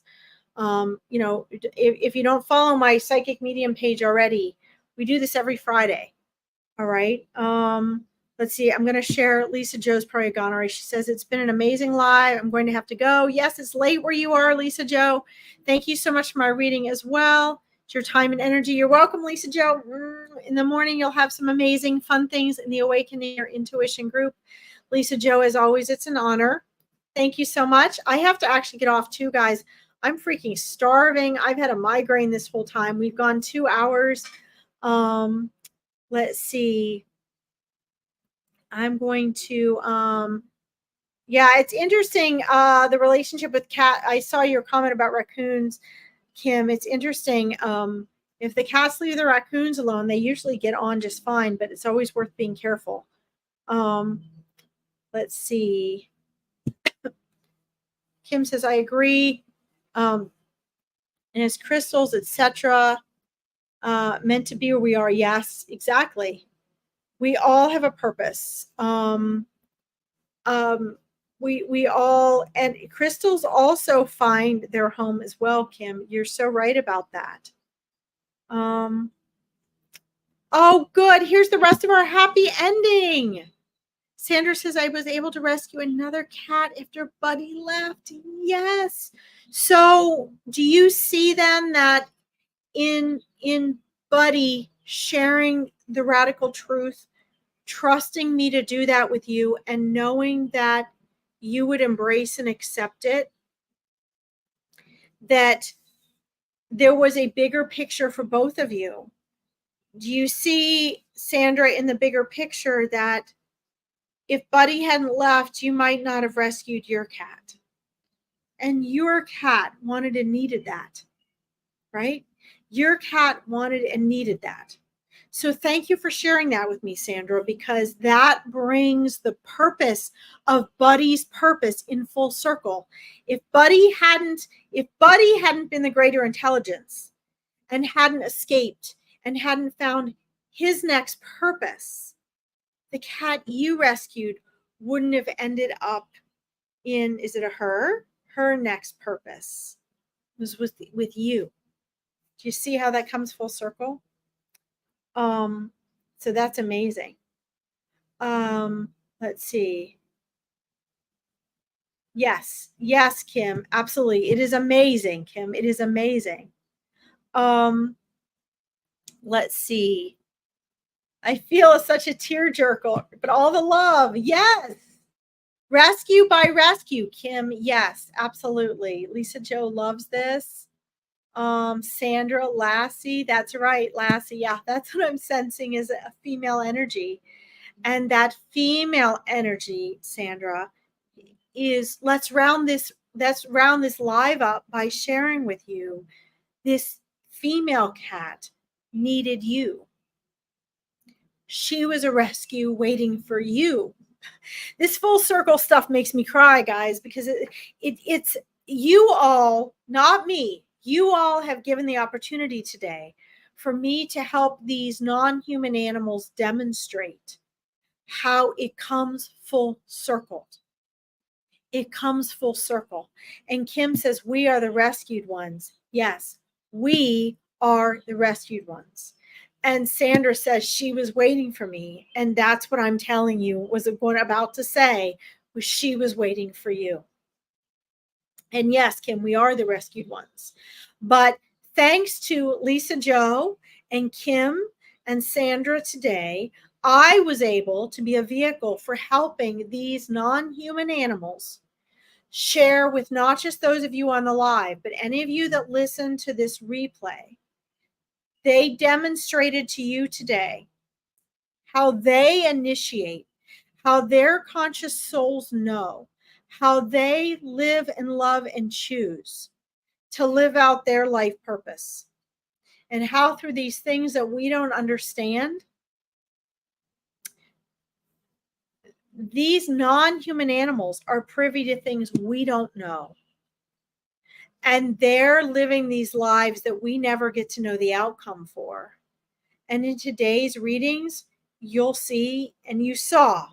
If you don't follow my psychic medium page already, we do this every Friday. All right. Let's see. I'm going to share. Lisa Joe's probably gone already. She says, it's been an amazing live. I'm going to have to go. Yes, it's late where you are, Lisa Joe. Thank you so much for my reading as well. It's your time and energy. You're welcome, Lisa Joe. In the morning, you'll have some amazing fun things in the Awakening Your Intuition group. Lisa Joe, as always, it's an honor. Thank you so much. I have to actually get off too, guys. I'm freaking starving. I've had a migraine this whole time. We've gone 2 hours. Let's see. I'm going to, yeah, it's interesting. The relationship with cat. I saw your comment about raccoons, Kim. It's interesting. If the cats leave the raccoons alone, they usually get on just fine, but it's always worth being careful. Let's see. Kim says, I agree. And as crystals, etc., meant to be where we are. Yes, exactly. We all have a purpose. We all, and crystals also find their home as well, Kim. You're so right about that. Oh, good. Here's the rest of our happy ending. Sandra says, I was able to rescue another cat after Buddy left. Yes. So do you see then that in Buddy sharing the radical truth, trusting me to do that with you, and knowing that you would embrace and accept it, that there was a bigger picture for both of you? Do you see, Sandra, in the bigger picture that if Buddy hadn't left, you might not have rescued your cat? And your cat wanted and needed that, right? Your cat wanted and needed that. So thank you for sharing that with me, Sandra, because that brings the purpose of Buddy's purpose in full circle. If Buddy hadn't been the greater intelligence and hadn't escaped and hadn't found his next purpose, the cat you rescued wouldn't have ended up in, is it a her? Her next purpose was with you. Do you see how that comes full circle? So that's amazing. Let's see. Yes, Kim, absolutely. It is amazing, Kim. It is amazing. Let's see. I feel such a tearjerker, but all the love. Yes. Rescue by rescue, Kim. Yes, absolutely. Lisa Joe loves this. Sandra, Lassie. That's right, Lassie. Yeah, that's what I'm sensing is a female energy. And that female energy, Sandra, is let's round this live up by sharing with you this female cat needed you. She was a rescue waiting for you. This full circle stuff makes me cry, guys, because it's you all, not me. You all have given the opportunity today for me to help these non-human animals demonstrate how it comes full circle. It comes full circle. And Kim says, we are the rescued ones. Yes, we are the rescued ones. And Sandra says she was waiting for me. And that's what I'm telling you was about to say, was she was waiting for you. And yes, Kim, we are the rescued ones. But thanks to Lisa Joe and Kim and Sandra today, I was able to be a vehicle for helping these non-human animals share with not just those of you on the live, but any of you that listen to this replay. They demonstrated to you today how they initiate, how their conscious souls know, how they live and love and choose to live out their life purpose, and how through these things that we don't understand, these non-human animals are privy to things we don't know. And they're living these lives that we never get to know the outcome for. And in today's readings, you'll see, and you saw,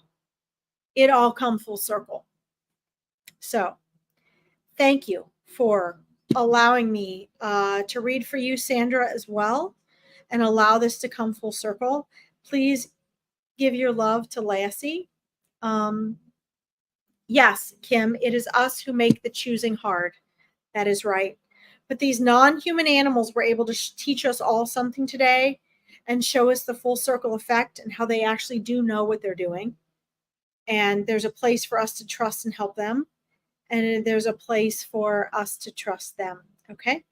it all come full circle. So thank you for allowing me to read for you, Sandra, as well, and allow this to come full circle. Please give your love to Lassie. Yes, Kim, it is us who make the choosing hard. That is right. But these non-human animals were able to teach us all something today and show us the full circle effect and how they actually do know what they're doing. And there's a place for us to trust and help them. And there's a place for us to trust them. Okay?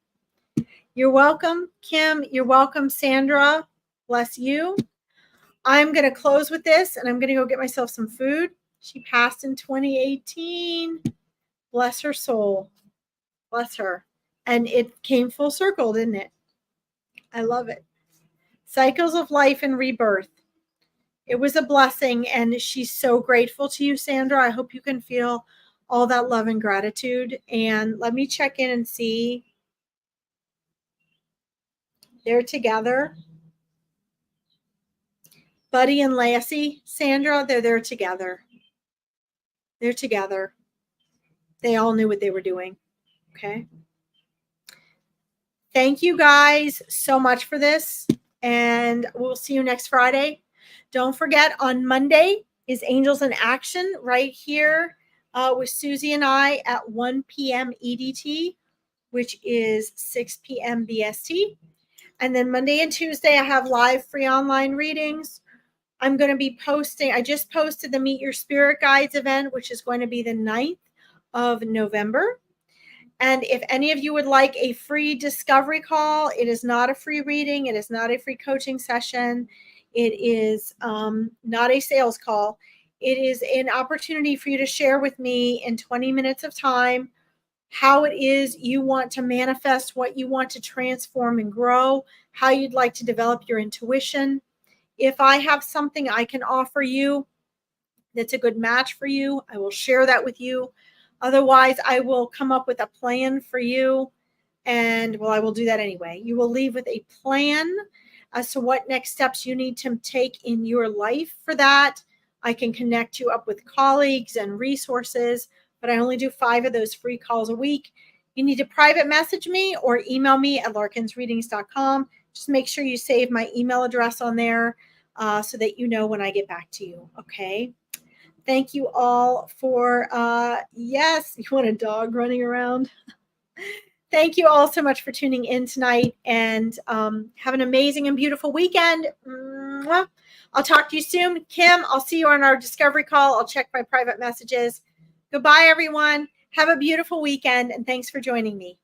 You're welcome, Kim. You're welcome, Sandra. Bless you. I'm going to close with this, and I'm going to go get myself some food. She passed in 2018. Bless her soul. Bless her. And it came full circle, didn't it? I love it. Cycles of life and rebirth. It was a blessing, and she's so grateful to you, Sandra. I hope you can feel all that love and gratitude. And let me check in and see. They're together. Buddy and Lassie, Sandra, they're there together. They're together. They all knew what they were doing. Okay. Thank you guys so much for this. And we'll see you next Friday. Don't forget, on Monday is Angels in Action right here with Susie and I at 1 p.m. EDT, which is 6 p.m. BST. And then Monday and Tuesday, I have live free online readings. I'm going to be posting, I just posted the Meet Your Spirit Guides event, which is going to be the 9th of November. And if any of you would like a free discovery call, it is not a free reading. It is not a free coaching session. It is not a sales call. It is an opportunity for you to share with me in 20 minutes of time how it is you want to manifest, what you want to transform and grow, how you'd like to develop your intuition. If I have something I can offer you that's a good match for you, I will share that with you. Otherwise, I will come up with a plan for you. And, well, I will do that anyway. You will leave with a plan as to what next steps you need to take in your life for that. I can connect you up with colleagues and resources, but I only do 5 of those free calls a week. You need to private message me or email me at larkinsreadings.com. Just make sure you save my email address on there so that you know when I get back to you. Okay. Thank you all for, yes, you want a dog running around? Thank you all so much for tuning in tonight, and have an amazing and beautiful weekend. Mwah. I'll talk to you soon. Kim, I'll see you on our discovery call. I'll check my private messages. Goodbye, everyone. Have a beautiful weekend, and thanks for joining me.